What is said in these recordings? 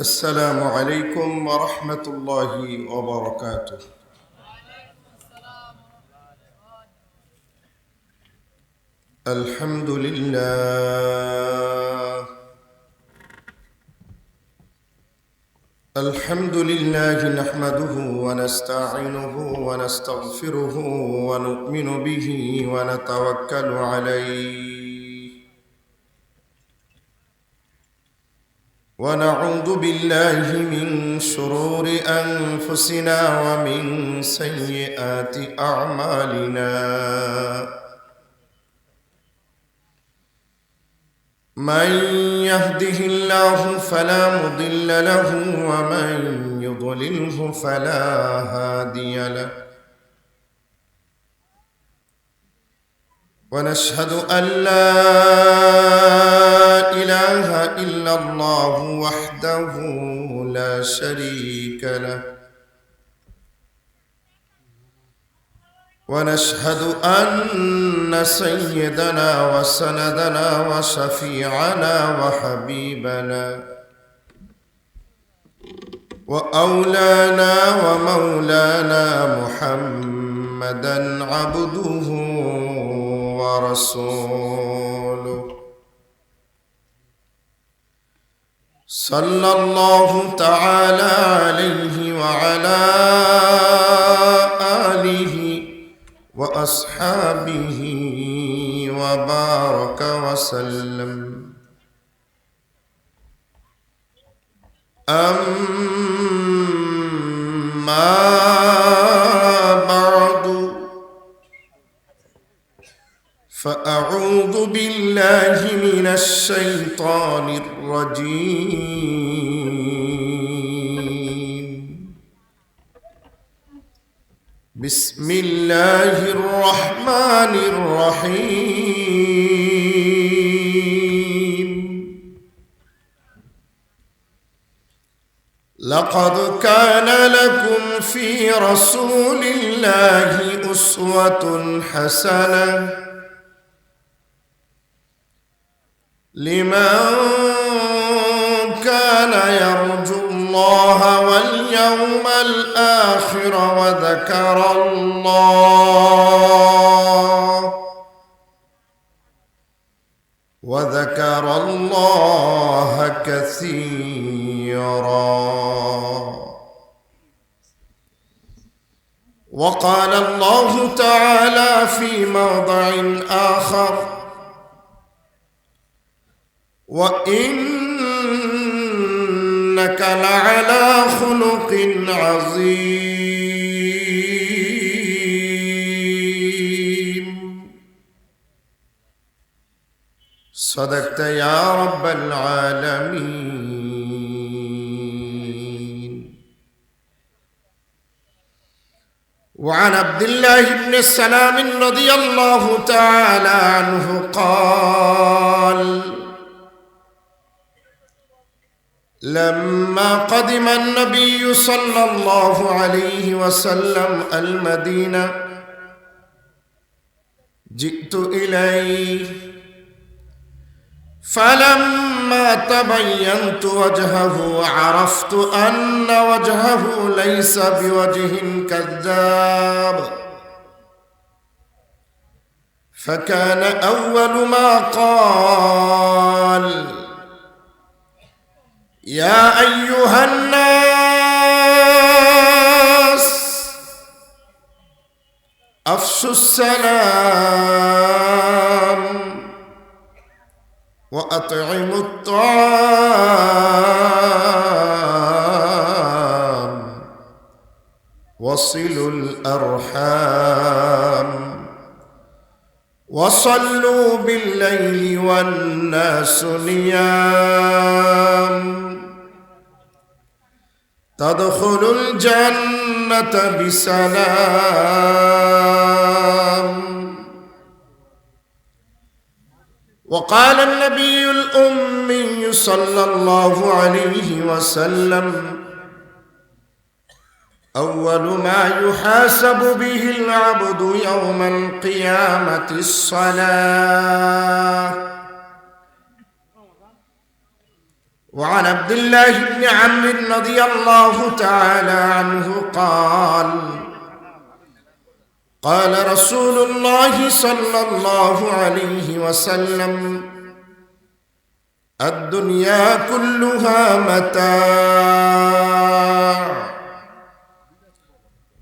السلام عليكم ورحمة الله وبركاته. الحمد لله نحمده ونستعينه ونستغفره ونؤمن به ونتوكل عليه ونعوذ بالله من شرور أنفسنا ومن سيئات أعمالنا. من يهده الله فلا مضل له ومن يضلله فلا هادي له. ونشهد أن لا إله إلا الله وحده لا شريك له. ونشهد أن سيدنا وسندنا وشفيعنا وحبيبنا وأولانا ومولانا محمدا عبده ورسوله صلى الله تعالى عليه وعلى آله وأصحابه وبارك وسلم. أما بعد فأعوذ بالله من الشيطان الرجيم. بسم الله الرحمن الرحيم. لقد كان لكم في رسول الله أسوة حسنة لمن كان يرجو الله واليوم الآخر وذكر الله كثيرا. وقال الله تعالى في موضع آخر: وإنك لعلى خلق عظيم. صدقت يا رب العالمين. وعن عبد الله بن السلام رضي الله تعالى عنه قال: لما قدم النبي صلى الله عليه وسلم المدينة جئت إليه، فلما تبينت وجهه عرفت أن وجهه ليس بوجه كذاب. فكان أول ما قال: يا أيها الناس أفشوا السلام وأطعموا الطعام وصلوا الأرحام وصلوا بالليل والناس نيام تدخلوا الجنة بسلام. وقال النبي الأمي صلى الله عليه وسلم: أول ما يحاسب به العبد يوم القيامة الصلاة. وعن عبد الله بن عمرو رضي الله تعالى عنه قال قال رسول الله صلى الله عليه وسلم الدنيا كلها متاع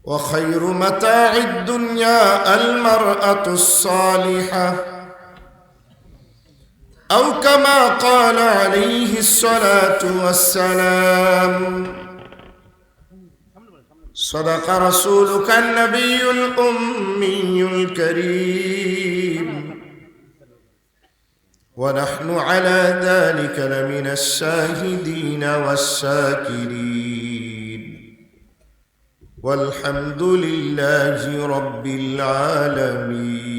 وخير متاع الدنيا المرأة الصالحة أو كما قال عليه الصلاة والسلام صدق رسولك النبي الأمي الكريم ونحن على ذلك لمن الشاهدين والشاكرين والحمد لله رب العالمين.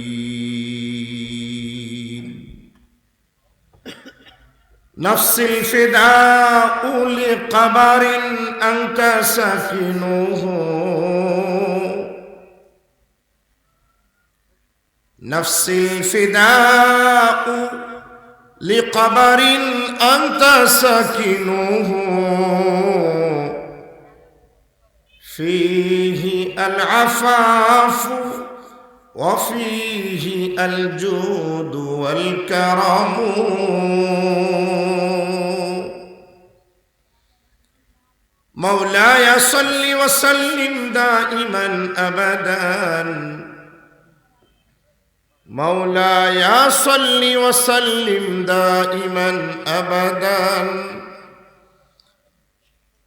نفس الفداء لقبر أنت ساكنه نفس الفداء لقبر أنت ساكنه فيه العفاف وفيه الجود والكرم مولاي صل وسلم دائما أبدا مولاي صل وسلم دائما أبدا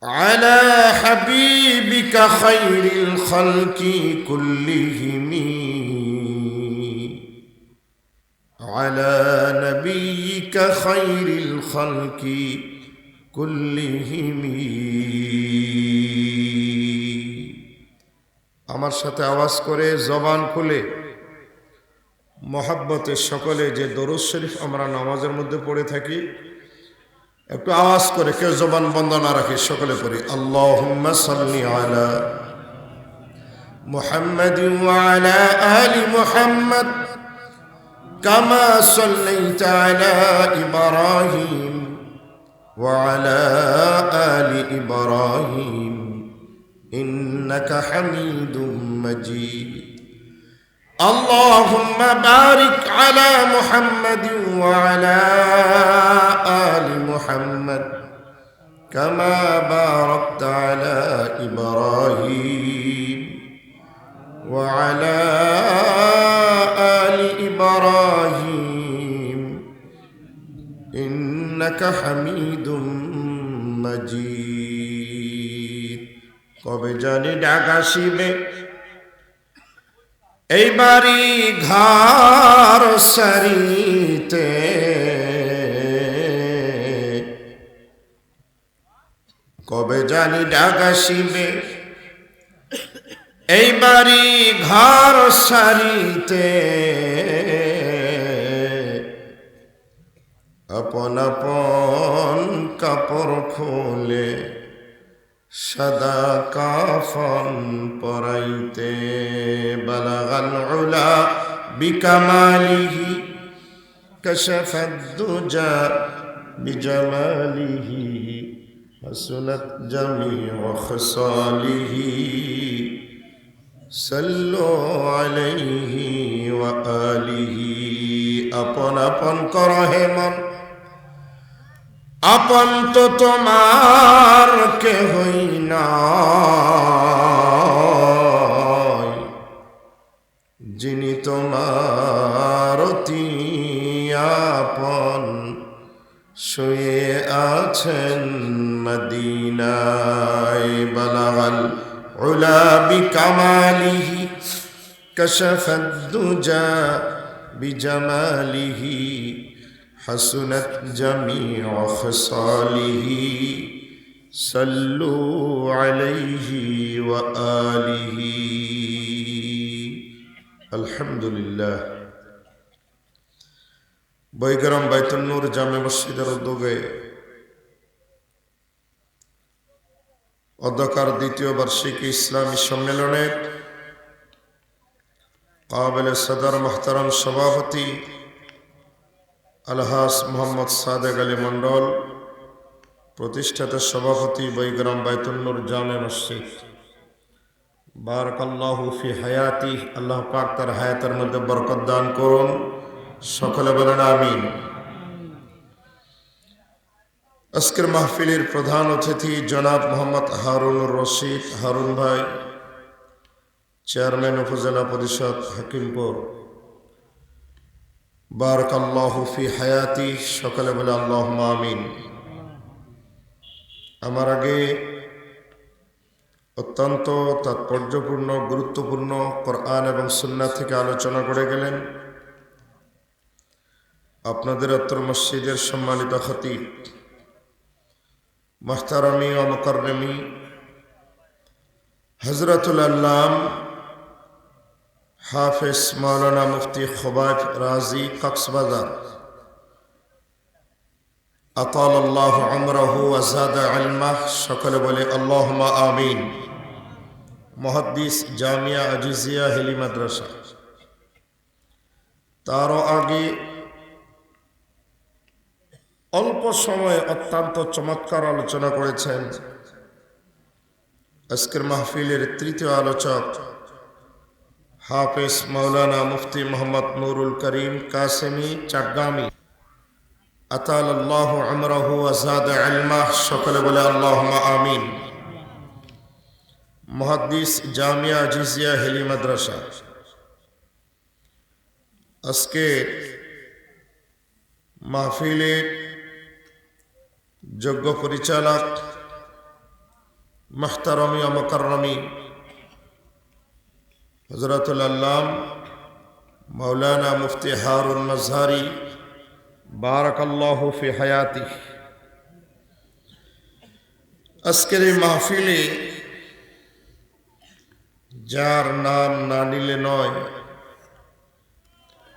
على حبيبك خير الخلق كلهم على نبيك خير الخلق كلهم আমার সাথে আওয়াজ করে জবান খুলে মহব্বতের সকলে যে দরুদ শরীফ আমরা নামাজের মধ্যে পড়ে থাকি একটু আওয়াজ করে কেউ জবান বন্ধ না রাখি সকলে পড়ি আল্লাহুম্মা সাল্লি আলা মুহাম্মাদিন ওয়া আলা আলি মুহাম্মাদ কামা সাল্লাইতা আলা ইব্রাহিম ওয়া আলা আলি ইব্রাহিম ইন্নাকা হামিদুম মাজিদ اللهم بارك على محمد وعلى آل محمد كما باركت على إبراهيم وعلى آل إبراهيم إنك حميد مجيد কবে জানি ঢাকা শিবে এইবারই ঘর সারিতে কবে জানি ঢাকা শিবে এইবারই ঘর সারিতে আপন আপন কাপড় খুলে সদা কাফন পরাইতে বালাগাল উলা বিকামালিহি কাশাফাদ দুজা বিজামালিহি হাসুনাত জামিউ খসালিহি সাল্লু আলাইহি ওয়া আলিহি আপন আপন করহে মন আপন তো তোমার কেহই নাই যিনি তোমার অতি আপন শুয়ে আছেন মদিনায় বালাগাল উলা বিকামালিহি কাশাফাদ দুজা বিজামালিহি حسنت جميع خصاله صلوا عليه وآله الحمد لله বৈগ্রাম বাইতুন নূর জামে মসজিদের উদ্যোগে অধ্যকার দ্বিতীয় বার্ষিকী ইসলামী সম্মেলনের কাবিল সদর মোহতারাম সভাপতি আলহাস মোহাম্মদ সাদেক আলী মন্ডল প্রতিষ্ঠাতা সভাপতি বৈগ্রাম বাইতুল নূর জামে মসজিদ, বারাকাল্লাহু ফি হায়াতি, আল্লাহ পাক তার হায়াতের মধ্যে বরকত দান করুন। সকলে বলেন আমিন। আজকের মাহফিলের প্রধান অতিথি জনাব মোহাম্মদ হারুনুর রশিদ হারুন ভাই, চেয়ারম্যান উপজেলা পরিষদ হাকিমপুর, বারাকাল্লাহু ফি হায়াতি। সকলে বলে আল্লাহুম্মা আমিন। আমার আগে অত্যন্ত তাৎপর্যপূর্ণ গুরুত্বপূর্ণ কোরআন এবং সুন্নাহ থেকে আলোচনা করে গেলেন আপনাদের অত্র মসজিদের সম্মানিত খতিব মুহতারামি ও মুকাররমি হযরতুল আল্লাম হাফেজ মাওলানা মুফতি খুবাইব রাজি কক্সবাজার, আতালাল্লাহু উমরাহু ওয়া যাদা ইলমাহ। সকলে বলে আল্লাহুম্মা আমিন। মুহাদ্দিস জামিয়া আজিজিয়া হেলি মাদ্রাসা। তারও আগে অল্প সময়ে অত্যন্ত চমৎকার আলোচনা করেছেন আজকের মাহফিলের তৃতীয় আলোচক হাফেজ মাওলানা মুফতি মোহাম্মদ নুরুল করিম কাসেমি চাটগামি, আতালাল্লাহু উমরাহু ওয়া যাদা ইলমাহ। সকলে বলে আল্লাহুম্মা আমিন। মুহাদ্দিস জামিয়া আজিজিয়া হেলি মাদ্রাসা। আজকে মাহফিলের যোগ্য পরিচালক মুহতারামি ও মুকাররমি হযরতুল আল্লাম মাওলানা মুফতি হারুন মাজহারি, বারাকাল্লাহু ফি হায়াতি। আজকের এই মাহফিলে যার নাম না নিলে নয়,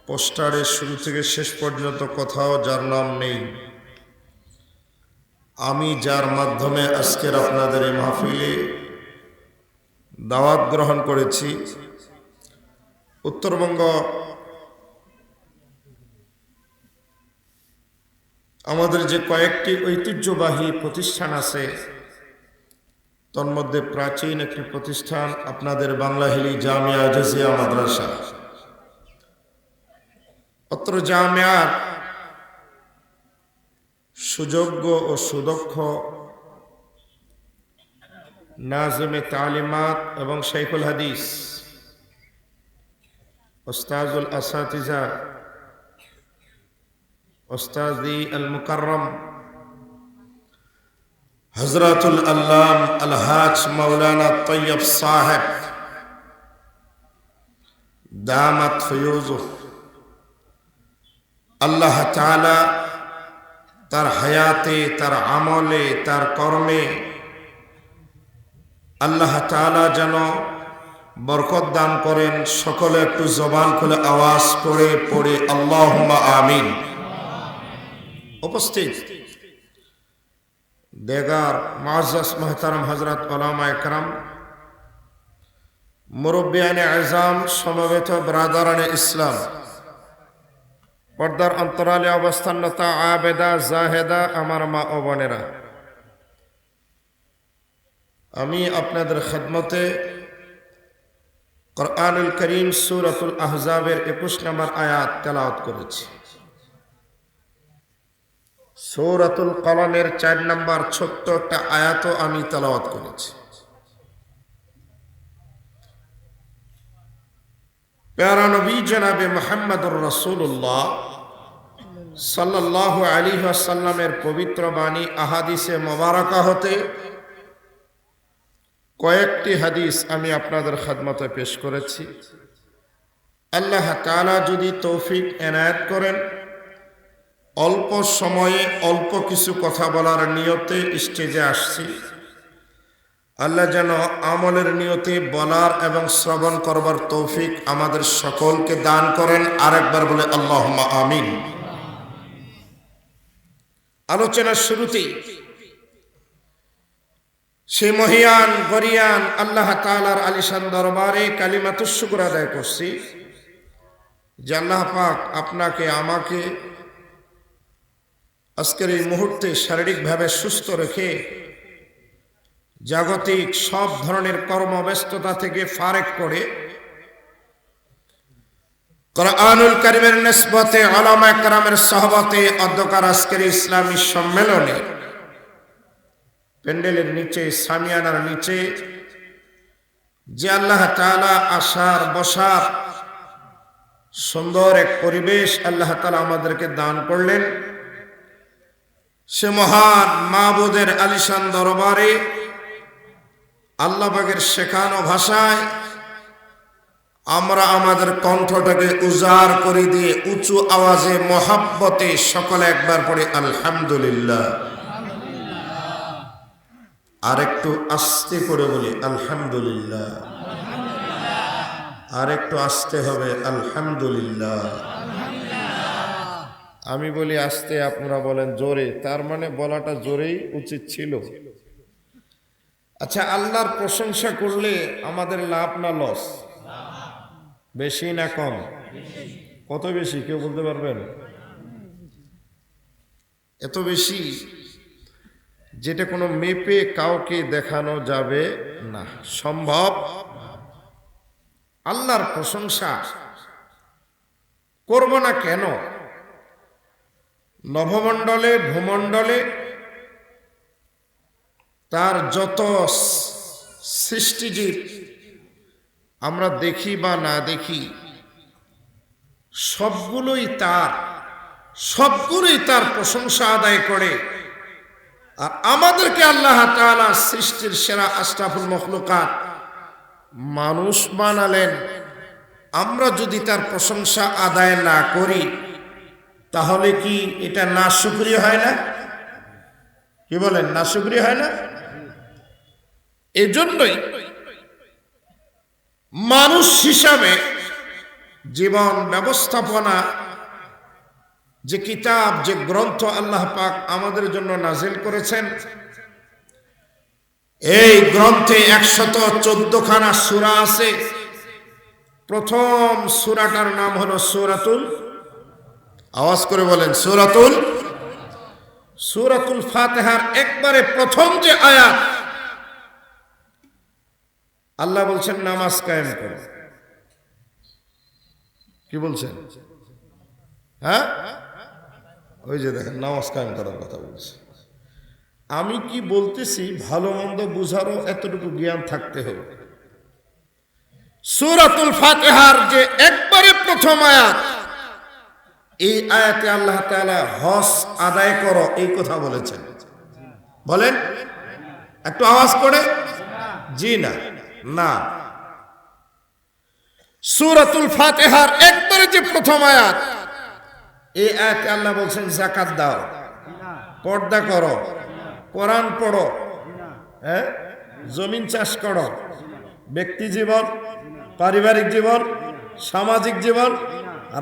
পোস্টারের শুরু থেকে শেষ পর্যন্ত কোথাও যার নাম নেই, আমি যার মাধ্যমে আজকের আপনাদের এই মাহফিলে দাওয়াত গ্রহণ করেছি, উত্তরবঙ্গ আমাদের যে কয়েকটি ঐতিহ্যবাহী প্রতিষ্ঠান আছে, তন্মধ্যে প্রাচীন একটি প্রতিষ্ঠান আপনাদের বাংলাহিলি জামিয়া আজিজিয়া মাদ্রাসা। অত্র জামিয়ার সুযোগ্য ও সুদক্ষ নাজিমে তালিমাত এবং শাইখুল হাদিস উস্তাজুল আসাতিজা উস্তাদি আল মুকাররম হযরতুল আল্লাম আলহাজ মাওলানা তৈয়ব সাহেব দামাত ফয়ুজুহ, আল্লাহ তাআলা তার হায়াতে, তার আমলে, তার কর্মে আল্লাহ তাআলা যেন বরকত দান করেন। সকলে একটু জবান খুলে আওয়াজ করে পড়ে আল্লাহুম্মা আমিন। উপস্থিত দেগার মুআজ্জাজ মুহতারাম হযরত উলামা ইকরাম, মুরব্বিয়ানে আযম, সমবেত ব্রাদারানে ইসলাম, পর্দার অন্তরালে অবস্থানরত আবেদা জাহেদা আমার মা ও বোনেরা, আমি আপনাদের খেদমতে কোরআনুল করিম সূরাতুল আহজাবের 21 নম্বর আয়াত তেলাওয়াত করেছি। সূরাতুল কলমের 4 নম্বর ছোট্ট একটা আয়াতও আমি তেলাওয়াত করেছি। প্যারা নবী জনাবে মুহাম্মদুর রাসূলুল্লাহ সাল্লাল্লাহু আলাইহি ওয়াসাল্লামের পবিত্র বাণী আহাদিসে মোবারকা হতে কয়েকটি হাদিস আমি আপনাদের খেদমতে পেশ করেছি। আল্লাহ তাআলা যদি তৌফিক এনায়েত করেন, অল্প সময়ে অল্প কিছু কথা বলার নিয়তে স্টেজে আসছি। আল্লাহ যেন আমলের নিয়তে বলার এবং শ্রবণ করবার তৌফিক আমাদের সকলকে দান করেন। আরেকবার বলে আল্লাহুম্মা আমিন। আলোচনার শুরুতেই সেই মহিয়ান গরিয়ান আল্লাহ তাআলার আলিশান দরবারে কালিমাতুশ শুকর আদায় করছি যে আল্লাহ পাক আপনাকে আমাকে আজকের এই মুহূর্তে শারীরিকভাবে সুস্থ রেখে জাগতিক সব ধরনের কর্মব্যস্ততা থেকে ফারেক করে কোরআনুল কারীমের নিসবতে উলামা কেরামের সহবতে অধ্যকার আজকের ইসলামী সম্মেলনে প্যান্ডেলের নিচে সামিয়ানার নিচে যে আল্লাহ তাআলা আসার বসার সুন্দর এক পরিবেশ আল্লাহ তাআলা আমাদেরকে দান করলেন, সে মহান মাবুদের আলিশান দরবারে আল্লাহ পাকের শেখানো ভাষায় আমরা আমাদের কণ্ঠটাকে উজাড় করে দিয়ে উঁচু আওয়াজে মহাব্বতে সকলে একবার পড়ে আলহামদুলিল্লাহ। আর একটু আস্তে করে বলি আলহামদুলিল্লাহ, আর একটু আস্তে হবে আলহামদুলিল্লাহ। আমি বলি আস্তে, আপনারা বলেন জোরে, তার মানে বলাটা জোরেই উচিত ছিল। আচ্ছা, আল্লাহর প্রশংসা করলে আমাদের লাভ না লস? বেশি না কম? কত বেশি কেউ বলতে পারবেন? এত বেশি যেটা কোনো মেপে কাউকে দেখানো যাবে না, সম্ভব। আল্লাহর প্রশংসা করব না কেন? নভমণ্ডলে ভূমণ্ডলে তার যত সৃষ্টিজীব আমরা দেখি বা না দেখি সবগুলোই তার প্রশংসা আদায় করে। আর আমাদেরকে আল্লাহ তাআলা সৃষ্টির সেরা আশরাফুল মখলুকাত মানুষ বানালেন, আমরা যদি তার প্রশংসা আদায় না করি তাহলে কি এটা নাশুকরিয়া হয় না? কি বলেন, নাশুকরিয়া হয় না? এজন্যই মানুষ হিসাবে জীবন ব্যবস্থাপনা যে কিতাব, যে গ্রন্থ আল্লাহ পাক আমাদের জন্য নাজিল করেছেন, এই গ্রন্থে 114 খানা সূরা আছে। প্রথম সূরাটার নাম হলো সূরাতুল, আওয়াজ করে বলেন সূরাতুল ফাতিহার একবারে প্রথম যে আয়াত, আল্লাহ বলছেন নামাজ কায়েম করো। কি বলছেন? হ্যাঁ, ওই যে দেখেন নামাজ কায়েম করার কথা বলছে। আমি কি বলতেছি ভালো মন্দ বুঝারও এতটুকু জ্ঞান থাকতে হবে। সূরাতুল ফাতিহার যে একবারে প্রথম আয়াত, এই আয়াতে আল্লাহ তাআলা হজ আদায় করো এই কথা বলেছেন। বলেন একটু আওয়াজ করে, জি না না। সূরাতুল ফাতিহার একবারে যে প্রথম আয়াত, এই আয়াতে আল্লাহ বলছেন যাকাত দাও, পর্দা করো, কোরআন পড়ো, হ্যাঁ, জমিন চাষ করো, ব্যক্তি জীবন, পারিবারিক জীবন, সামাজিক জীবন,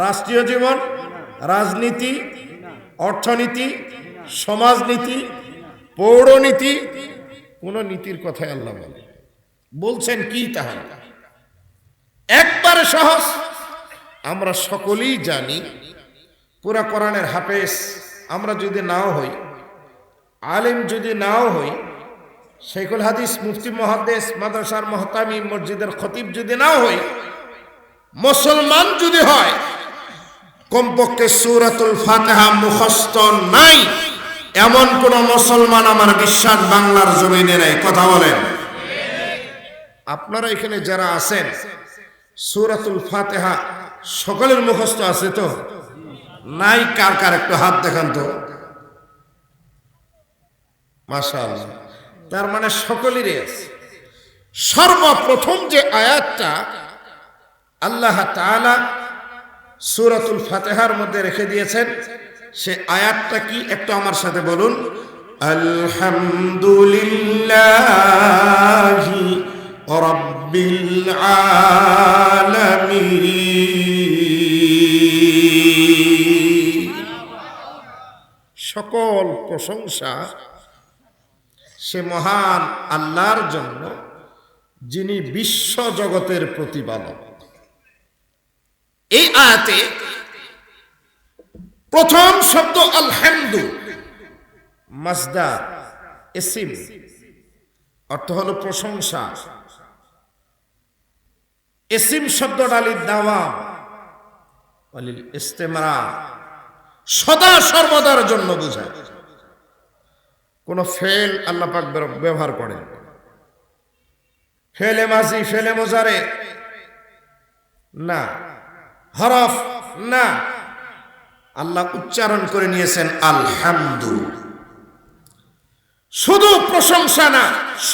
রাষ্ট্রীয় জীবন, রাজনীতি, অর্থনীতি, সমাজনীতি, পৌরনীতি, কোন নীতির কথাই আল্লাহ বলছেন কি? তাহলে একবারে সহজ, আমরা সকলেই জানি। পুরা কোরআনের হাফেজ আমরা যদি নাও হই, আলেম যদি নাও হই, শেখুল হাদিস, মুফতি, মুহাদ্দিস, মাদ্রাসার মুহতামিম, মসজিদের খতিব যদি নাও হই, মুসলমান যদি হয়, কমপক্ষে সূরাতুল ফাতিহা মুখস্থ নাই এমন কোন মুসলমান আমার বিশ্বাস বাংলার জমিনে নাই। কথা বলেন। আপনারা এখানে যারা আছেন, সূরাতুল ফাতিহা সকলের মুখস্থ আছে তো? নাই কার কার একটু হাত দেখান তো। মাশাআল্লাহ, তার মানে সকলেরই আছে। সর্বপ্রথম যে আয়াতটা আল্লাহ তাআলা সূরাতুল ফাতিহার মধ্যে রেখে দিয়েছেন, সে আয়াতটা কি একটু আমার সাথে বলুন। আলহামদুলিল্লাহি রাব্বিল আলামিন। সকল প্রশংসা সে মহান আল্লাহর জন্য, যিনি বিশ্ব জগতের প্রতিপালক। এই আয়াতে প্রথম শব্দ আলহামদু, মাসদার, ইসিম, অর্থ হলো প্রশংসা। ইসিম শব্দটা লিদ দাওয়াম ওয়ালিল ইস্তিমরার, সদা সর্বদার জন্য বোঝায়। কোন ফেল আল্লাহ পাক ব্যবহার করেন, ফেলে মাজি, ফেলে মোজারে না, হরফ না, আল্লাহ উচ্চারণ করে নিয়েছেন আলহামদু। শুধু প্রশংসা না,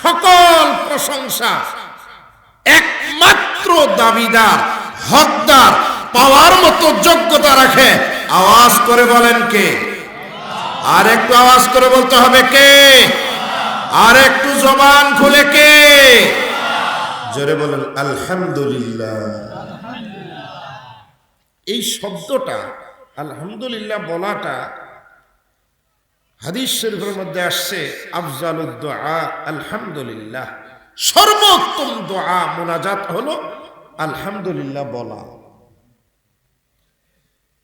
সকল প্রশংসা একমাত্র দাবিদার, হকদার, পাওয়ার মতো যোগ্যতা রাখে। আওয়াজ করে বলেন কে? আর একটু আওয়াজ করে বলতে হবে কে? আর একটু জবান খুলে কে? জোরে বলেন আলহামদুলিল্লাহ। এই শব্দটা আলহামদুলিল্লাহ বলাটা হাদিস শরীফের মধ্যে আসছে, আফজালুদ দুআ আলহামদুলিল্লাহ, সর্বোত্তম দোয়া মুনাজাত হলো আলহামদুলিল্লাহ বলা।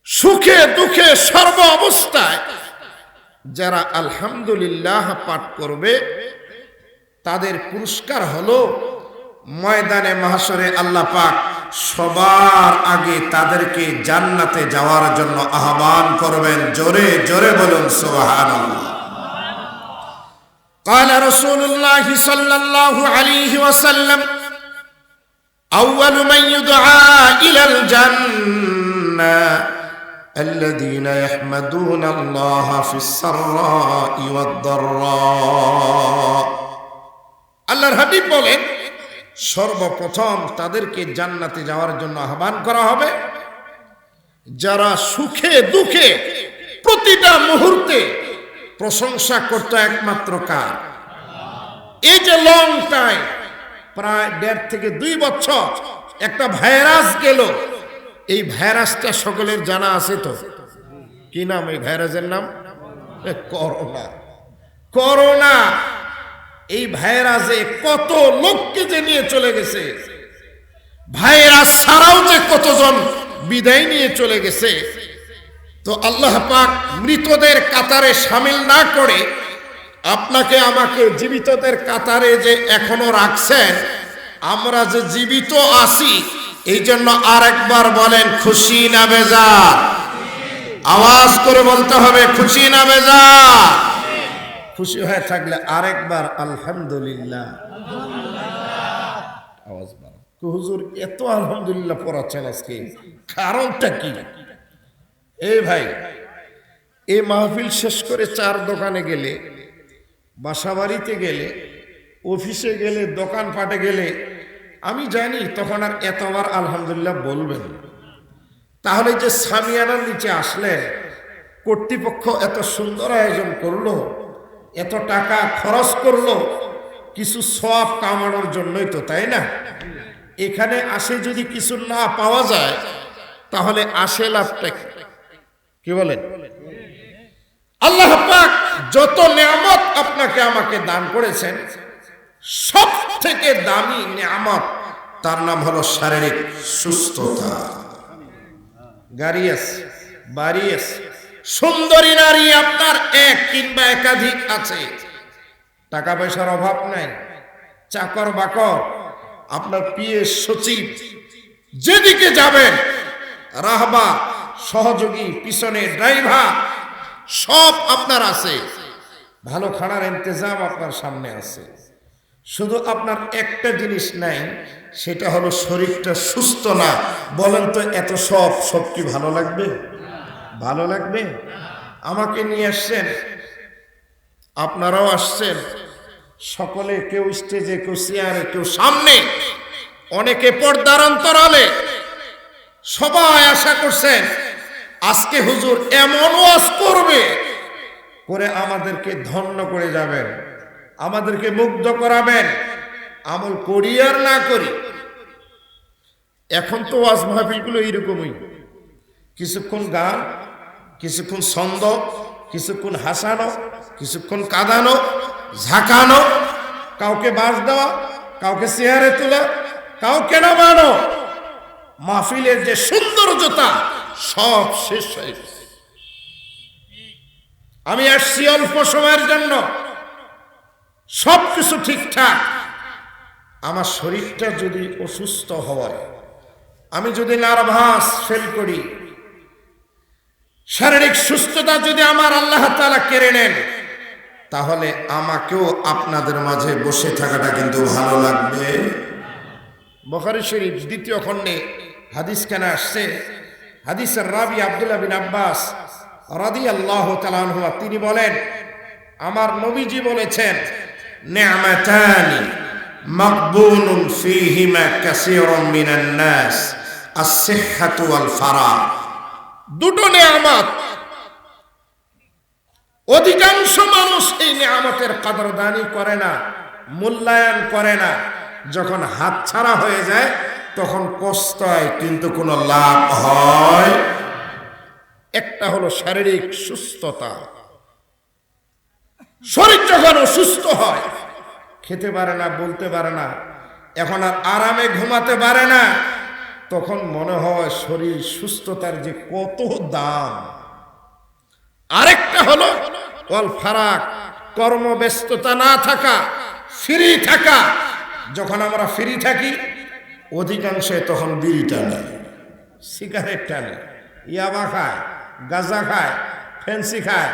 সুখে দুঃখে সর্ব অবস্থায় যারা আলহামদুলিল্লাহ পাঠ করবে তাদের পুরস্কার হলো ময়দানে মাহশরে আল্লাহ পাক সবার আগে তাদেরকে জান্নাতে যাওয়ার জন্য আহ্বান করবেন। জোরে জোরে বলুন সুবহানাল্লাহ। قال رسول الله صلى الله عليه وسلم أول من يدعى إلى الجنة الذين يحمدون الله في السراء والضراء। আল্লাহর হাবিব বলেন, সর্বপ্রথম তাদেরকে জান্নাতে যাওয়ার জন্য আহ্বান করা হবে যারা সুখে দুঃখে প্রতিটা মুহূর্তে প্রশংসা করতে একমাত্র কার? এই যে লং টাইম, প্রায় 1.5 থেকে 2 বছর একটা ভাইরাস গেল, এই ভাইরাসটা সকলের জানা আছে তো? কি নাম এই ভাইরাসের নাম? করোনা। করোনা এই ভাইরাসে কত লোককে যে নিয়ে চলে গেছে, ভাইরাস ছাড়াও যে কতজন বিদায় নিয়ে চলে গেছে। তো আল্লাহ পাক মৃতদের কাতারে শামিল না করে আপনাকে আমাকে জীবিতদের কাতারে যে এখনো রাখছেন, আমরা যে জীবিত আছি এই জন্য আরেকবার বলেন খুশি না বেজার? আওয়াজ করে বলতে হবে খুশি না বেজার? খুশি হয়ে থাকলে আরেকবার আলহামদুলিল্লাহ। আওয়াজ বাড়ান। হুজুর এত আলহামদুলিল্লাহ পড়াচ্ছেন আজকে, কারণটা কি? এই ভাই, এই মাহফিল শেষ করে 4 দোকানে গেলে, বাসা বাড়িতে গেলে, অফিসে গেলে, দোকানপাটে গেলে, আমি জানি তখন আর এতবার আলহামদুলিল্লাহ বলবেন। তাহলে যে সামিয়ানার নিচে আসলে কর্তৃপক্ষ এত সুন্দর আয়োজন করলো, এত টাকা খরচ করলো কিছু সওয়াব কামানোর জন্যই তো, তাই না? এখানে আসে যদি কিছু না পাওয়া যায় তাহলে আসে লাভটা কি বলেন? আল্লাহ পাক যত নিয়ামত আপনাকে আমাকে দান করেছেন, সব থেকে দামি নিয়ামত তার নাম হলো শারীরিক সুস্থতা। গাড়ি আছে, বাড়ি আছে, সুন্দরী নারী আপনার এক কিংবা একাধিক আছে, টাকা পয়সার অভাব নাই, চাকর বাকর, আপনার পিএস সচিব, যেদিকে যাবেন রাহবা, সহযোগী, পিছনে ড্রাইভার, সব আপনার আছে, ভালো খানার ইন্তজাম আপনার সামনে আছে। শুধু আপনার একটা জিনিস নাই, সেটা হলো শরীরটা সুস্থ না। বলেন তো এত সব কি ভালো লাগবে? ভালো লাগবে? আমাকে নিয়ে আসছেন, আপনারাও আসছেন, সকলে, কেউ স্টেজে, কেউ চেয়ারে, কেউ সামনে, অনেকে পর্দার অন্তরালে, সবাই আশা করছেন আজকে হুজুর এমন ওয়াজ করবে, করে আমাদেরকে ধন্য করে যাবেন, আমাদেরকে মুগ্ধ করাবেন, আমল করি আর না করি। এখন তো ওয়াজ মাহফিলগুলো এইরকমই, কিছুক্ষণ গান, কিছুক্ষণ ছন্দ, কিছুক্ষণ হাসানো, কিছুক্ষণ কাঁদানো, ঝাঁকানো, কাউকে বাস দেওয়া, কাউকে চেয়ারে তোলা, কাউকে নামানো, মাহফিলের যে সৌন্দর্যতা সব শেষ হয়ে গেছে। আমি আসছি অল্প সময়ের জন্য, সবকিছু ঠিকঠাক, আমার শরীরটা যদি অসুস্থ হয়, আমি যদি নার্ভাস ফিল করি, শারীরিক সুস্থতা যদি আমার আল্লাহ তাআলা কেড়ে নেন, তাহলে আমাকেও আপনাদের মাঝে বসে থাকাটা কিন্তু ভালো লাগবে। বুখারী শরীফ 2য় খণ্ডে হাদিস কেন আসছে, হাদিসের রাবি আব্দুল্লাহ বিন আব্বাস রাদিয়াল্লাহু তাআলা আনহু তিনি বলেন, আমার নবীজি বলেছেন, নি'মাতানি মাকবুনুন ফীহিমা কাসীরুম মিনান নাস, আস-সিহহাতু ওয়াল ফারাগ। দুটো নেয়ামত, অধিকাংশ মানুষ এই নেয়ামতের কদরদানি করে না, মূল্যায়ন করে না। যখন হাতছাড়া হয়ে যায় তখন কষ্ট হয়, কিন্তু কোনো লাভ হয়। একটা হলো শারীরিক সুস্থতা, শরীর যখন অসুস্থ হয়, খেতে পারে না, বলতে পারে না, এখন আর আরামে ঘুমাতে পারে না, তখন মনে হয় শরীর সুস্থতার যে কত দাম। আরেকটা হলো ওয়াল ফারাক, কর্মব্যস্ততা না থাকা, ফ্রি থাকা। যখন আমরা ফ্রি থাকি অধিকাংশে তখন বিড়ি টানে, সিগারেট টানে, ইয়াবা খায়, গাঁজা খায়, ফেন্সি খায়,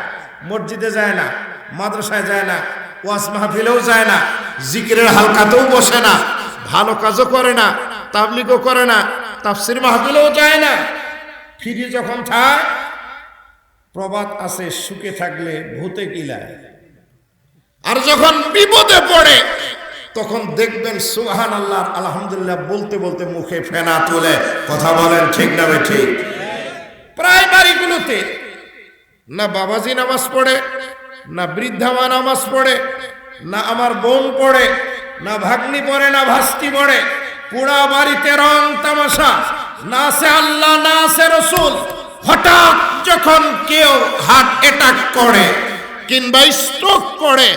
মসজিদে যায় না, মাদ্রাসায় যায় না, ওয়াজ মাহফিলেও যায় না, জিকিরের হালকাতেও বসে না, ভালো কাজও করে না, তাবলীগও করে না, তাফসীর মাহফিলেও যায় না। ফ্রি যখন থাক, প্রবাদ আছে, সুখে থাকলে ভূতে কিলায়। আর যখন বিপদে পড়ে তখন দেখবেন সুবহানাল্লাহ আলহামদুলিল্লাহ বলতে বলতে মুখে ফেনা তোলে। কথা বলেন ঠিক না ঠিক? প্রায় বাড়িগুলোতে না বাবাজি নামাজ পড়ে, না বৃদ্ধা মা নামাজ পড়ে, না আমার বোন পড়ে, না ভাগ্নি পড়ে, না ভাস্তি পড়ে। পুরা বাড়িতে রং তামাশা, না আছে আল্লাহ, না আছে রসুল। হঠাৎ যখন কেউ হার্ট অ্যাটাক করে কিংবা স্ট্রোক করে,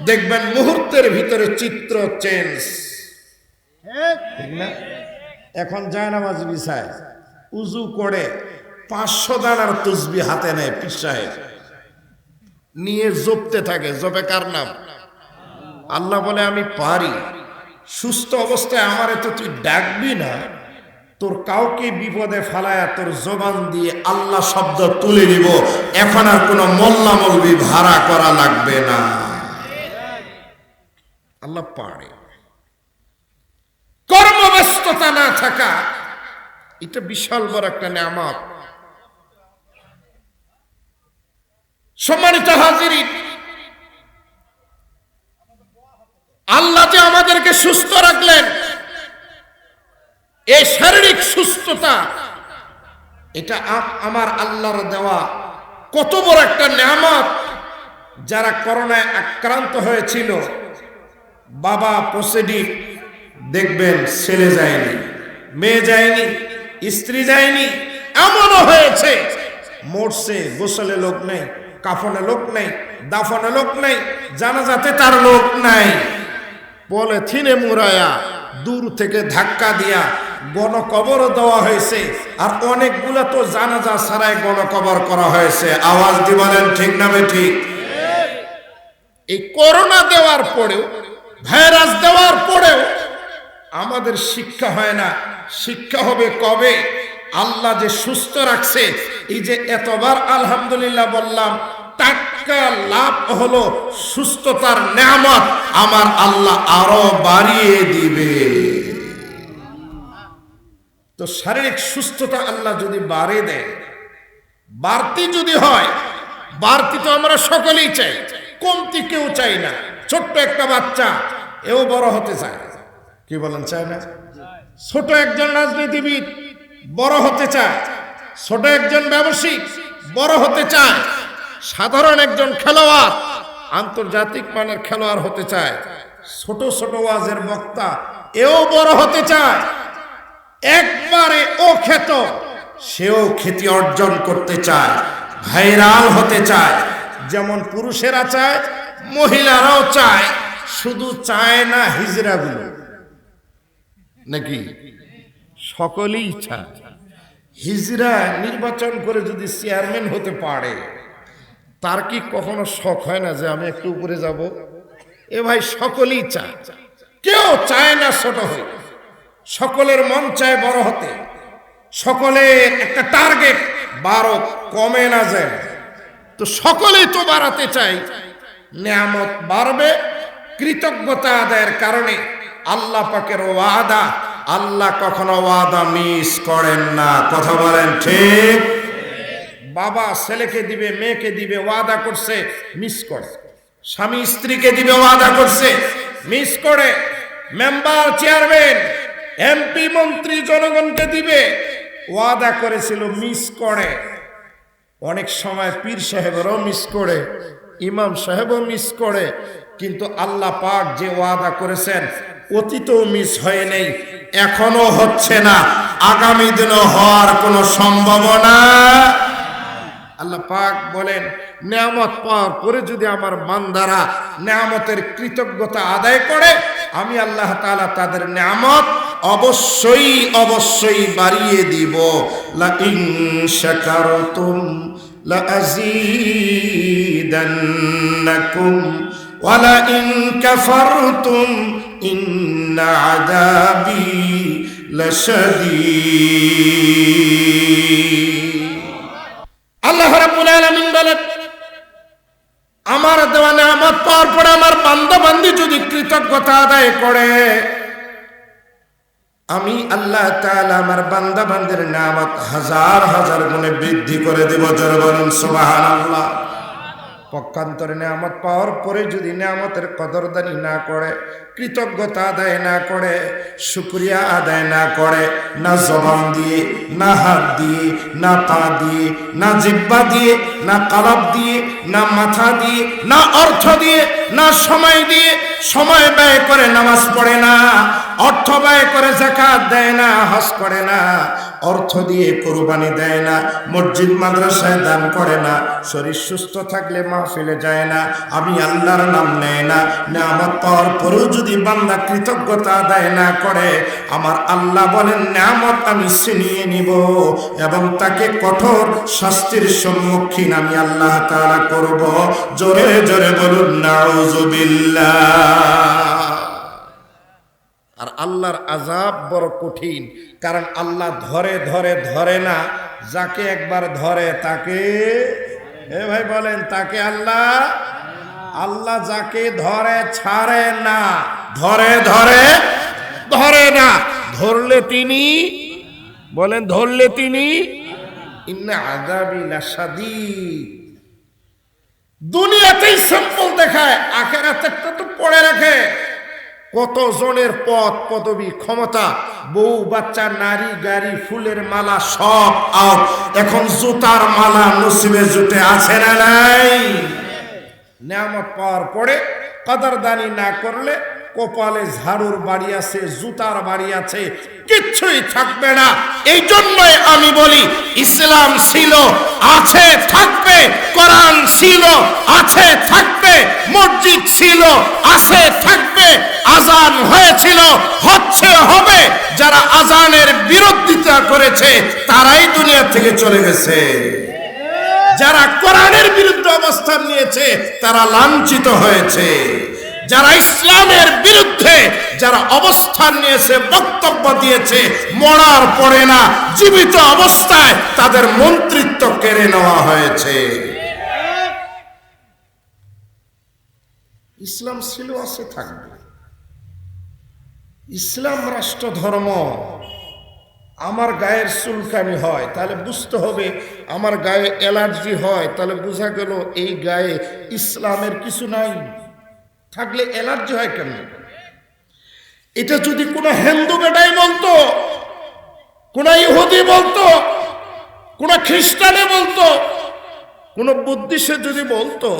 দেখবেন মুহূর্তের ভিতরে চিত্র চেঞ্জ। ঠিক না? এখন জায়নামাজ বিছায়, উজু করে 500 দানার তসবিহ হাতে নেয়, পীর সাহেব নিয়ে জপতে থাকে। জপে কার নাম? আল্লাহ বলে আমি পারি। সুস্থ অবস্থায় আমারে তো তুই ডাকবি না, তোর কাউকে বিপদে ফালায়া তোর জবান দিয়ে আল্লাহ শব্দ তুলে নিব, এখন আর কোনো মোল্লা মৌলবি ভাড়া করা লাগবে না। আল্লাহ পারে। কর্মব্যস্ততা না থাকা, এটা বিশাল বড় একটা নেয়ামত। সম্মানিত হাজিরিন, আল্লাহ যে আমাদেরকে সুস্থ রাখলেন, এই শারীরিক সুস্থতা, এটা আমার আল্লাহর দেওয়া কত বড় একটা নেয়ামত। যারা করোনায় আক্রান্ত হয়েছিল, বাবা পজিটিভ, দেখবেন ছেলে যায়নি, মেয়ে যায়নি, স্ত্রী যায়নি, এমনও হয়েছে মরছে, গোসলে লোক নেই, কাফনে লোক নেই, দাফনে লোক নেই, জানাজাতে তার লোক নাই, পলিথিনে মুড়ায়া দূর থেকে ধাক্কা দিয়া গণকবর দেওয়া হয়েছে। আর অনেকগুলো তো জানাজা ছাড়াই গণকবর করা হয়েছে। আওয়াজ দিবেন ঠিক না ঠিক? এই করোনা দেওয়ার পরেও, ভাইরাস দেওয়ার পরেও আমাদের শিক্ষা হয় না। শিক্ষা হবে কবে? আল্লাহ যে সুস্থ রাখছে, এই যে এতবার আলহামদুলিল্লাহ বললাম, টাটকা লাভ হলো সুস্থতার নেয়ামত আমার আল্লাহ আরো বাড়িয়ে দিবে। তো শারীরিক সুস্থতা আল্লাহ যদি বাড়িয়ে দেয়, বাড়তি যদি হয়, বাড়তি তো আমরা সকলেই চাই, কমতি কেউ চাই না। ছোট্ট একটা বাচ্চা, এও বড় হতে চায়, কি বলেন চায় না? ছোট একজন রাজনীতিবিদ বড় হতে চায়, ছোট একজন ব্যবসায়িক বড় হতে চায়, সাধারণ একজন খেলোয়াড় আন্তর্জাতিক মানের খেলোয়াড় হতে চায়, ছোট ছোট ওয়াজের বক্তা এও বড় হতে চায়। একবারে ও খ্যাত, সেও খ্যাতি অর্জন করতে চায়, ভাইরাল হতে চায়। যেমন পুরুষেরা চায়, মহিলারাও চায়। শুধু চায় না হিজড়াগুলো, নাকি সকলেই চায়। হিজড়া নির্বাচন করে যদি চেয়ারম্যান হতে পারে, তার কি কখনো শখ হয় না যে আমি একটু উপরে যাব? এ ভাই, সকলেই চায়, কেউ চায় না ছোট হই। সকলের মন চায় বড় হতে, সকলের একটা টার্গেট বাড়ো, কমে না যায়। তো সকলেই তো বাড়াতে চাই, নিয়ামত বাড়বে কৃতজ্ঞতা আদায়ের কারণে। আল্লাহ পাকের ওয়াদা, আল্লাহ কখনো ওয়াদা মিস করেন না। কথা বলেন ঠিক? বাবা ছেলেকে দিবে, মেয়েকে দিবে, ওয়াদা করছে, মিস করে। স্বামী স্ত্রীকে দিবে, ওয়াদা করছে, মিস করে। মেম্বার, চেয়ারম্যান, এমপি, মন্ত্রী জনগণকে দিবে, ওয়াদা করেছিল, মিস করে। অনেক সময় পীর সাহেবেরও মিস করে, ইমাম সাহেবও মিস করে। কিন্তু আল্লাহ পাক যে ওয়াদা করেছেন অতীতেও মিস হয় নাই, এখনো হচ্ছে না, আগামী দিনও হওয়ার কোনো সম্ভাবনা। আল্লাহ পাক বলেন, নিয়ামত পাওয়ার পরে যদি আমার বান্দারা নিয়ামতের কৃতজ্ঞতা আদায় করে, আমি আল্লাহ তাআলা তাদের নিয়ামত অবশ্যই অবশ্যই বাড়িয়ে দিব। লা ইন শাকারতুম লা আযীদান্নাকুম ওয়া লা ইন কাফারতুম ইন্না আযাবি লাশাদীদ। আল্লাহ রাব্বুল আলামিন বলেন, আমার দেওয়া নিয়ামত পাওয়ার পরে আমার বান্দা বান্দি যদি কৃতজ্ঞতা আদায় করে, আমি আল্লাহ তাআলা আমার বান্দা বান্দির নিয়ামত হাজার হাজার গুণে বৃদ্ধি করে দেব। জোরে বলুন সুবহানাল্লাহ। পক্ষান্তরে নিয়ামত পাওয়ার পরে যদি নিয়ামতের কদরদানি না করে, কৃতজ্ঞতা আদায় না করে, শুকরিয়া আদায় না করে, না জবান দিয়ে, না হাত দিয়ে, না পা দিয়ে, না জিহ্বা দিয়ে, না কলব দিয়ে, না মাথা দিয়ে, না অর্থ দিয়ে, না সময় দিয়ে, সময় ব্যয় করে নামাজ পড়ে না, অর্থ ব্যয় করে যাকাত দেয় না, হজ করে না, অর্থ দিয়ে কুরবানি দেয় না, মসজিদ মাদ্রাসায় দান করে না, শরীর সুস্থ থাকলে মাহফিলে যায় না, আমি আল্লাহর নাম নেয় না, নিয়ামত পাওয়ার পরেও যদি বান্দা কৃতজ্ঞতা আদায় না করে, আমার আল্লাহ বলেন নিয়ামত আমি ছিনিয়ে নিব এবং তাকে কঠোর শাস্তির সম্মুখীন আমি আল্লাহ তাআলা করব। জোরে জোরে বলুন নাউযুবিল্লাহ। আর আল্লাহর আযাব বড় কঠিন, কারণ আল্লাহ ধরে ধরে ধরে না, যাকে একবার ধরে তাকে, এ ভাই বলেন, তাকে আল্লাহ, আল্লাহ যাকে ধরে ছাড়ে না, ধরে ধরে ধরে না, ধরলে তিনি বলেন, ধরলে তিনি ইন্না আযাবি লাশাদীদ। দুনিয়াতেই সিম্পল দেখায়, আখিরাতেরটা তো পড়ে রাখে। কত জনের পদ পদবি ক্ষমতা, বউ বাচ্চা, নারী গাড়ি, ফুলের মালা সব আউট। এখন জুতার মালা নসিবে জুটে আছে না নাই? নিয়ামত পাওয়ার পরে কদরদানি না করলে কপালে ঝাড়ুর বাড়ি আছে, জুতার বাড়ি আছে, কিচ্ছুই থাকবে না। এই জন্যই আমি বলি, ইসলাম ছিল, আছে, থাকবে। কোরআন ছিল, আছে, থাকবে। মসজিদ ছিল, আছে, থাকবে। আজান হয়েছিল, হচ্ছে, হবে। যারা আজানের বিরোধিতা করেছে তারাই দুনিয়া থেকে চলে গেছে। যারা কোরআনের বিরুদ্ধে অবস্থান নিয়েছে তারা লাঞ্ছিত হয়েছে। যারা ইসলামের বিরুদ্ধে যারা অবস্থান নিয়েছে, বক্তব্য দিয়েছে, মরার পরে না, জীবিত অবস্থায় তাদের মন্ত্রিত্ব কেড়ে নেওয়া হয়েছে। ইসলাম ছিল, আছে, থাকবে। ইসলাম রাষ্ট্র ধর্ম। আমার গায়ের চুলকানি হয় তাহলে বুঝতে হবে, আমার গায়ে অ্যালার্জি হয় তাহলে বোঝা গেল এই গায়ে ইসলামের কিছু নাই। থাকলে অ্যালার্জি হয় কেন? এটা যদি কোনো হিন্দু বেটাই বলতো, কোন ইহুদি বলতো, কোন খ্রিস্টানে বলতো, কোন বুদ্ধিস্টে যদি বলতো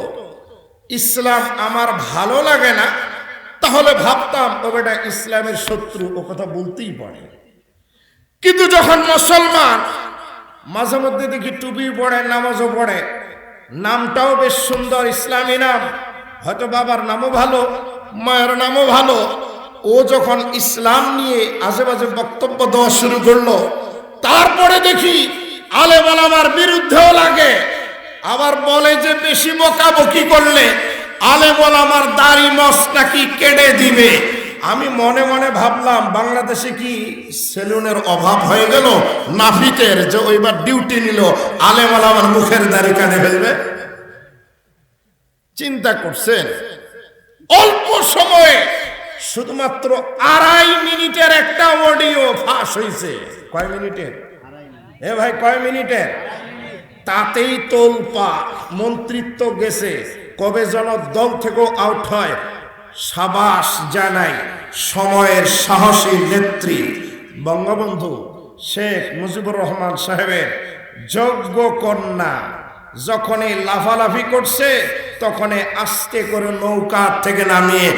ইসলাম আমার ভালো লাগে না, তাহলে ভাবতাম ও বেটা ইসলামের শত্রু, ও কথা বলতেই পারে। কিন্তু যখন মুসলমান, মাঝে মধ্যে দেখি টুপি পড়ে, নামাজও পড়ে, নামটাও বেশ সুন্দর, ইসলামী নাম, হয়তো বাবার নামও ভালো, মায়ের নামও ভালো, ও যখন ইসলাম নিয়ে আজেবাজে বক্তব্য দেওয়া শুরু করলো, তারপরে দেখি আলেম ওলামার বিরুদ্ধেও লাগে, আবার বলে যে বেশি বকাবকি করলে আলেম ওলামার দাড়ি মস নাকি কেটে দিবে। আমি মনে মনে ভাবলাম বাংলাদেশে কি সেলুনের অভাব হয়ে গেল নাফিকের, যে ওইবার ডিউটি নিল আলেম ওলামার মুখের দাড়ি কেটে ফেলবে? চিন্তা করছেন? অল্প সময়ে শুধুমাত্র 2.5 মিনিটের একটা অডিও ফাঁস হয়েছে। কয় মিনিটের? এ ভাই কয় মিনিটের? তাতেই তোলপা, মন্ত্রিত্ব গেছে, কবে যেন দল থেকেও আউট হয়। সাবাস জানাই সময়ের সাহসী নেত্রী বঙ্গবন্ধু শেখ মুজিবুর রহমান সাহেবের যোগ্য কন্যা যখনই লাফালাফি করছে তখনই আস্তে করে নৌকা থেকে নামিয়ে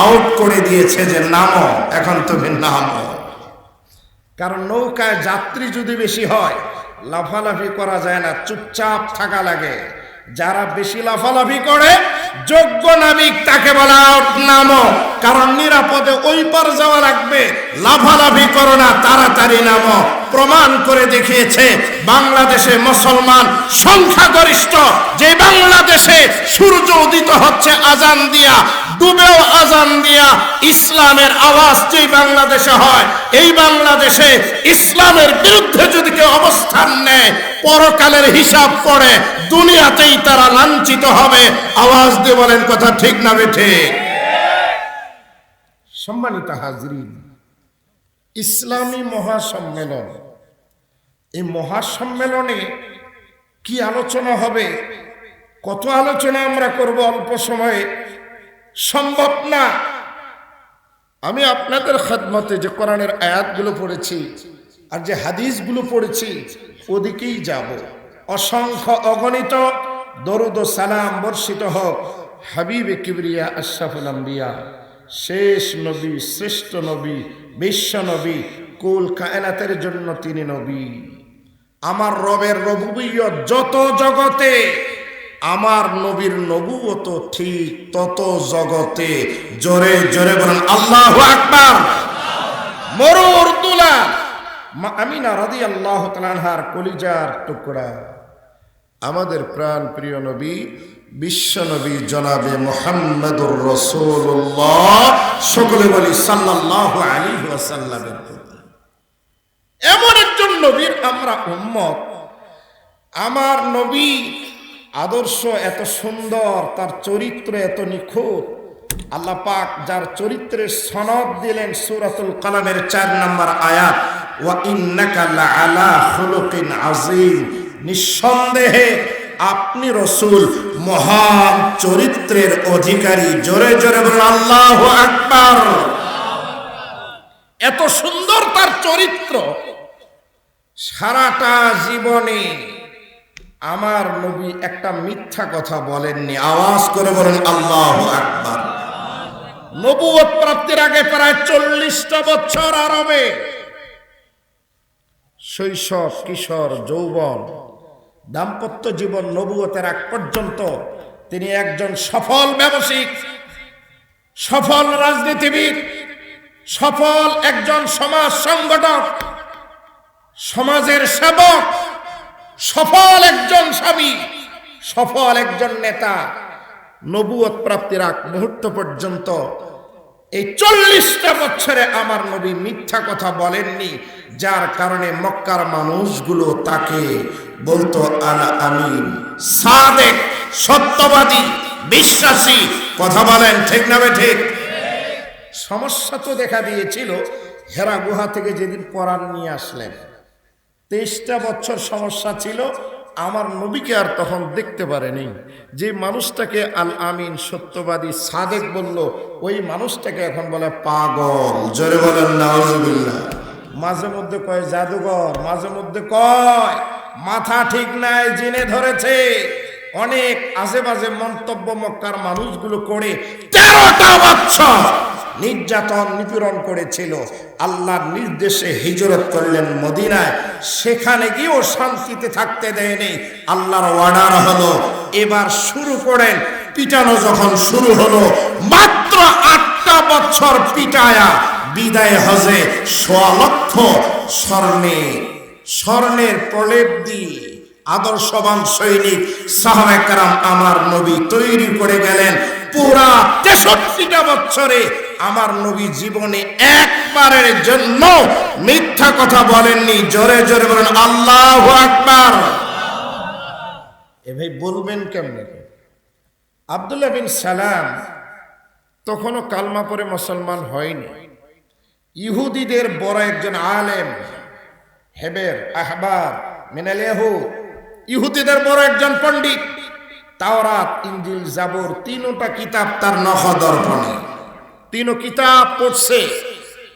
আউট করে দিয়েছে যে নামো, এখন তুমি নামো। কারণ নৌকায় যাত্রী যদি বেশি হয় লাফালাফি করা যায় না, চুপচাপ থাকা লাগে। যারা বেশি লাফালাফি করে যোগ্য নাবিক তাকে বলা আউট, নামো, কারণ নিরাপদে ওই পার যাওয়া লাগবে, লাফালাফি করো না, তাড়াতাড়ি নামো। প্রমাণ করে দেখিয়েছে বাংলাদেশে মুসলমান সংখ্যাগরিষ্ঠ, যে বাংলাদেশে সূর্য উদিত হচ্ছে আজান দিয়া, ডুবেও আজান দিয়া, ইসলামের আওয়াজ যে বাংলাদেশে হয়, এই বাংলাদেশে ইসলামের বিরুদ্ধে যদি কেউ অবস্থান নেয় পরকালের হিসাব করে দুনিয়াতেই তারা লাঞ্ছিত হবে। আওয়াজ দিয়ে বলেন কথা ঠিক না বেঠে? সম্মানিত হাজরিন, ইসলামী মহাসম্মেলন, এই মহাসম্মেলনে কি আলোচনা হবে, কত আলোচনা আমরা করব অল্প সময়ে, সম্ভব না। আমি আপনাদের খেদমতে যে কোরআনের আয়াতগুলো পড়েছি আর যে হাদিসগুলো পড়েছি ওদিকেই যাব। অসংখ্য অগণিত দরুদ ও সালাম বর্ষিত হোক হাবিবে কিবরিয়া আশরাফুল আম্বিয়া, শেষ নবী, শ্রেষ্ঠ নবী, বিশ্ব নবী, কুল কায়নাতের জন্য তিনি নবী। আমার রবের রবুবিয়ত যত জগতে, আমার নবীর নবুয়ত ঠিক তত জগতে। জোরে জোরে বলেন আল্লাহু আকবার। মরুর দুলা মা আমিনা রাদিয়াল্লাহু তাআলা আনহার কলিজার টুকরা, আমাদের প্রাণ প্রিয় নবী, বিশ্ব নবী জনাবে মুহাম্মদুর রাসূলুল্লাহ, সকলে বলি সাল্লাল্লাহু আলাইহি ওয়াসাল্লামের প্রতি। এমন একজন নবীর আমরা উম্মত। আমার নবী আদর্শ এত সুন্দর, তার চরিত্র এত নিখুঁত, আল্লাহ পাক যার চরিত্রের সনদ দিলেন সূরাতুল কালামের 4 নম্বর আয়াত, ওয়া ইন্নাকা লাআলা খুলুকিন আযীম, নিঃসন্দেহে আপনি রাসূল মহান চরিত্রের অধিকারী। জোরে জোরে বলুন আল্লাহু আকবার। এত সুন্দর তার চরিত্র, সারাটা জীবনে আমার নবী একটা মিথ্যা কথা বলেননি। আওয়াজ করে বলেন আল্লাহু আকবার। নবুয়ত প্রাপ্তির আগে প্রায় 40টা বছর আরবে শৈশব, কিশোর, যৌবন, দাম্পত্য জীবন, নবুয়তের আগ পর্যন্ত তিনি একজন সফল ব্যবসায়িক, সফল রাজনীতিবিদ, সফল একজন সমাজ সংগঠক, সমাজের সেবক, সফল একজন স্বামী, সফল একজন নেতা। নবুয়ত প্রাপ্তির আগ মুহূর্ত পর্যন্ত এই 40টা বছরে আমার নবী মিথ্যা কথা বলেননি, যার কারণে মক্কার মানুষগুলো তাকে বলতো আনা আমিন, সাদেক, সত্যবাদী, বিশ্বাসী। কথা বলেন ঠিক না ঠিক? সমস্যা তো দেখা দিয়েছিল হেরা গুহা থেকে যেদিন কোরআন নিয়ে আসলেন, 23টা বছর সমস্যা ছিল। আমার নবীকে আর তখন দেখতে পারেনি। যে মানুষটাকে আল আমিন, সত্যবাদী, সাদেক বলল, ওই মানুষটাকে এখন বলে পাগল। জোরে বলেন নাউজুবিল্লাহ। মাঝে মধ্যে কয় জাদুঘর, মাঝে মধ্যে কয় মাথা ঠিক নাই, জিনে ধরেছে। অনেক আজে বাজে মন্তব্য মক্কার মানুষগুলো করে 13টা বছর নির্যাতন নিপীড়ন করেছিল। আল্লাহর নির্দেশে হিজরত করলেন মদিনায়, সেখানে গিয়েও শান্তিতে থাকতে দেয়নি। আল্লাহর অর্ডার হলো এবার শুরু করেন। পিটানো যখন শুরু হলো, মাত্র 8টা বছর পিটায়া বিদায় হজে 1.25 লক্ষ স্বর্ণের প্রলেপ দিয়ে আদর্শবান সৈনিক সাহাবায়ে কেরাম আমার নবী তৈরি করে গেলেন। পুরা 63টা বছরে আমার নবী জীবনে একবারের জন্য মিথ্যা কথা বলেননি। জোরে জোরে বলেন আল্লাহু আকবার। এ ভাই বলবেন কেমনে? আব্দুল্লাহ বিন সালাম তখনও কালমা পড়ে মুসলমান হয়নি। ইহুদিদের বড় একজন আলেম, হেবের আহবার মিনাল ইয়াহুদ, ইহুদিদের বড় একজন পণ্ডিত। তাওরাত, ইনজিল, জাবুর তিনটা কিতাব তার নখদর্পণে, তিনও কিতাব পড়ছে।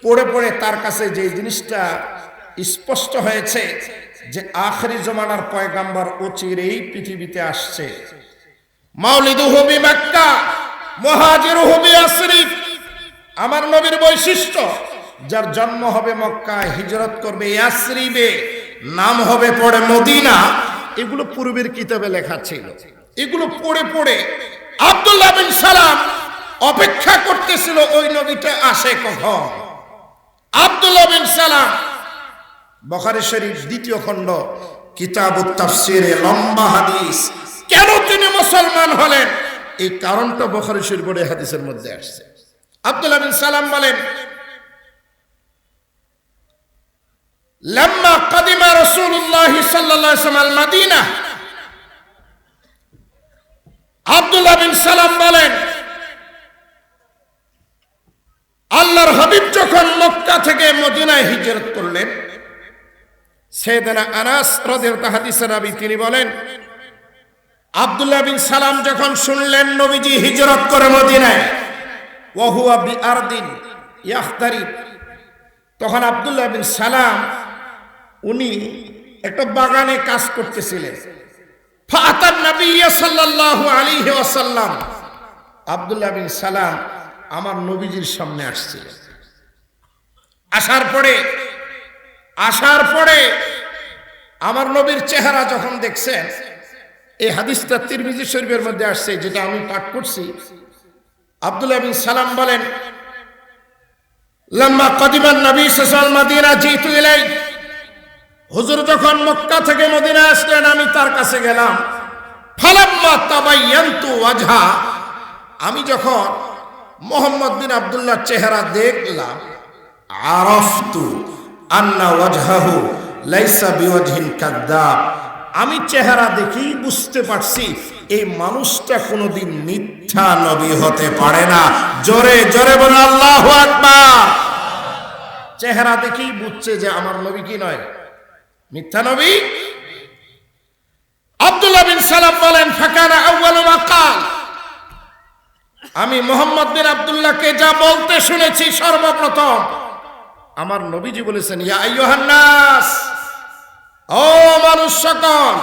পড়ে পড়ে তার কাছে যে জিনিসটা স্পষ্ট হয়েছে যে আখিরি জমানার পয়গাম্বর অচিরেই পৃথিবীতে আসছে। মাউলিদুহু বিমাক্কা মুহাজিরুহু বিয়াসরিব, আমার নবীর বৈশিষ্ট্য যার জন্ম হবে মক্কায়, হিজরত করবে ইয়াসরিবে, নাম হবে পড়ে মদিনা। এগুলো পূর্বের কিতাবে লেখা ছিল। এগুলো পড়ে পড়ে আব্দুল্লাহ বিন সালাম অপেক্ষা করতেছিল ওই নবীটা আসে কখন। আব্দুল্লাহ বিন সালাম বুখারী শরীফ 2য় খণ্ড কিতাবুত তাফসীরে লম্বা হাদিস। কেন তিনি মুসলমান হলেন এই কারণটা বুখারী শরীফের হাদিসের মধ্যে আসছে। আব্দুল্লাহ বিন সালাম বলেন, লাম্মা কাদিমা রাসূলুল্লাহ সাল্লাল্লাহু আলাইহি ওয়াসাল্লাম আল মদিনা। আব্দুল্লাহ বিন সালাম বলেন, আল্লাহর হাবিব যখন মক্কা থেকে মদিনায় হিজরত করলেন, সাইয়েদনা আনাস রাদিয়াল্লাহু আনহু হাদিসের রাবী তিনি বলেন, আব্দুল্লাহ বিন সালাম যখন শুনলেন নবীজি হিজরত করে মদিনায়, ওয়া হুয়া বিআরদিন ইয়াখতারিব, তখন আব্দুল্লাহ বিন সালাম উনি একটা বাগানে কাজ করতেছিলেন। ফাআতান নবী সাল্লাল্লাহু আলাইহি ওয়াসাল্লাম, আব্দুল্লাহ বিন সালাম আমার নবীজির সামনে আসছিলেন। আসার পরে আমার নবীর চেহারা যখন দেখছেন, এই হাদিসটা তিরমিজি শরীফের মধ্যে আসছে যেটা আমি পাঠ করছি। আব্দুল্লাহ বিন সালাম বলেন, লাম্মা কাদিমান নবী সাল্লাল্লাহু আলাইহি ওয়াসাল্লাম মদিনা জিতু ইলাই, হুজুর যখন মক্কা থেকে মদিনা আসলেন আমি তার কাছে গেলাম। ফালাম্মা তাবায়্যানতু ওয়াজহা, আমি যখন মুহাম্মদ বিন আব্দুল্লাহ চেহারা দেখলাম, আরাফতু আন্না ওয়াজহাহু লাইসা বিওয়াজহিন কাযযাব, আমি চেহারা দেখেই বুঝতে পারছি এই মানুষটা কোনোদিন মিথ্যা নবী হতে পারে না। জোরে জোরে বলেন আল্লাহু আকবার। চেহারা দেখেই বুঝছে যে আমার নবী কি নয়, মিথ্যা নবী। আব্দুল্লাহ বিন সালাম বলেন, ফাকানা আউয়ালু মা ক্বাল, আমি মুহাম্মদ বিন আব্দুল্লাহকে যা বলতে শুনেছি সর্বপ্রথম আমার নবীজি বলেছেন, ইয়া আইয়ুহান নাস, ও মানুষ সকল,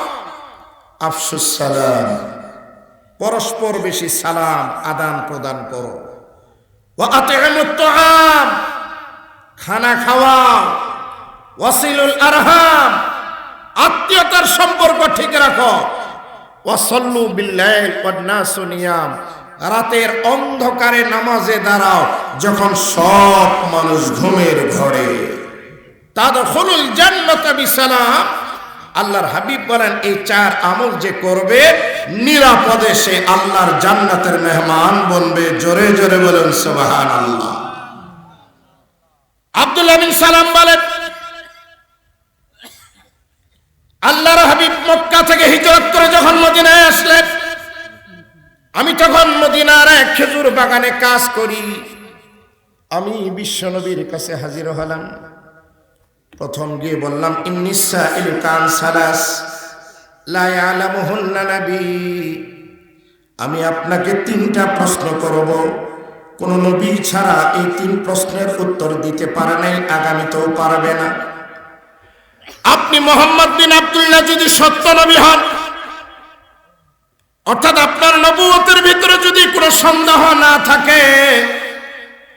আফশুস সালাম, পরস্পর বেশি সালাম আদান প্রদান করো। ওয়া আতিমুত তুআম, খানা খাওয়াও। ওয়াসিলুল আরহাম, আত্মীয়তার সম্পর্ক ঠিক রাখো। ওয়াসাল্লু বিল্লাইল ওয়ান নাসু নিয়াম, রাতের অন্ধকারে নামাজে দাঁড়াও যখন সব মানুষ ঘুমের ঘরে। তাদখুলুল জান্নাতা বিসালাম, আল্লাহর হাবিব বলেন এই 4 আমল যে করবে নিরাপদে সে আল্লাহর জান্নাতের মেহমান বনবে। জোরে জোরে বলেন সুবহানাল্লাহ। আব্দুল্লাহ বিন সালাম বলেন, আল্লাহর হাবিব মক্কা থেকে হিজরত করে যখন মদিনায় আসলেন, আমি তখন মদিনার এক খেজুর বাগানে কাজ করি। আমি বিশ্বনবীর কাছে হাজির হলাম। প্রথম গিয়ে বললাম, ইন্নিসা ইলকান সালাস লা ইয়ালামুহুন্না নবী, আমি আপনাকে 3টা প্রশ্ন করব, কোন নবী ছাড়া এই 3 প্রশ্নের উত্তর দিতে পারে নাই, আগামীতেও পারবে না। আপনি মুহাম্মদ বিন আব্দুল্লাহ যদি সত্য নবী হন, অর্থাৎ আপনার নবুয়তের ভিতরে যদি কোনো সন্দেহ না থাকে,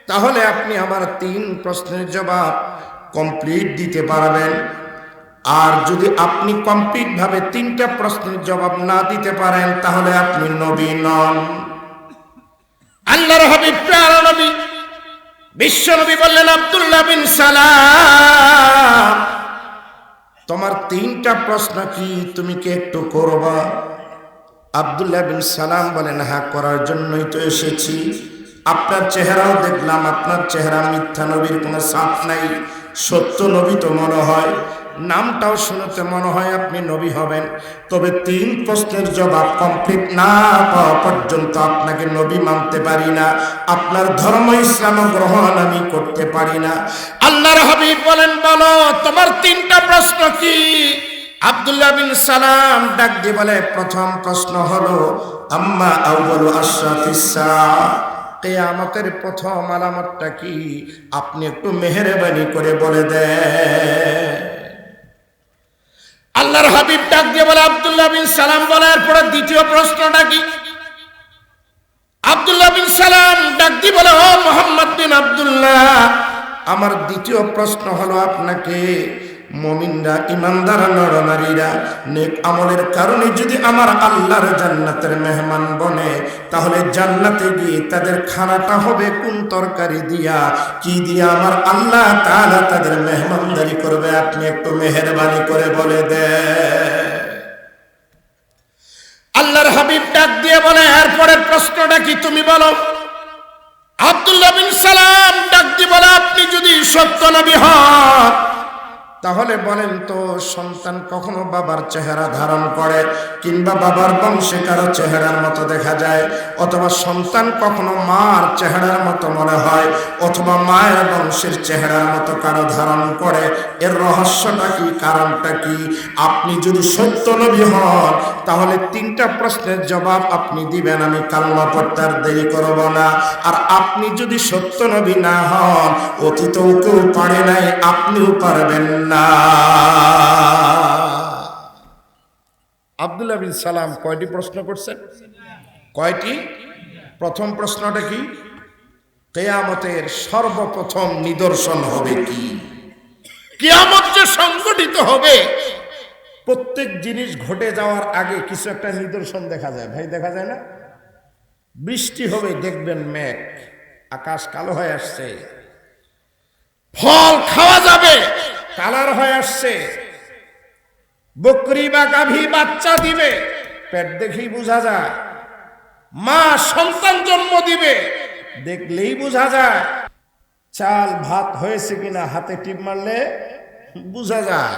তাহলে আপনি আমার 3 প্রশ্নের জবাব কমপ্লিট দিতে পারবেন। আর যদি আপনি কমপ্লিট ভাবে 3টা প্রশ্নের জবাব না দিতে পারেন, তাহলে আপনি নবী নন। আল্লাহর হাবিব প্যারা নবী বিশ্ব নবী বললেন, আব্দুল্লাহ বিন সালাম তোমার তিনটা প্রশ্ন কি, তুমি কি একটু করবা? আব্দুল্লাহ বিন সালাম বলেন, হ্যাঁ, করার জন্যই তো এসেছি। আপনার চেহারাও দেখলাম, আপনার চেহারা মিথ্যা নবীর কোনো ছাপ নাই, সত্য নবী তো মনে হয়, নামটাও শুনতে মনে হয় আপনি নবী হবেন। তবে তিন প্রশ্নের জবাব কমপ্লিট না পাওয়া পর্যন্ত আপনাকে নবী মানতে পারি না, আপনার ধর্ম ইসলাম গ্রহণ আমি করতে পারি না। আল্লাহর হাবিব বলেন, বলো তোমার তিনটা প্রশ্ন কি? আব্দুল্লাহ বিন সালাম ডাক দিয়ে বলে, প্রথম প্রশ্ন হলো আম্মা আউয়ালু আশরাতিস সাআ, কিয়ামতের প্রথম আলামতটা কি? আপনি একটু মেহেরবানি করে বলে দেন। আল্লাহর হাবিব ডাক দিয়ে বলে, আব্দুল্লাহ বিন সালাম বলার পরে দ্বিতীয় প্রশ্নটা কি? আব্দুল্লাহ বিন সালাম ডাক দিয়ে বলে, ও মুহাম্মদ বিন আব্দুল্লাহ, আমার দ্বিতীয় প্রশ্ন হলো আপনাকে, মুমিনরা, ইমানদার নরনারীরা নেক আমলের কারণে যদি আমার আল্লাহর জান্নাতের মেহমান বনে, তাহলে জান্নাতে গিয়ে তাদের খানাটা হবে কোন তরকারি দিয়া, কি দিয়া আমার আল্লাহ তাআলা তাদের মেহমানদারি করবে? আপনি একটু মেহেরবানি করে বলে দেন। আল্লাহর হাবিব ডাক দিয়ে বলে, এরপরের প্রশ্নটা কি তুমি বলো। আব্দুল্লাহ বিন সালাম ডাক দিয়ে বলে, আপনি যদি সত্য নবী হন তাহলে বলেন তো, সন্তান কখনো বাবার চেহারা ধারণ করে কিংবা বাবার বংশে কারো চেহারার মতো দেখা যায়, অথবা সন্তান কখনো মার চেহারার মতো মনে হয়, অথবা মায়ের বংশের চেহারার মতো কারো ধারণ করে? এর রহস্যটা কি, কারণটা কি? আপনি যদি সত্য নবী হন তাহলে তিনটা প্রশ্নের জবাব আপনি দিবেন, আমি কালমা পড়তে আর দেরি করব না। আর আপনি যদি সত্য নবী না হন, অতীতেও কেউ পারে নাই, আপনিও পারবেন না। আব্দুল্লাহ বিন সালাম কয়টি প্রশ্ন করছেন? কয়টি? প্রথম প্রশ্নটা কি? কিয়ামতের সর্বপ্রথম নিদর্শন হবে কি? কিয়ামত যে সংঘটিত হবে, প্রত্যেক জিনিস ঘটে যাওয়ার আগে কিছু একটা নিদর্শন দেখা যায়, ভাই দেখা যায় না? বৃষ্টি হবে, দেখবেন মেঘ, আকাশ কালো হয়ে আসছে, ফল খাওয়া যাবে, কালার হয়ে আসছে, বকরি বা গাভী বাচ্চা দিবে, পেট দেখেই বোঝা যায়, মা সন্তান জন্ম দিবে, দেখলেই বোঝা যায়, চাল ভাত হয়েছে কিনা হাতে টিপ মারলে বোঝা যায়।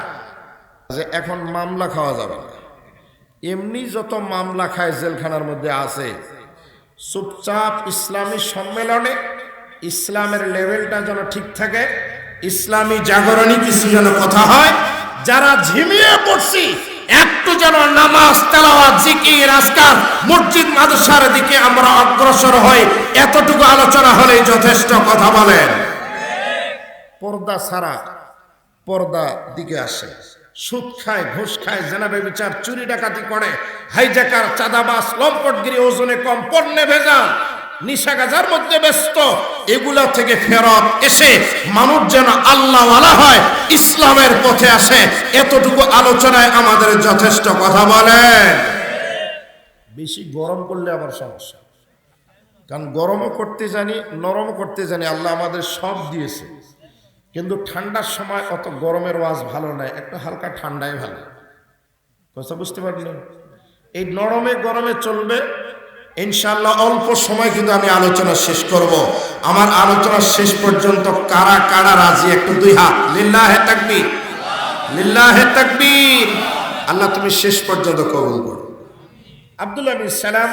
যে এখন মামলা খাওয়া যাবে না, এমনি যত মামলা খায় জেলখানার মধ্যে আছে, চুপচাপ ইসলামী সম্মেলনে ইসলামের লেভেলটা যেন ঠিক থাকে, ইসলামী জাগরণী কিছু যেন কথা হয়, যারা ঝিমিয়ে পড়ছি একটু যেন নামাজ, তেলাওয়াত, জিকির, আজকার, মসজিদ মাদ্রাসার দিকে আমরা অগ্রসর হই, এতটুকু আলোচনা হলেই যথেষ্ট। কথা বলেন। পর্দা ছাড়া পর্দা দিকে আসে, সুদ খায়, ঘুষ খায়, জেনা ব্যভিচার, চুরি ডাকাতি করে, হাইজ্যাকার, চাঁদাবাজ, লম্পটগিরি, ওজনে কম, পণ্যে ভেজাল, নিশা গাজার মধ্যে ব্যস্ত, এগুলা থেকে ফেরত এসে মানুষ যেন আল্লাহওয়ালা হয়, ইসলামের পথে আসে, এতটুকু আলোচনায় আমাদের যথেষ্ট। কথা বলেন। বেশি গরম করলে আবার সমস্যা, কারণ গরমও করতে জানি, নরমও করতে জানি, আল্লাহ আমাদের সব দিয়েছে, কিন্তু ঠান্ডার সময় অত গরমের ওয়াজ ভালো নয়, একটু হালকা ঠান্ডাই ভালো। কথা বুঝতে পারলেন? এই নরমে গরমে চলবে ইনশাআল্লাহ। অল্প সময় কিন্তু আমি আলোচনা শেষ করব। আমার আলোচনা শেষ পর্যন্ত কারা কারা রাজি, একটু দুই হাত। লিল্লাহে তাকবীর, লিল্লাহে তাকবীর। আল্লাহ তুমি শেষ পর্যন্ত কবুল করো। আব্দুল্লাহ বিন সালাম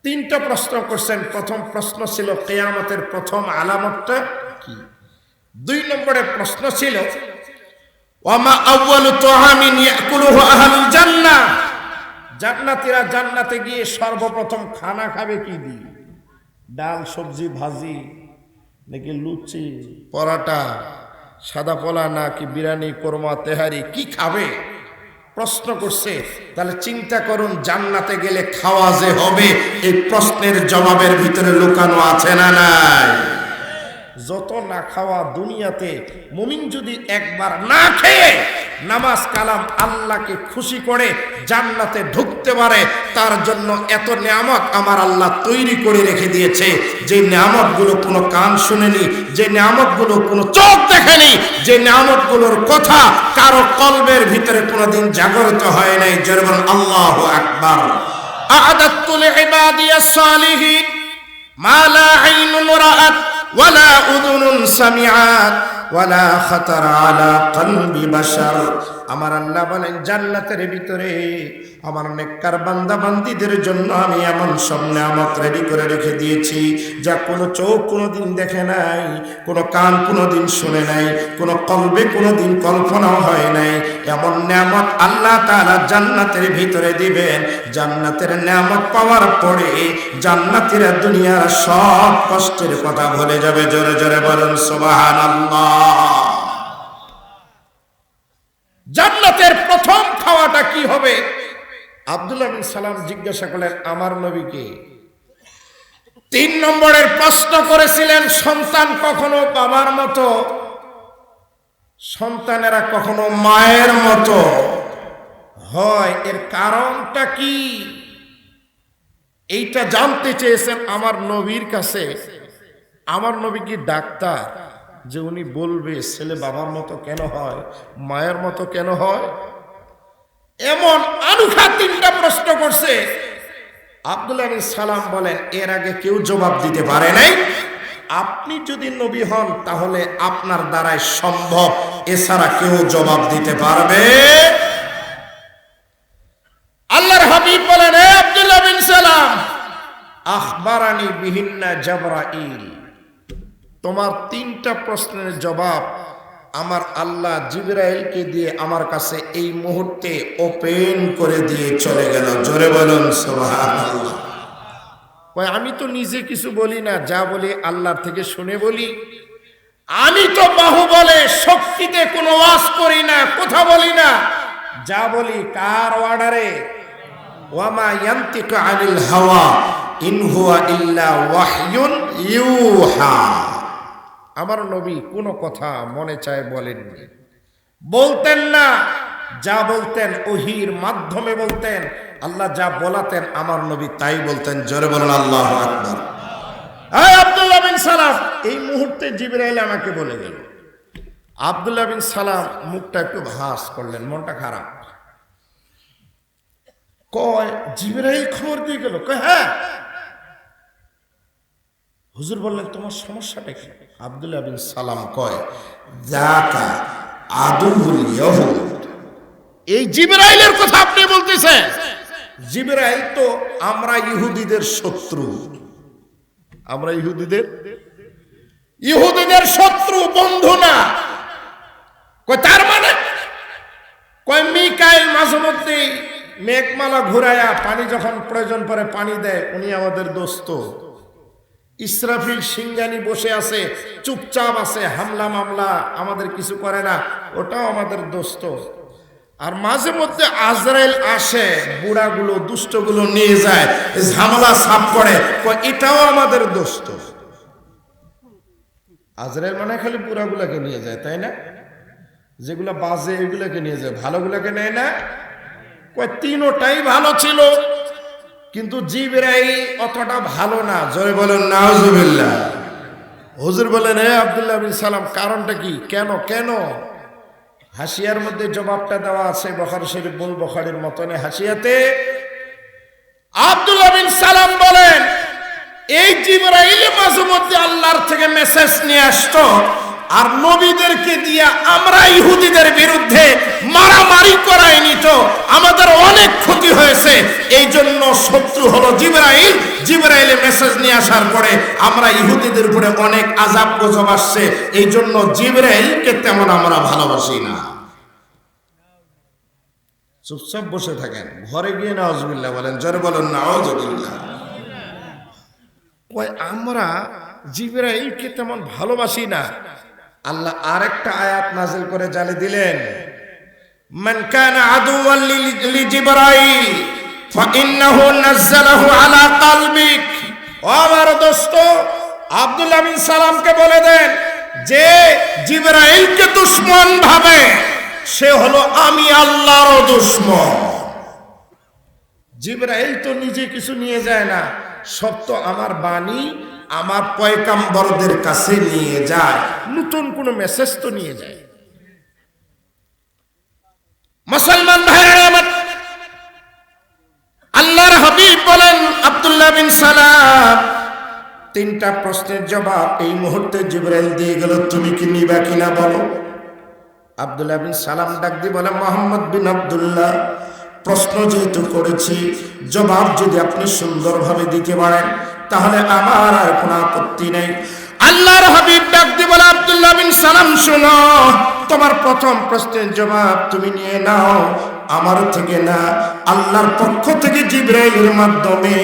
তিনটা প্রশ্ন করছেন। প্রথম প্রশ্ন ছিল কিয়ামতের প্রথম আলামতটা কি। 2 নম্বরের প্রশ্ন ছিল ওয়ামা আউয়ালু তুআমিন ইয়াকুলুহু আহলুল জান্নাহ, জান্নাতীরা জান্নাতে গিয়ে সর্বপ্রথম খানা খাবে কি দিয়ে? ডাল, সবজি, ভাজি, নাকি লুচি, পরাটা, সাদা পোলা, নাকি বিরিয়ানি, কোরমা, তেহারি, কি খাবে প্রশ্ন করছে। তাহলে চিন্তা করুন, জান্নাতে গেলে খাওয়া যে হবে, এই প্রশ্নের জবাবের ভিতরে লুকানো আছে না নাই? যত না খাওয়া দুনিয়াতে, মুমিন যদি একবার না খেয়ে নামাজ কালাম আল্লাহকে খুশি করে জান্নাতে ঢুকতে পারে, তার জন্য এত নিয়ামত আমার আল্লাহ তৈরি করে রেখে দিয়েছে, যে নিয়ামতগুলো কোনো কান শুনেনি, যে নিয়ামতগুলো কোনো চোখ দেখেনি, যে নিয়ামতগুলোর কথা কারো কলবের ভিতরে কোনোদিন জাগরিত হয় নাই। যেমন আল্লাহু আকবার। আ'দাতু লিইবাদিয়াস সালিহিন মা লা আইনুন রাআত ওয়ালা উযুনুন সামিআত ওয়ালা খাতারা আলা কলবি বাশার। আমার আল্লাহ বলেন জান্নাতের ভিতরে আমার নেককার বান্দা বান্দীদের জন্য আমি এমন সব নিয়ামত রেডি করে রেখে দিয়েছি, যা কোনো চোখ কোনোদিন দেখে নাই, কোনো কান কোনোদিন শুনে নাই, কোনো কলবে কোনোদিন কল্পনাও হয় নাই। এমন নিয়ামত আল্লাহ তাআলা জান্নাতের ভিতরে দিবেন, জান্নাতের নিয়ামত পাওয়ার পরে জান্নাতীরা দুনিয়ার সব কষ্টের কথা ভুলে যাবে। জোরে জোরে বলুন সুবহানাল্লাহ। জান্নাতের প্রথম খাওয়াটা কি হবে? আব্দুল্লাহ বিন সালাম জিজ্ঞাসা করলেন আমার নবীকে। 3 নম্বরের প্রশ্ন করেছিলেন, সন্তান কখনো বাবার মতো, সন্তানেরা কখনো মায়ের মতো হয়, এর কারণটা কি? এইটা জানতে চেয়েছেন আমার নবীর কাছে। আমার নবী কি ডাক্তার যে উনি বলবে ছেলে বাবার মতো কেন হয়, মায়ের মতো কেন হয়? এমন আনুখা 3টা প্রশ্ন করছে। আব্দুল্লাহ বিন সালাম বলেন এর আগে কেউ জবাব দিতে পারে নাই। আপনি যদি নবী হন তাহলে আপনার দ্বারাই সম্ভব, এছাড়া কেউ জবাব দিতে পারবে? আল্লাহর হাবিব বলেন হে আব্দুল্লাহ বিন সালাম, আখবারানি বিহিন্না জাবরাইল, তোমার 3টা প্রশ্নের জবাব আমার আল্লাহ জিবরাইলকে দিয়ে আমার কাছে এই মুহূর্তে ওপেন করে দিয়ে চলে গেল। জোরে বলুন সুবহানাল্লাহ। কই আমি তো নিজে কিছু বলি না, যা বলি আল্লাহর থেকে শুনে বলি। আমি তো বাহুবলে শক্তিতে কোনো ওয়াজ করি না, কথা বলি না, যা বলি কার অর্ডারে? ওয়ামা ইয়ান্তিকু আনিল হাওয়া ইন হুয়া ইল্লা ওয়াহয়ুন ইউহা। আমার নবী কোনো কথা মনে চায় বলেননি, বলতেন না। যা বলতেন ওহির মাধ্যমে বলতেন, আল্লাহ যা বলাতেন আমার নবী তাই বলতেন। জোরে বলেন আল্লাহু আকবার। এই আব্দুল্লাহ বিন সালাম, এই মুহূর্তে জিবরাইল আমাকে বলে গেল। আব্দুল্লাহ বিন সালাম মুখটা একটু ভাঁজ করলেন, মনটা খারাপ। কয় জিবরাইল খবর দিয়ে গেল? কয় হ্যাঁ। হুজুর বললেন তোমার সমস্যাটা কি? আব্দুল্লাহ বিন সালাম কয় যাকা আদুল ইয়াহুদ। এই জিবরাইলের কথা আপনি বলতেছেন? জিবরাইল তো আমরা ইহুদিদের শত্রু, আমরা ইহুদিদের শত্রু, বন্ধু না। কয় তার মানে? কয় মিকাইল মাঝে মধ্যে মেঘমালা ঘুরায়া পানি যখন প্রয়োজন পড়ে পানি দেয়, উনি আমাদের দোস্ত। ইসরাফিল সিংহানি বসে আছে, চুপচাপ আছে, হামলা মামলা আমাদের কিছু করে না, ওটাও আমাদের দোস্ত। আর মাঝে মধ্যে আজরাইল আসে, বুড়াগুলো দুষ্টগুলো নিয়ে যায়, ঝামেলা সাফ করে, এটাও আমাদের দোস্ত। আজরাইল মানে খালি বুড়াগুলাকে নিয়ে যায়, তাই না? যেগুলা বাজে এগুলাকে নিয়ে যায়, ভালোগুলাকে নেয় না। কয় 3টাই ভালো ছিল, কিন্তু জিবরাইল অতটা ভালো না। জোরে বলেন নাউজুবিল্লাহ। হুজুর বলেন হে আব্দুল্লাহ বিন সালাম কারণটা কি? কেন? হাসিয়ার মধ্যে জবাবটা দেওয়া আছে, বুখারী শরীফ মূল বুখারীর মতনে হাসিয়াতে। আব্দুল্লাহ বিন সালাম বলেন এই জিবরাইল মাঝে মধ্যে আল্লাহর থেকে মেসেজ নিয়ে আসতো, আর নবীদেরকে দিয়া আমরা ইহুদিদের বিরুদ্ধে মারামারি করাই নিত, আমাদের অনেক ক্ষতি হয়েছে। এই জন্য শত্রু হলো জিবরাইল। জিবরাইলে মেসেজ নিয়ে আসার পরে আমরা ইহুদিদের উপরে অনেক আযাব গজব আসছে, এই জন্য জিবরাইলকে তেমন আমরা ভালোবাসি না। চুপচাপ বসে থাকেন, ঘরে গিয়ে নাউজুবিল্লাহ বলেন। জোরে বলেন নাউজুবিল্লাহ। কয় আমরা জিবরাইলকে তেমন ভালোবাসি না। আল্লাহ আরেকটা আয়াত নাযিল করে জানিয়ে দিলেন, মান কানা আদুওয়ান লিজিবরাইল ফাইন্নাহু নাযালাহু আলা কলবিক। ও আমার দোস্ত আব্দুল্লাহ বিন সালামকে বলে দেন, যে জিবরাইলকে দুশমন ভাবে সে হলো আমি আল্লাহর দুশমন। জিবরাইল তো নিজে কিছু নিয়ে যায় না, সব তো আমার বাণী আমার পয়গাম্বরদের কাছে নিয়ে যায়, নতুন কোন মেসেজ তো নিয়ে যায়। মুসলমান ভাইরা আমার, আল্লাহর হাবিব বলেন আব্দুল্লাহ বিন সালাম, তিনটা প্রশ্নের জবাব এই মুহূর্তে জিবরাইল দিয়ে গেল, তুমি কি নিবা কিনা বলো। আব্দুল্লাহ বিন সালাম ডাক দিয়ে বলে, মোহাম্মদ বিন আব্দুল্লাহ, প্রশ্ন যেহেতু করেছি, জবাব যদি আপনি সুন্দরভাবে দিতে পারেন তাহলে আমার আর কোনো আপত্তি নেই। আল্লাহর হাবিব ডাক দিয়ে বলে, আব্দুল্লাহ বিন সালাম শোনো, তোমার প্রথম প্রশ্নের জবাব তুমি নিয়ে নাও, আমার থেকে না, আল্লাহর পক্ষ থেকে জিবরাইলের মাধ্যমে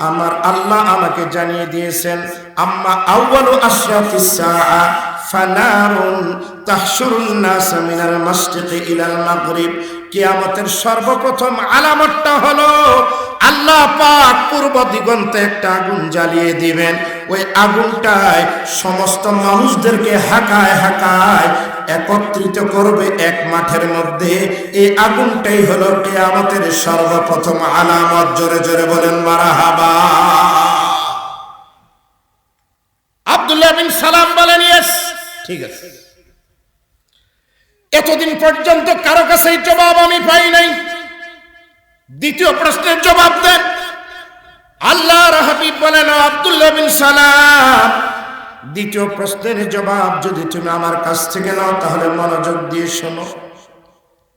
আমার আল্লাহ আমাকে জানিয়ে দিয়েছেন, আম্মা আউয়ালু আশরাতিস সাআ ফানারুন তাহশুরুন নাস মিনাল মাশরিকি ইলাল মাগরিব। কিয়ামতের সর্বপ্রথম আলামতটা হলো আল্লাহ পাক পূর্ব দিগন্তে একটা আগুন জ্বালিয়ে দিবেন, ওই আগুনটায় সমস্ত মানুষদেরকে হাঁকায় হাঁকায় একত্রিত করবে এক মাঠের মধ্যে। এই আগুনটাই হলো কিয়ামতের সর্বপ্রথম আলামত। জোরে জোরে বলেন মারহাবা। আব্দুল্লাহ বিন সালাম বলেন, ইয়েস, ঠিক আছে। এতদিন পর্যন্ত কারো কাছে এই জবাব আমি পাই নাই। দ্বিতীয় প্রশ্নের জবাব দেন। আল্লাহর হাবিব বলেন, আব্দুল্লাহ বিন সালাম, দ্বিতীয় প্রশ্নের জবাব যদি তুমি আমার কাছ থেকে নাও তাহলে মনোযোগ দিয়ে শোনো।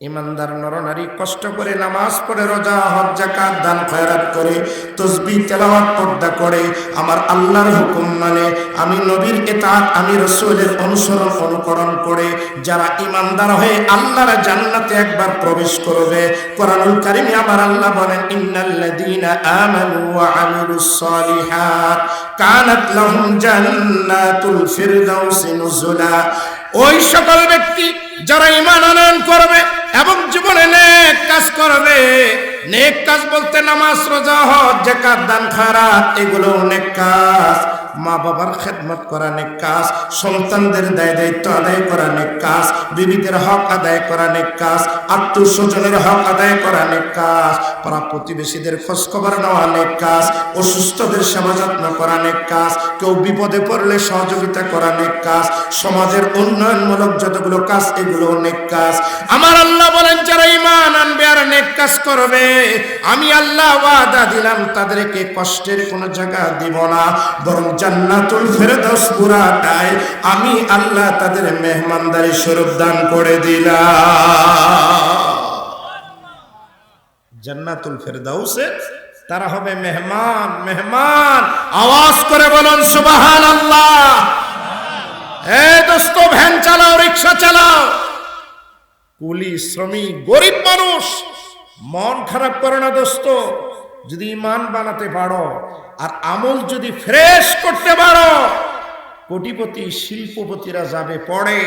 ইমানদার নরনারী কষ্ট করে নামাজ পড়ে, রোজা, হজ, যাকাত, দান খয়রাত করে, তাসবিহ, তেলাওয়াত, পর্দা করে, আমার আল্লাহর হুকুম মানে, আমি নবীর ইতাআত, আমি রাসূলের অনুসরণ অনুকরণ করে যারা ইমানদার হয়ে আল্লাহর জান্নাতে একবার প্রবেশ করবে, কোরআনুল কারীমে আমার আল্লাহ বলেন, ইন্নাল্লাযীনা আমানু ওয়া আমিলুস সালিহাত কানাত লাহুম জান্নাতুল ফিরদাউসি নুজুলা। ওই সকল ব্যক্তি যারা ঈমান আনয়ন করবে এবং জীবনে নেক কাজ করবে, নেক কাজ বলতে নামাজ, রোজা, হজ, যাকাত, দান খয়রাত, এগুলো নেক কাজ। মা বাবার খেদমত করা নেক কাজ, সন্তানদের দায় দায়িত্ব আদায় করা নেক কাজ, বিবিদের হক আদায় করা নেক কাজ, আত্মীয় স্বজনের হক আদায় করা নেক কাজ, পাড়া প্রতিবেশীদের খোঁজ খবর নেওয়া নেক কাজ, অসুস্থদের সেবা যত্ন করা নেক কাজ, কেউ বিপদে পড়লে সহযোগিতা করা নেক কাজ, সমাজের উন্নয়নমূলক যতগুলো কাজ এগুলো নেক কাজ। আমার আল্লাহ বলেন, যারা ঈমান আনবে আর নেক কাজ করবে, আমি আল্লাহ ওয়াদা দিলাম তাদেরকে কষ্টের কোনো জায়গা দিব না, বরং জান্নাতুল ফেরদাউস পুরাটাই আমি আল্লাহ তাদের মেহমানদারি স্বরূপ দান করে দিলাম। জান্নাতুল ফেরদাউসে তারা হবে মেহমান। মেহমান আওয়াজ করে বলুন সুবহানাল্লাহ। এই দোস্ত, ভ্যান চালাও, রিকশা চালাও, কুলি, শ্রমিক, গরিব মানুষ, মন খারাপ করে না দোস্ত। যদি ঈমান বানাতে পারো আর আমল যদি ফ্রেশ করতে পারো, কোটিপতি শিল্পপতিরা যাবে পড়ে।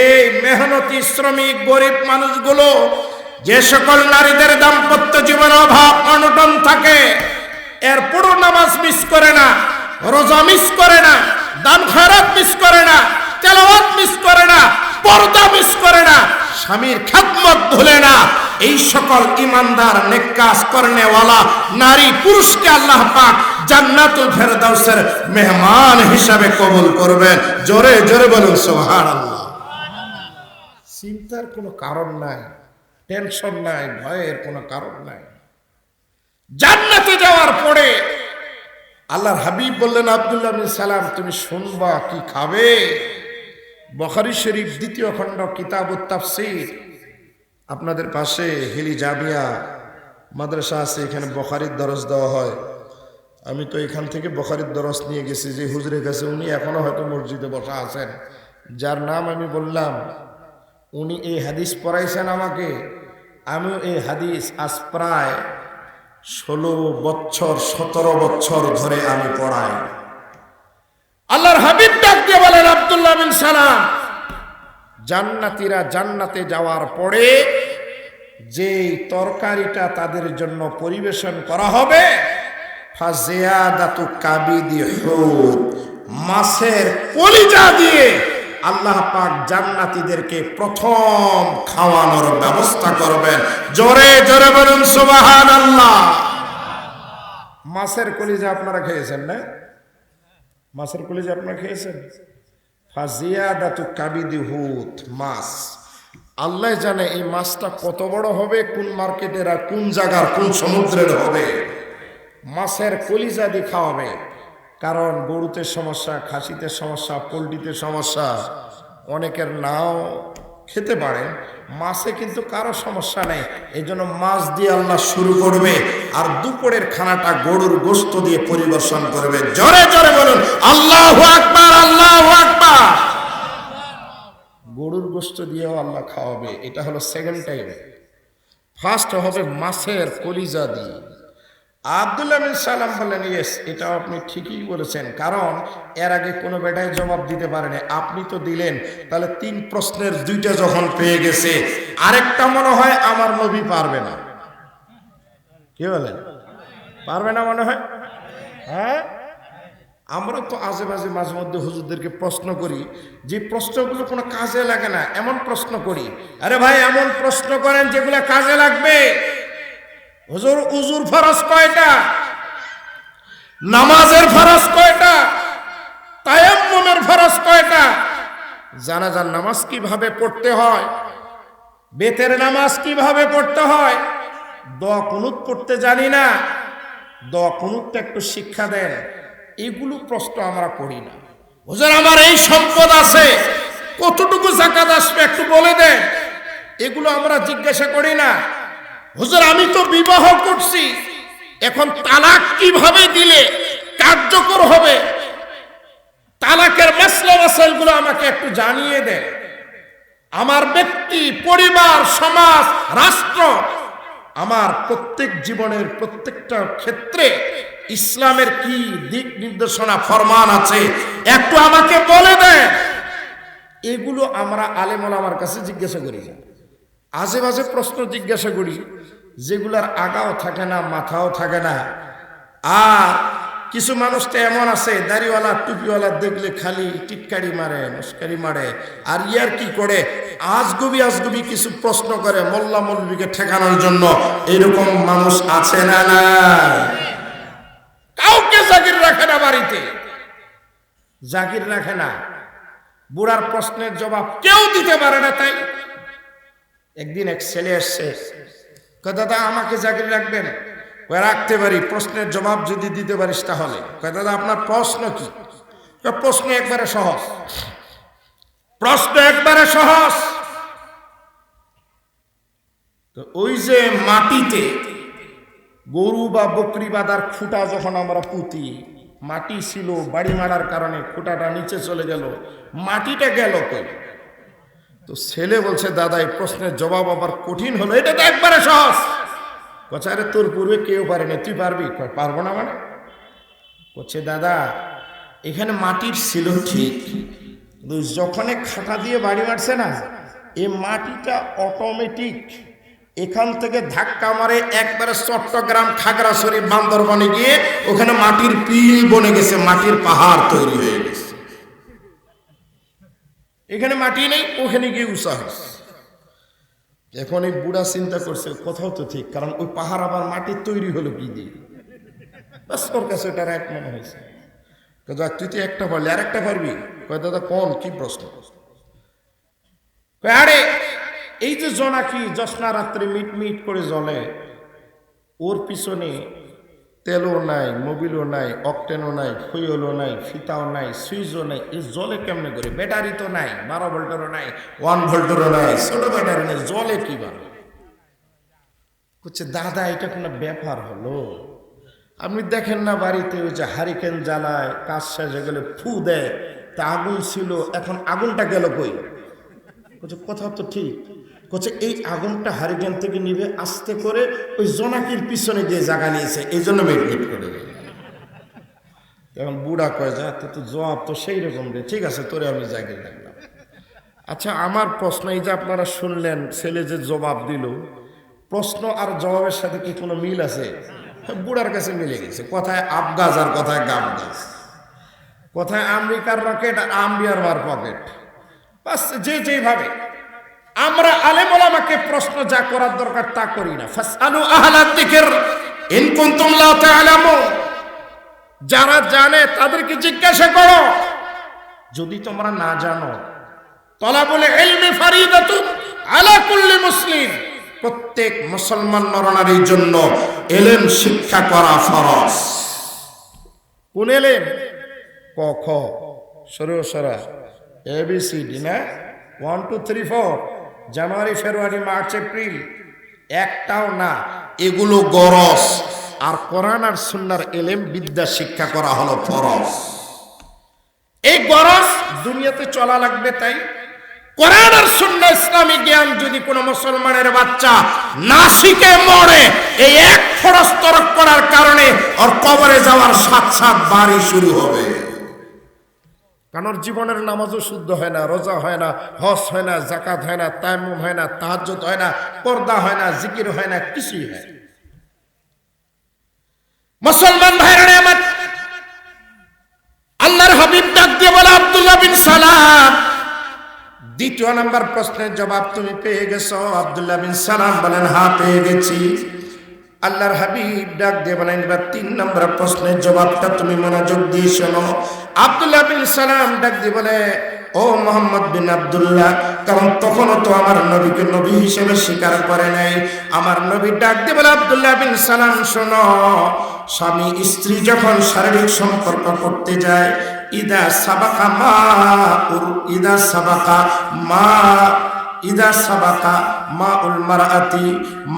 এই মেহনতি শ্রমিক গরিব মানুষগুলো, যে সকল নারীদের দাম্পত্য জীবনে অভাব অনটন থাকে, এরপরও নামাজ মিস করে না, রোজা মিস করে না, দান খয়রাত মিস করে না, তেলাওয়াত মিস করে না, পর্দা মিস করে না, স্বামীর খেদমত ভুলে না, এই সকল ইমানদার নেক কাজ করনেওয়ালা নারী পুরুষকে আল্লাহ পাক জান্নাতুল ফেরদাউসের মেহমান হিসাবে কবুল করবেন। জোরে জোরে বলুন সুবহানাল্লাহ। চিন্তার কোনো কারণ নাই, টেনশন নাই, ভয়ের কোনো কারণ নাই। জান্নাতে যাওয়ার পরে আল্লাহর হাবিব বললেন, আব্দুল্লাহ বিন সালাম, তুমি শুনবা কি খাবে? বুখারী শরীফ 2য় খণ্ড কিতাবুত তাফসীর, আপনাদের পাশে হিলি জামিয়া মাদ্রাসা আছে, এখানে বুখারীর দরস দেওয়া হয়। আমি তো এখান থেকে বুখারীর দরস নিয়ে গেছি, যে হুজুরের কাছে, উনি এখনো হয়তো মসজিদে বসা আছেন, যার নাম আমি বললাম, উনি এই হাদিস পড়াইছেন আমাকে। আমিও এই হাদিস আজ প্রায় 16 বছর 17 বছর ধরে আমি পড়াই। আল্লাহর হাবিব ডাক দিয়ে বলেন, আব্দুল্লাহ বিন সালাম, জান্নাতীরা জান্নাতে যাওয়ার পরে যে তরকারিটা তাদের জন্য পরিবেশন করা হবে, ফাজিয়াদাতু কাবিদি হুত, মাছের কলিজা দিয়ে আল্লাহ পাক জান্নাতীদেরকে প্রথম খাওয়ানোর ব্যবস্থা করবেন। জোরে জোরে বলুন সুবহানাল্লাহ। মাছের কলিজা আপনারা খেয়েছেন না? মাছের কলিজা আপনারা খেয়েছেন? ফাজিয়াদাতু কাবিদি হুত, মাছ আল্লাহ জানে এই মাছটা কত বড় হবে, কোন মার্কেটের আর কোন জায়গার কোন সমুদ্রের হবে। মাছের কলিজা দিয়ে খাওয়াবে, কারণ গরুতে সমস্যা, খাসিতে সমস্যা, পোলট্রিতে সমস্যা, অনেকের নাও খেতে পারে, মাছে কিন্তু কারো সমস্যা নেই। এই জন্য মাছ দিয়ে আল্লাহ শুরু করবে, আর দুপুরের খানাটা গরুর গোশত দিয়ে পরিবেশন করবে। জোরে জোরে বলুন আল্লাহু আকবার, আল্লাহু আকবার। গরুর গোশত দিয়েও আল্লাহ খাওয়াবে, এটা হলো সেকেন্ড টাইম। ফার্স্ট হবে মাছের কলিজা দিয়ে। আব্দুল্লাহ বিন সালাম বললেন, ইয়েস, এটা আপনি ঠিকই বলেছেন, কারণ এর আগে কোনো বেটায় জবাব দিতে পারেনি, আপনি তো দিলেন। তাহলে 3 প্রশ্নের 2টা যখন পেয়ে গেছে, আরেকটা মনে হয় আমার নবী পারবে না। কি বলেন, পারবে না মনে হয়? হ্যাঁ, আমরা তো আজে বাজে মাঝে মধ্যে হুজুরদেরকে প্রশ্ন করি, যে প্রশ্নগুলো কোনো কাজে লাগে না, এমন প্রশ্ন করি। আরে ভাই, এমন প্রশ্ন করেন যেগুলো কাজে লাগবে। হুজুর, উজুর ফরজ কয়টা? নামাজের ফরজ কয়টা? তায়াম্মুমের ফরজ কয়টা? জানাজার নামাজ কিভাবে পড়তে হয়? বেতের নামাজ কিভাবে পড়তে হয়? দোয়া কুনুত পড়তে জানি না, দোয়া কুনুতটা একটু শিক্ষা দেন। এগুলো প্রশ্ন আমরা করি না। হুজুর, আমার এই সম্পদ আছে, কতটুকু যাকাত আসবে একটু বলে দেন। এগুলো আমরা জিজ্ঞাসা করি না। হুজুর, আমি তো বিবাহ করছি, এখন তালাক কিভাবে দিলে কার্যকর হবে, তালাকের মাসলা মাসাইলগুলো আমাকে একটু জানিয়ে দেন। আমার ব্যক্তি, পরিবার, সমাজ, রাষ্ট্র, আমার প্রত্যেক জীবনের প্রত্যেকটা ক্ষেত্রে ইসলামের কি দিক নির্দেশনা ফরমান আছে একটু আমাকে বলে দেন। এগুলো আমরা আলেম ওলামার কাছে জিজ্ঞাসা করি না, আজে বাজে প্রশ্ন জিজ্ঞাসা করি, যেগুলার আগাও থাকে না, মাথাও থাকে না। আর কিছু মানুষ তো এমন আছে, দাড়িওয়ালা টুপিওয়ালা দেখলে খালি টিটকারি মারে, মস্কারি মারে, আর ইয়ার কি করে আজগুবি আজগুবি কিছু প্রশ্ন করে মোল্লা মৌলবীকে ঠেকানোর জন্য। এরকম মানুষ আছে না? না, কাউকে জাগির রাখে না, বাড়িতে জাগির রাখে না। বুড়ার প্রশ্নের জবাব কেউ দিতে পারে না। তাই একদিন এক ছেলে এসছে, দাদা আমাকে জাগির রাখবেন? রাখতে পারি, প্রশ্নের জবাব যদি দিতে পারিস তাহলে। দাদা আপনার প্রশ্ন কি? প্রশ্ন একবারে সহজ, প্রশ্ন একবারে সহজ। তো ওই যে মাটিতে গরু বা বকরি বাঁধার খুঁটা যখন আমরা পুঁতি, মাটি ছিল, বাড়ি মারার কারণে খুঁটাটা নিচে চলে গেল, মাটিটা গেল কই? তো ছেলে বলছে, দাদা এই প্রশ্নের জবাব আবার কঠিন হলো, এটা তো একবারে সহজ। বলছে, আরে তোর পূর্বে কেউ পারেনি, তুই পারবি? পারবো না মানে? বলছে, দাদা এখানে মাটির ছিল ঠিক, যখন খাটা দিয়ে বাড়ি মারছে না, এই মাটিটা অটোমেটিক এখান থেকে ধাক্কা মারে একবারে চট্টগ্রাম, খাগড়াছড়ি, বান্দরবানে গিয়ে ওখানে মাটির পিল বনে গেছে, মাটির পাহাড় তৈরি হয়ে গেছে। এখানে মাটি নেই, ওখানে গিয়ে উঁচা হয়েছে। এখন এই বুড়া চিন্তা করছে, কোথাও তো ঠিক, কারণ ওই পাহাড় আবার মাটির তৈরি হলো কি দিয়ে? ওর কাছে এটা এক মনে হয়েছে। তুই তো একটা পারলি, আর একটা পারবি? দাদা কোন কি প্রশ্ন? আরে এই যে জোনাকি জ্যোৎস্না রাত্রে মিট মিট করে জ্বলে, ওর পিছনে তেলও নাই, মোবিলও নাই, অকটেনও নাই, ফুয়েলও নাই, ফিতাও নাই, সুইচও নাই, এই জলে কেমনে করে? ব্যাটারি তো নাই, 12 ভোল্টেরও নাই, 1 ভোল্টেরও নাই, ছোট ব্যাটারি নেই, জলে কিভাবে? বলছে, দাদা এটা কোনো ব্যাপার হলো? আপনি দেখেন না বাড়িতে ওই যে হারিকেন জ্বালায়, কাজ শেষে গেলে ফু দেয়, তা আগুন ছিল, এখন আগুনটা গেল কই? বলছে, কথা তো ঠিক। বলছে, এই আগুনটা হারিকেন থেকে নিবে আস্তে করে ওই জোনাকির পিছনে গিয়ে জায়গা নিয়েছে, এই জন্য মিটমিট করে গেল। এখন বুড়া কয়, যা তো জবাব তো সেই রকম রে, ঠিক আছে তোরে আমি জায়গায় রাখলাম। আচ্ছা, আমার প্রশ্ন এই যে আপনারা শুনলেন, ছেলে যে জবাব দিল, প্রশ্ন আর জবাবের সাথে কি কোনো মিল আছে? বুড়ার কাছে মিলে গেছে। কথায় আপ গাছ আর কথায় গাম গাছ, কথায় আমেরিকার রকেট আর আম্বিয়ার মার পকেট। বাস যে যেভাবে আমরা আলেম ওলামাকে প্রশ্ন যা করার দরকার তা করি না। ফাসআলু আহলাদ যিকর ইন কুনতুম লা তা'লামুন, যারা জানে তাদেরকে জিজ্ঞাসা করো যদি তোমরা না জানো। তলাবুল ইলমি ফারিদাতুন আলা কুল্লি মুসলিম, প্রত্যেক মুসলমান নরনারীর জন্য ইলম শিক্ষা করা ফরজ। কোন ইলম? ক খ সরু সরা ABCD না, 1 2 3 4 জানুয়ারি ফেব্রুয়ারি মার্চ এপ্রিল একটাও না, এগুলো গরজ। আর কোরআন আর সুন্নাহর ইলম বিদ্যা শিক্ষা করা হলো ফরজ। এই গরজ দুনিয়াতে চলা লাগবে, তাই কোরআন আর সুন্নাহ ইসলামী জ্ঞান যদি কোনো মুসলমানের বাচ্চা না শিখে মরে, এই এক ফরজ তরক করার কারণে ওর কবরে যাওয়ার 7 বারই শুরু হবে। কারণ ওর জীবনের নামাজও শুদ্ধ হয় না, রোজা হয় না, হজ হয় না, যাকাত হয় না, তায়াম্মুম হয় না, তাহাজ্জুদ হয় না, পর্দা হয় না, জিকির হয় না, কিছুই হয় না। মুসলমান ভাইরা আমার, আল্লাহর হাবিব ডাক দিয়ে বলে আব্দুল্লাহ বিন সালাম, দ্বিতীয় নাম্বার প্রশ্নের জবাব তুমি পেয়ে গেছো? আব্দুল্লাহ বিন সালাম বলেন হ্যাঁ পেয়ে গেছি। আল্লাহর হাবিব ডাক দিয়ে বলেন এবার 3 নম্বর প্রশ্নের জবাবটা তুমি মনোযোগ দিয়ে শোনো। আব্দুল্লাহ বিন সালাম ডাক দিয়ে বলে ও মোহাম্মদ বিন আব্দুল্লাহ, কারণ তখনও তো আমার নবীকে নবী হিসেবে স্বীকার করে নাই। আমার নবী ডাক দিয়ে বলে আব্দুল্লাহ বিন সালাম শোনো, স্বামী স্ত্রী যখন শারীরিক সম্পর্ক করতে যায়, ইদা সাবাকা মা উল মারাতি,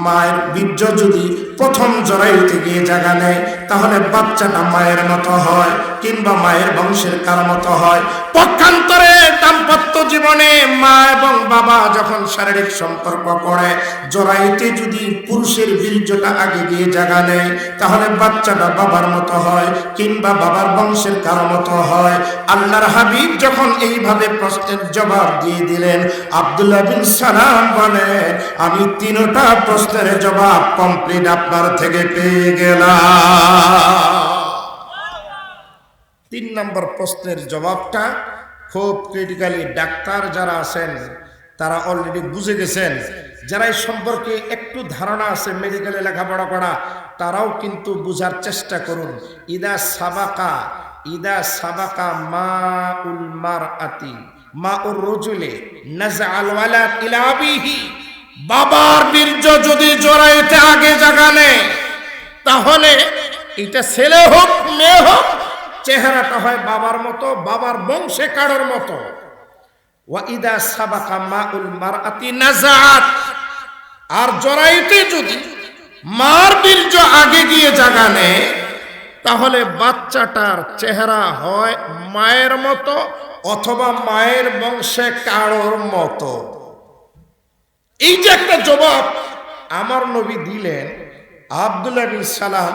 মায়ের বীর্য যদি প্রথম জরায়ুতে গিয়ে জায়গা নেয়, তাহলে বাচ্চাটা মায়ের মতো হয় কিংবা মায়ের বংশের কার মতো হয়। পক্ষান্তরে দাম্পত্য জীবনে মা এবং বাবা যখন শারীরিক সম্পর্ক করে, জরায়ুতে যদি পুরুষের বীর্যটা আগে গিয়ে জায়গা নেয়, তাহলে বাচ্চাটা বাবার মতো হয় কিংবা বাবার বংশের কার মতো হয়। আল্লাহর হাবিব যখন এইভাবে প্রশ্নের জবাব দিয়ে দিলেন, আব্দুল্লাহ বিন সালাম বলে আমি 3টা প্রশ্নের জবাব কমপ্লিট আপনার থেকে পেয়ে গেলাম। 3 নম্বর প্রশ্নের জবাবটা খুব ক্রিটিক্যালি ডাক্তার যারা আছেন তারা অলরেডি বুঝে গেছেন। যারা এই সম্পর্কে একটু ধারণা আছে, মেডিকেলে লেখাপড়া করা, তারাও কিন্তু বুঝার চেষ্টা করুন। ইদা সাবাকা মা উল মারআতি মা উর রজুলে নাজআল ওয়ালাদ ইলা আবিহি, বাবার বীর্য যদি জরায়ুতে আগে জায়গা নেয়, তাহলে এটা ছেলে হোক মেয়ে হোক, চেহারাটা হয় বাবার মতো, বাবার বংশে কারোর মতো। ওয়া ইদা সাবাকা মা উল মারআতি নাজাআত, আর জরায়ুতে যদি মার বীর্য আগে গিয়ে জায়গা নেয়, তাহলে বাচ্চাটার চেহারা হয় মায়ের মতো অথবা মায়ের বংশে কারোর মতো। এই যে একটা জবাব আমার নবী দিলেন, আব্দুল্লাহ বিন সালাম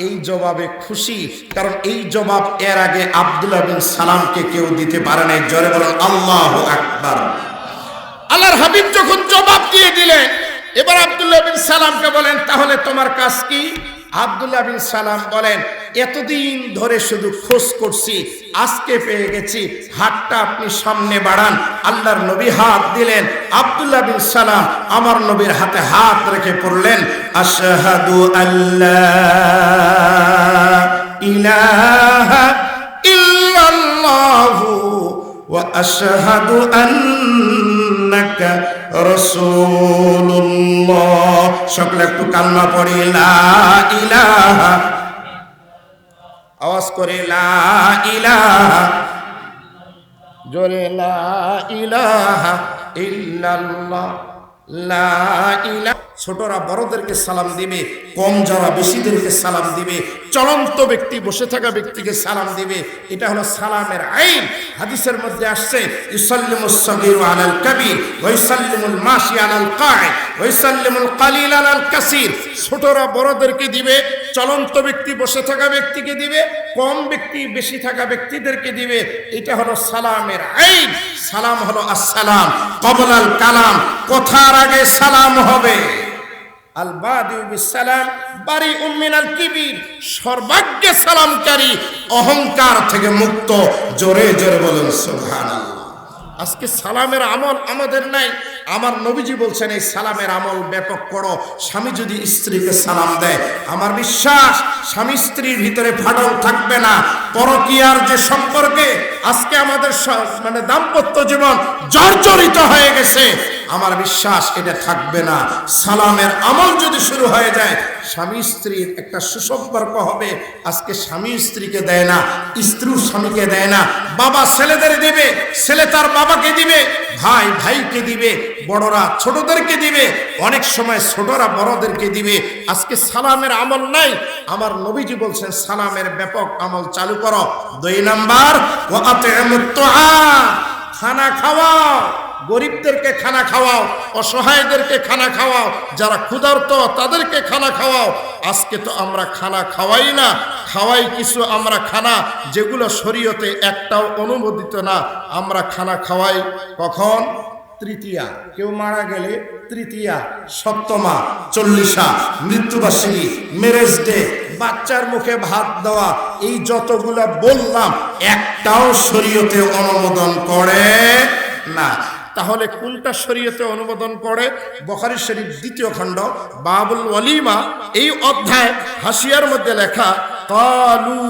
এই জবাবে খুশি, কারণ এই জবাব এর আগে আব্দুল্লাহ বিন সালামকে কেউ দিতে পারে নাই। জোরে বলেন আল্লাহু আকবার। আল্লাহর হাবিব যখন জবাব দিয়ে দিলেন, এবার আব্দুল্লাহ বিন সালামকে বলেন তাহলে তোমার কাজ কি? আব্দুল্লাহ বিন সালাম বলেন এতদিন ধরে শুধু খোঁজ করছি, আজকে পেয়ে গেছি, হাতটা আপনি সামনে বাড়ান। আল্লাহর নবী হাত দিলেন, আব্দুল্লাহ বিন সালাম আমার নবীর হাতে হাত রেখে পড়লেন আশহাদু আল্লা ইলাহা ইল্লাল্লাহু ওয়া আশহাদু আন্নাকা রাসূলুল্লাহ। সকলে একটু কালমা পড়ি, লা ইলাহা, আওয়াজ করে লা ইলাহা, জোরে লা ইলাহা ইল্লাল্লাহ, লা ইলাহা। ছোটরা বড়দেরকে সালাম দিবে, কম যারা বেশিদেরকে সালাম দিবে, চলন্ত ব্যক্তি বসে থাকা ব্যক্তিকে সালাম দিবে। এটা হলো সালামের আইন। হাদিসের মধ্যে আসছে ইউসাল্লিমুস সাগীরু আলাল কাবীর ওয়া ইউসাল্লিমুল মাশি আলাল কাঈদ ওয়া ইউসাল্লিমুল কালিল আলাল কাসীর। ছোটরা বড়দেরকে দিবে, চলন্ত ব্যক্তি বসে থাকা ব্যক্তিকে দিবে, কম ব্যক্তি বেশি থাকা ব্যক্তিদেরকে দিবে। এটা হলো সালামের আইন। সালাম হলো আসসালাম ক্বাবলাল কালাম, কথার আগে সালাম হবে। আল বাদিউ বিসসালাম বারিউম মিনাল কিবির, সর্বাগ্যে সালামকারী, অহংকার থেকে মুক্ত। জোরে জোরে বলুন সুবহানাল্লাহ। আজকে সালামের আমল আমাদের নাই। আমার নবীজি বলছেন এই সালামের আমল ব্যাপক করো। স্বামী যদি স্ত্রীকে সালাম দেয়, আমার বিশ্বাস স্বামী স্ত্রীর ভিতরে ফাটল থাকবে না। পরকীয়ার যে সম্পর্কে আজকে আমাদের মানে দাম্পত্য জীবন জর্জরিত হয়ে গেছে, আমার বিশ্বাস এটা থাকবে না। সালামের আমল যদি শুরু হয়ে যায়, স্বামী স্ত্রীর একটা সুসম্পর্ক হবে। আজকে স্বামী স্ত্রীকে দেয় না, স্ত্রী স্বামীকে দেয় না, বাবা ছেলেদের দিবে, ছেলে তার বাবাকে দিবে, ভাই ভাইকে দিবে, বড়রা ছোটদেরকে দিবে, অনেক সময় ছোটরা বড়দেরকে দিবে। আজকে সালামের আমল নাই। আমার নবীজি বলছেন সালামের ব্যাপক আমল চালু করো। 2 নাম্বার, খানা খাওয়াও, গরিবদেরকে খানা খাওয়াও, অসহায়দেরকে খানা খাওয়াও, যারা ক্ষুধার্ত তাদেরকে খানা খাওয়াও। আজকে তো আমরা খানা খাওয়াই না, খাওয়াই কিছু আমরা খানা যেগুলো শরীয়তে একটাও অনুমোদিত না। আমরা খানা খাওয়াই কখন? তৃতীয়া, কেউ মারা গেলে তৃতীয়া, সপ্তমা, 40, মৃত্যুবার্ষিকী, ম্যারেজ ডে, বাচ্চার মুখে ভাত দেওয়া, এই যতগুলা বললাম একটাও শরীয়তে অনুমোদন করে না। তাহলে কোনটা শরীয়তে অনুমোদন করে? বুখারী শরীফ 2 খণ্ড বাবুল ওয়ালিমা, এই অধ্যায় হাসিয়ার মধ্যে লেখা, ক্বালু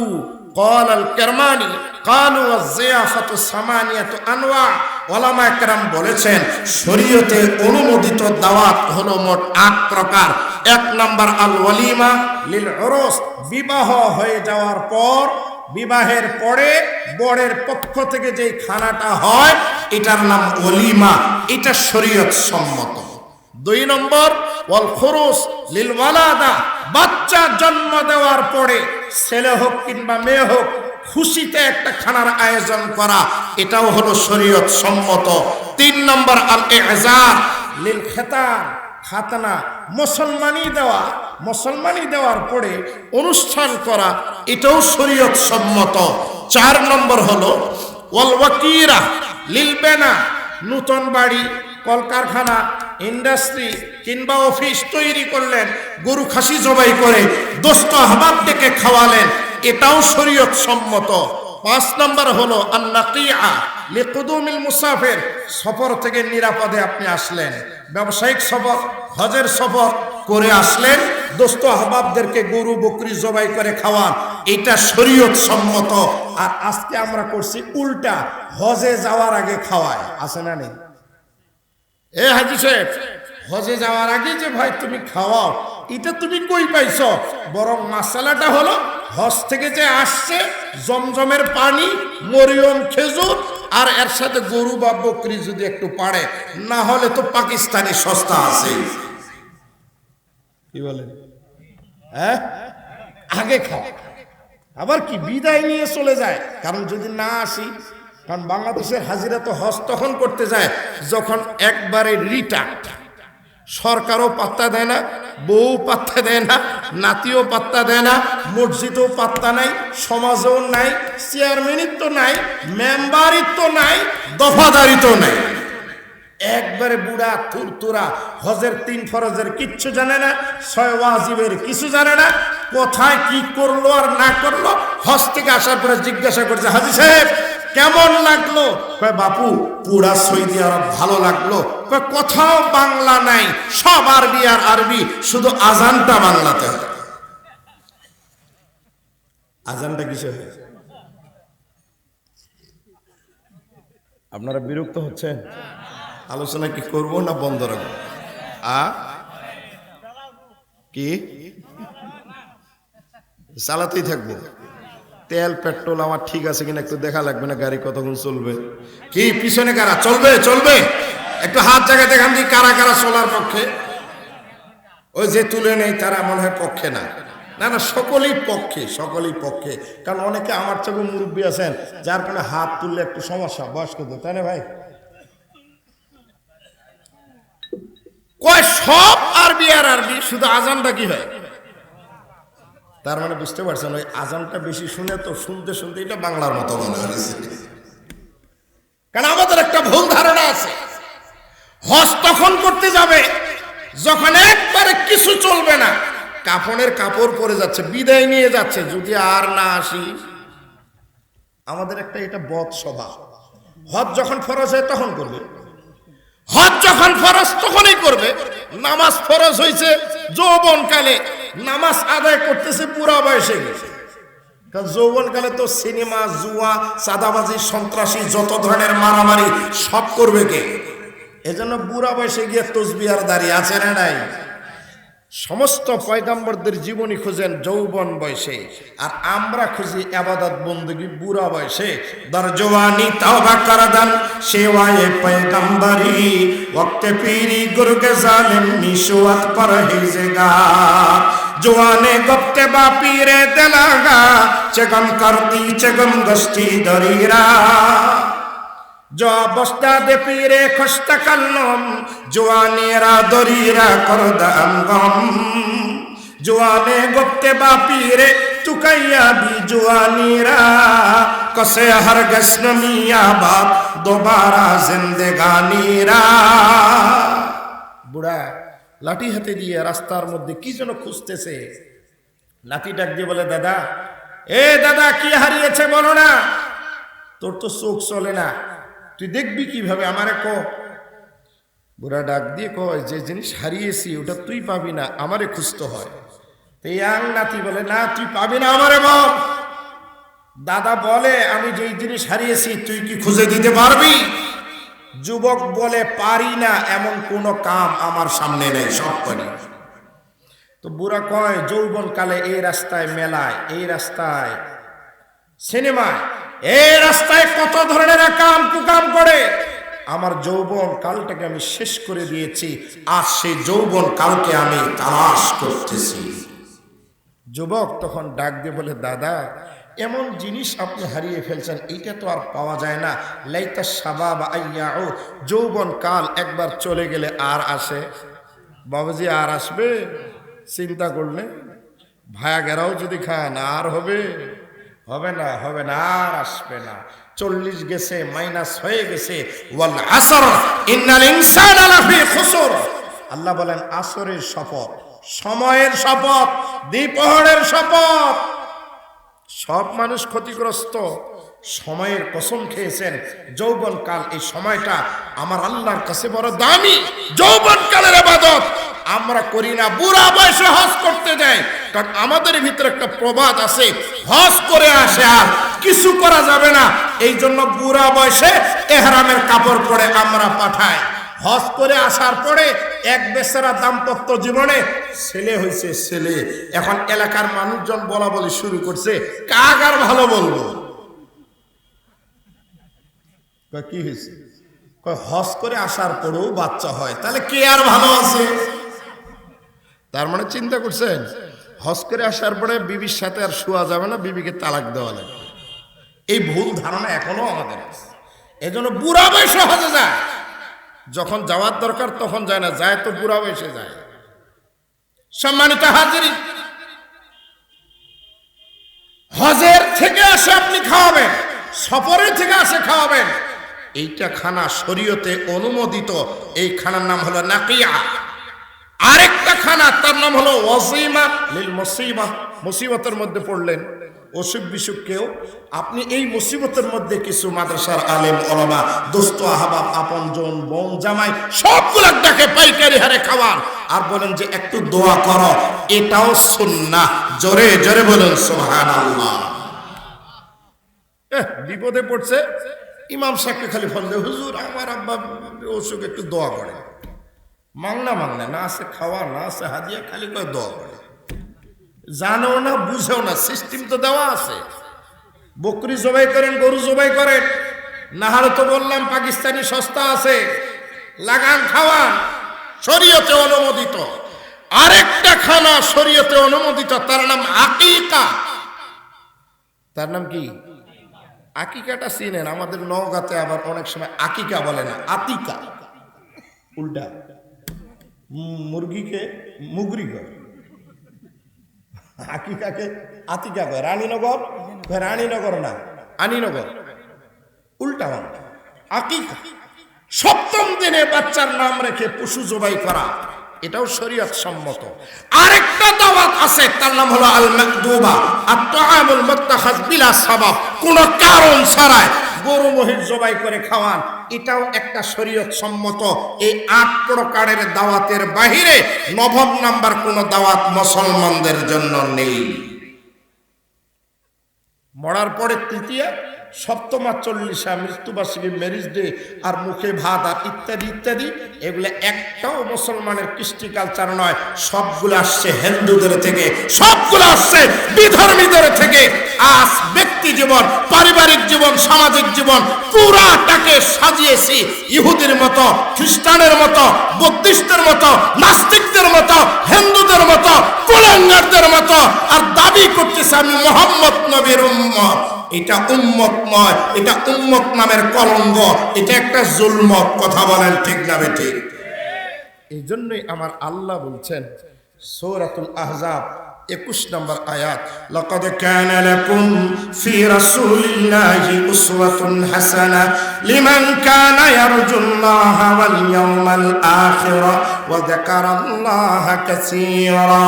ক্বালাল কিরমানি ক্বালু ওয়াজ-জিয়াফাতু সামানিয়াতু আনওয়া। উলামায়ে কেরাম বলেছেন শরীয়তে অনুমোদিত দাওয়াত হলো মোট 8 প্রকার। 1 নাম্বার আল ওয়ালিমা লিল উরুস, বিবাহ হয়ে যাওয়ার পর, বিবাহের পরে বরের পক্ষ থেকে যে খানাটা হয় এটার নাম ওলিমা, এটা শরীয়ত সম্মত। 2 নম্বর ওয়াল খুরুস লিল ওয়ালাদা, বাচ্চা জন্ম দেওয়ার পরে ছেলে হোক কিংবা মেয়ে হোক খুশিতে একটা খানার আয়োজন করা, এটাও হলো শরীয়ত সম্মত। 3 নম্বর আল ইজার লিল খিতান, খাতনা মুসলমানি দেওয়া, মুসলমানি দেওয়ার পরে অনুষ্ঠান করা, এটাও শরীয়ত সম্মত। 4 নম্বর হলো ওয়াল ওয়াকিরা লিল বেনা, নতুন বাড়ি, কলকারখানা, ইন্ডাস্ট্রি কিংবা অফিস তৈরি করলেন, গরু খাসি জবাই করে দোস্ত আহবাব ডেকে খাওয়ালেন, এটাও শরীয়ত সম্মত। 5 নম্বর হলো আন-নাকিয়া লিকুদুমিল মুসাফির, সফর থেকে নিরাপদে আপনি আসলেন, ব্যবসায়িক সফর, হজের সফর করে আসলেন, দোস্ত আহবাবদেরকে গরু বকরি জবাই করে খাওয়ান, এটা শরীয়ত সম্মত। আর আজকে আমরা করছি উল্টা, হজে যাওয়ার আগে খাওয়ায়, আছে না নেই? এ হাজি সাহেব, হজে যাওয়ার আগে যে ভাই তুমি খাওয়াও, এটা তুমি কই পাইছ? বরং মাসালাটা হলো হজ থেকে যে আসছে জমজমের পানি, মরিয়ম খেজুর, আর এর সাথে গরু বা বকরি যদি একটু পাড়ে, না হলে তো পাকিস্তানি সস্তা আছে। কি বলেন? হ্যাঁ, আগে খাও, আবার কি বিদায় নিয়ে চলে যায়। কারণ যদি না আসি, কারণ বাংলাদেশের হাজিরা তো হজ তখন করতে যায় যখন একবারে রিটার্ন, সরকারও পাত্তা দেয় না, বউ পাত্তা দেয় না, নাতিও পাত্তা দেয় না, মসজিদও পাত্তা নাই, সমাজও নাই, চেয়ারম্যানিত্ব নাই, মেম্বারিত্ব নাই, দফাদারিত্ব নাই, একবারে বুড়া তুরতুরা, হজের 3 ফরজের কিচ্ছু জানে না, 6 ওয়াজিবের কিছু জানে না, কোথায় কি করলো আর না করলো। হজ থেকে আসার পরে জিজ্ঞাসা করছে, হাজী সাহেব কেমন লাগলো? কয় বাপু পুরা সৌদি আরব ভালো লাগলো। কয় কোথাও বাংলা নাই, সব আরবি আর আরবি, শুধু আজানটা বাংলাতে হয়। আজানটা কিসে হয়? আপনারা বিরক্ত হচ্ছেন? আলোচনা কি করব না বন্ধ রাখবো? কি চালাতেই থাকবো? তেল পেট্রোল আমার ঠিক আছে কিনা একটু দেখা লাগবে না? গাড়ি কতক্ষণ চলবে? কি পিছনে কারা চলবে? চলবে, একটু হাত জায়গায় দেখান দিই কারা কারা চলার পক্ষে। ওই যে তুলে নেই তারা মনে হয় পক্ষে না। না না, সকলেই পক্ষে, সকলেই পক্ষে। কারণ অনেকে আমার চেয়ে মুরব্বী আছেন, যার কারণে হাত তুললে একটু সমস্যা, বয়স্কদের, তাই না ভাই? কয় সব আরবি আর আরবি, শুধু আজানটা কি হয়? তার মানে বুঝতে পারছেন, ওই আজানটা বেশি শুনে তো শুনতে শুনতে এটা বাংলার মতো মনে হয়েছে। কারণ আমাদের একটা ভুল ধারণা আছে, হজ তখন করতে যাবে যখন একবারে কিছু চলবে না, কাফনের কাপড় পরে যাচ্ছে, বিদায় নিয়ে যাচ্ছে, যদি আর না আসি। আমাদের একটা এটা বদ স্বভাব। হজ যখন ফরজ হয় তখন করবে, হজ যখন ফরজ তখনই করবে। নামাজ ফরজ হয়েছে যৌবনকালে, নামাজ আদায় করতেছে বুড়া বয়সে গেছে। কারণ যৌবনকালে তো সিনেমা, জুয়া, চাঁদাবাজি, সন্ত্রাসী, যত ধরনের মারামারি সব করবে কে? এজন্য বুড়া বয়সে গিয়ে তসবিহ আর দাঁড়িয়ে আছে না নাই? সমস্ত পয়গম্বরদের জীবনী খুঁজেন যৌবন বয়সে, আর আমরা খুঁজি ইবাদত বندگی বুড়া বয়সে। দর জওয়ানি তওবা করদান সেওয়ায়ে পয়গম্বরি, ওয়াক্তে পীরি গুরগে জালিম নিশওয়াত পরহেজগার। জওয়ানে গপ্তে বা পীরে দিলাগা, চগম করতি চগম গস্তি দরিরা। जो बस्ता दे पीरे खुश्ता कल्लम, जवानेरा दरीरा करदाम गम। जवाने गुप्ते बा पीरे तुकैया भी जवानीरा, कसे हर गस्नमिया बात दोबारा जिंदगानीरा। बुढ़ा लाठी हाथे दिए रास्तार मध्य की जनो खुঁজতেছে। लाठी डाक দিয়ে বলে, দাদা এ দাদা কি হারিয়েছে বলো না, তোর তো চোখ চলে না, তুই দেখবি কিভাবে, আমারে কো। বুড়া ডাক দিয়ে কয়, যে জিনিস হারিয়েছি ওটা তুই পাবি না, আমারে খুঁজতে হয়। ইয়াং নাতি বলে, না তুই পাবি না, আমারে বল। দাদা বলে, আমি যেই জিনিস হারিয়েছি তুই কি খুঁজে দিতে পারবি? যুবক বলে, পারি না, এমন কোনো কাম আমার সামনে নেই, সব পারি। তো বুড়া কয়, যৌবন কালে এই রাস্তায় মেলায়, এই রাস্তায় সিনেমায়, এই রাস্তায় কত ধরনের কাম কুকাম করে, আমার যৌবন কালটাকে আমি শেষ করে দিয়েছি, আর সেই যৌবন কালকে আমি তালাশ করতেছি। যুবক তখন ডাক দিয়ে বলে, দাদা এমন জিনিস আপনি হারিয়ে ফেলছেন, এইটা তো আর পাওয়া যায় না। লাইতা শাবাব আইয়াউ, যৌবন কাল একবার চলে গেলে আর আসে? বাবাজি আর আসবে? চিন্তা করলে ভায়া গেরাও যদি খান আর হবে? হবে না, হবে না, আর আসবে না। 40 গেছে, মাইনাস হয়ে গেছে। ওয়াল আসর ইন্নাল ইনসানা লাফি খুসর। আল্লাহ বলেন আসরের শপথ, সময়ের শপথ, দ্বিপ্রহরের শপথ। সব মানুষ ক্ষতিগ্রস্ত, সময়ের কসম খেয়েছেন। যৌবন কাল, এই সময়টা আমার আল্লাহর কাছে বড় দামি। যৌবন কালের ইবাদত আমরা করি না, বুড়া বয়সে হজ করতে যাই। কারণ আমাদের ভিতরে একটা প্রবাদ আছে, হজ করে আসে আর কিছু করা যাবে না, এই জন্য বুড়া বয়সে ইহরামের কাপড় পরে আমরা পাঠাই। হজ করে আসার পরে এক বেচারা দাম্পত্য জীবনে ছেলে হয়েছে, ছেলে এখন এলাকার মানুষজন বলা বলি শুরু করছে, কাক আর ভালো বলবো। কি হয়েছে? হজ করে আসার পরেও বাচ্চা হয়, তাহলে কে আর ভালো আছে? তার মানে চিন্তা করছেন, হজ করে আসার পরে বিবির সাথে আর শোয়া যাবে না, বিবিকে তালাক দেওয়া লাগবে। এই ভুল ধারণা এখনো আমাদের আছে। এই জন্য বুড়া বয়সে হজে যায়, যখন যাওয়ার দরকার তখন যায় না, যায় তো বুড়া বয়সে যায়। সম্মানিত হাজিরিন, হজের থেকে আসে আপনি খাওয়াবেন, সফরের থেকে আসে খাওয়াবেন, এইটা খানা শরীয়তে অনুমোদিত। এই খানার নাম হলো নাকিয়া। আরেকটা খানা, তার নাম হলো ওয়াজিমা লিল মুসিবা। মুসিবতের মধ্যে পড়লেন, অসুখ বিসুখ কেউ, আপনি এই মুসিবতের মধ্যে কিছু মাদ্রাসার আলেম ওলামা, দোস্ত আহবাব, আপনজন, বোন, জামাই সবগুলোর ডাকে পাইকারি হারে খাওয়ান, আর বলেন যে একটু দোয়া করো, এটাও সুন্নাহ। জোরে জোরে বলেন সুবহানাল্লাহ। বিপদে পড়ছে, ইমাম সাহেবকে খালি ফোন দেয়, হুজুর আমার আব্বা অসুখ, একটু দোয়া করে। মাংনা মাংনা না আছে খাওয়া, না আছে হাদিয়া, খালি করে দোয়া করে। জানো না, বুঝেও না, সিস্টেম তো দেওয়া আছে। বকরি জবাই করেন, গরু জবাই করেন, নাহারে তো বললাম পাকিস্তানি সস্তা আছে, লাগান খাওয়ান, শরীয়তে অনুমোদিত। আরেকটা খানা শরীয়তে অনুমোদিত, তার নাম আকিকা। তার নাম কি? আকিকাটা চিনেন? আমাদের নওগাঁতে আবার অনেক সময় আকিকা বলে না, আতিকা, উল্টা। মুরগিকে মুগরি করে, আকিকাকে আতিকা কয়। রানীনগর রানীনগর না, আনীনগর, উল্টা মানে আকিকা। সপ্তম দিনে বাচ্চার নাম রেখে পশু জবাই করা, এটাও শরীয়ত সম্মত। আরেকটা দাওয়াত আছে, তার নাম হলো আল মাকদুবা, আত-তাআমুল মুত্তাখায বিলা সাবাব, কোন কারণ ছাড়াই গরু মহিষ জবাই করে খাওয়ান, এটাও একটা শরীয়ত সম্মত। এই 8 প্রকারের দাওয়াতের বাহিরে 9 নাম্বার কোন দাওয়াত মুসলমানদের জন্য নেই। মরার পরে তৃতীয়া, সপ্তমা, 40 মৃত্যুবার্ষিকী, ম্যারেজ ডে, আর মুখে ভাত আর ইত্যাদি ইত্যাদি, এগুলো একটাও মুসলমানের কৃষ্টি কালচার নয়। সবগুলো আসছে হিন্দুদের থেকে, সবগুলো আসছে বিধর্মীদের থেকে। আজ ব্যক্তি জীবন, পারিবারিক জীবন, সামাজিক জীবন পুরাটাকে সাজিয়েছি ইহুদির মতো, খ্রিস্টানের মতো, বৌদ্ধিস্টের মতো, নাস্তিকদের মতো, হিন্দুদের মতো, কুলাঙ্গারদের মতো, আর দাবি করতেছে আমি মুহাম্মদ নবীর উম্মত। এটা উম্মত নয়, এটা উম্মত নামের কলঙ্ক, এটা একটা জুলমত। কথা বলেন ঠিক না বেঠিক? এই জন্যই আমার আল্লাহ বলছেন সূরাতুল আহজাব 21 নম্বর আয়াত, লাকাদ কানা লাকুম ফি রাসূলিল্লাহি উসওয়াতুন হাসানাহ লিমান কানা ইয়ারজুল্লাহা ওয়াল ইয়াওমাল আখিরা ওয়া যাকারাল্লাহা কাসীরা।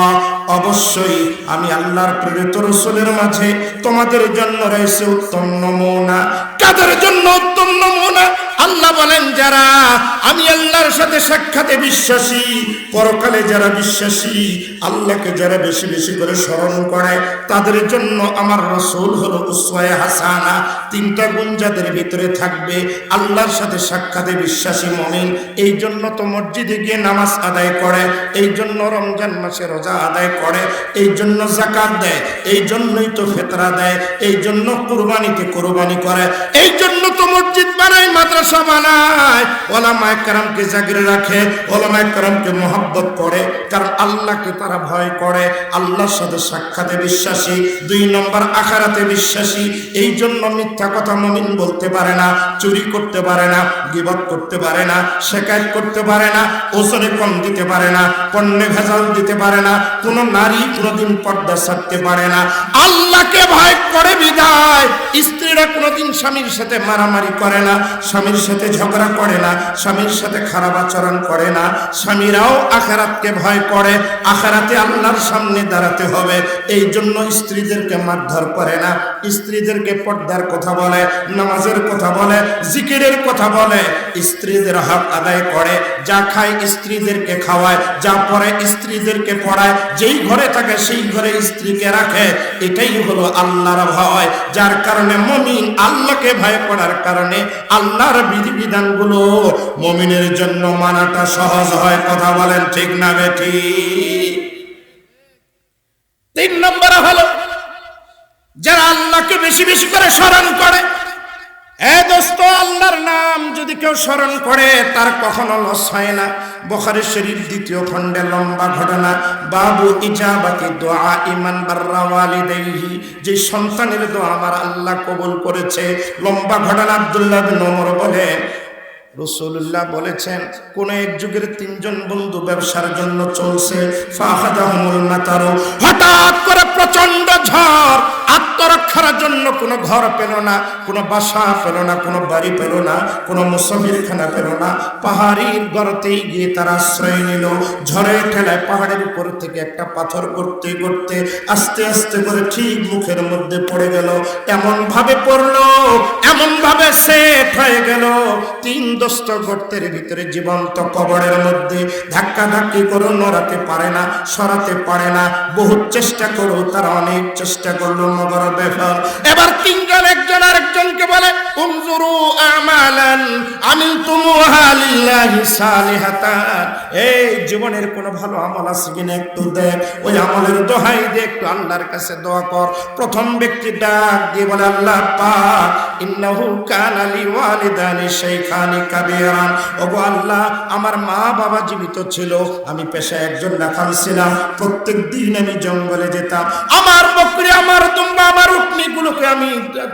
অবশ্যই আমি আল্লাহর প্রেরিত রাসূলের মাঝে তোমাদের জন্য রয়েছে উত্তম নমুনা। কাদের জন্য উত্তম নমুনা? আল্লাহ বলেন যারা আমি আল্লাহর সাথে সাক্ষাতে বিশ্বাসী, পরকালে যারা বিশ্বাসী, আল্লাহকে যারা বেশি বেশি করে স্মরণ করে, তাদের জন্য আমার রাসূল হলো উসওয়ায়ে হাসানা। 3টা গুণ যাদের ভিতরে থাকবে, আল্লাহর সাথে সাক্ষাতে বিশ্বাসী মুমিন, এই জন্য তো মসজিদে গিয়ে নামাজ আদায় করে, এই জন্য রমজান মাসে রোজা আদায় করে, এই জন্য যাকাত দেয়, এই জন্যই তো ফিতরা দেয়, এই জন্য কুরবানিতে কুরবানি করে, এই জন্য তো মসজিদ বানায়, মাদ্রাসা বানায়, ওলামায়ে কেরামকে জাগিরে রাখে, ওলামায়ে কেরামকে মহব্বত করে, কারণ আল্লাহকে তারা ভয় করে, আল্লাহর সাথে সাক্ষাতে বিশ্বাসী। 2 নম্বর আখিরাতে বিশ্বাসী। এই জন্য মিথ্যা কথা মুমিন বলতে পারে না, চুরি করতে পারে না, গীবত করতে পারে না, শিকায়ত করতে পারে না, ওজনে কম দিতে পারে না, পণ্যে ভেজাল দিতে পারে না, কোন নারী কোনদিন পর্দা ছাড়তে পারে না। আল্লাহকে ভয় করে বিধায় স্ত্রীরা কোনদিন স্বামীর সাথে মারামারি করে না, স্বামীর সাথে ঝগড়া করে না, স্বামীর সাথে খারাপ আচরণ করে না। স্বামীরাও আখিরাতকে ভয় করে, আখিরাতে আল্লাহর সামনে দাঁড়াতে হবে, এই জন্য স্ত্রীদেরকে মারধর করে না, স্ত্রীদেরকে পর্দার কথা বলে, নামাজের কথা বলে, জিকিরের কথা বলে, স্ত্রীদের হক আদায় করে, যা খায় স্ত্রীদেরকে খাওয়ায়, যা পড়ে স্ত্রীদেরকে পড়ায়, যেই ঘরে থাকে সেই ঘরে স্ত্রীকে রাখে। এটাই হলো আল্লাহর ভয়, যার কারণে মুমিন আল্লাহকে ভয় করার কারণে আল্লাহর বিধিবিধানগুলো মুমিনের জন্য মানাটা সহজ হয়। কথা বলেন ঠিক না বেঠিক? 3 নম্বর হলো যারা আল্লাহকে বেশি বেশি করে স্মরণ করে। দোস্ত, আল্লাহর নাম যদি কেউ স্মরণ করে তার কখনো লস হয় না। বুখারী শরীফ 2য় খণ্ডে লম্বা ঘটনা, বাবু ইজাবাতি দুআ ইমান বাররা ওয়ালিদাইহি, যে সন্তানের দোয়া আমার আল্লাহ কবুল করেছে। লম্বা ঘটনা। আব্দুল্লাহ বিন ওমর বলে রাসূলুল্লাহ বলেছেন, কোন এক যুগের 3 জন বন্ধু ব্যবসার জন্য চলছে, ফাহাদাহুমুল মাতারু, হঠাৎ করে প্রচন্ড ঝড়, আত্মরক্ষার জন্য কোনো ঘর পেল না, কোনো বাসা পেল না, কোনো বাড়ি পেল না, কোনো মুসাফিরখানা পেল না, পাহাড়ির গর্তেই গিয়ে তারা আশ্রয় নিল। ঝড়ের ঠেলায় পাহাড়ের উপর থেকে একটা পাথর করতে করতে আস্তে আস্তে করে ঠিক মুখের মধ্যে পড়ে গেল। এমন ভাবে পড়লো, এমন ভাবে সেট হয়ে গেল, 3 দোস্ত গর্তের ভিতরে জীবন্ত কবরের মধ্যে। ধাক্কা ধাক্কি করে নড়াতে পারে না, সরাতে পারে না, বহুত চেষ্টা করো, তারা অনেক চেষ্টা করলো, মগর বেফল। এবার 3 জন একজন আরেকজনকে বলে, উনজুরু আমালান আমিলতুমুহা লিল্লাহি সালিহাতান, এই জীবনের কোন ভালো আমল আছে কিনা একটু দেখ, ওই আমলের দোহাই দে, একটু আল্লাহর কাছে দোয়া কর। প্রথম ব্যক্তি ডাক দিয়ে বলে, আল্লাহ পাক, ইন্নাহু কানা লিওয়ালিদানি শাইখানি কাবীরান, ওগো আল্লাহ, আমার মা বাবা জীবিত ছিল, আমি পেশায় একজন রাখাল ছিলাম, প্রত্যেক দিন আমি জঙ্গলে যেতাম, আমার বকরি, আমার দুম্বা, আমার উটনিগুলোকে আমি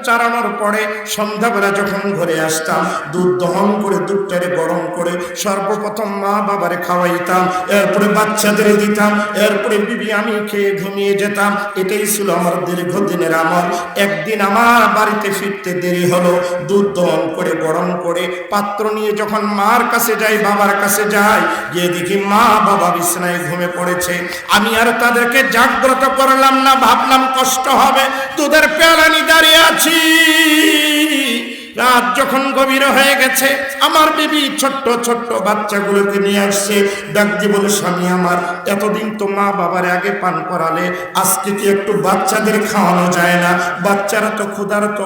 চারানোর পরে সন্ধ্যাবেলা যখন ঘরে আসতাম, দুধ দহন করে দুধটারে গরম করে সর্বপ্রথম মা বাবারে খাওয়াইতাম, এরপরে বাচ্চাদের দিতাম, এরপরে বিবি আমি খেয়ে ঘুমিয়ে যেতাম। এটাই ছিল আমার দীর্ঘদিনের আমল। একদিন আমার বাড়িতে ফিরতে দেরি হলো, দুধ দহন করে গরম করে পাত্র নিয়ে যখন মার কাছে যাই, বাবার কাছে যাই, গিয়ে দেখি মা বাবা বিছানায় ঘুমিয়ে পড়েছে। আমি আর তাদেরকে জাগ্রত করলাম না, ভাবলাম কষ্ট হবে, দুধের পেয়ালা নিয়ে দাঁড়িয়ে আছি। রাত যখন গভীর হয়ে গেছে, আমার বিবি ছোট্ট ছোট্ট বাচ্চাগুলোকে নিয়ে আসছে। ডাক দিয়ে বলে, স্বামী আমার, এতদিন তো মা বাবার আগে পান করালে, আজকে কি একটু বাচ্চাদের খাওয়ানো যায় না? বাচ্চারা তো ক্ষুধার্ত,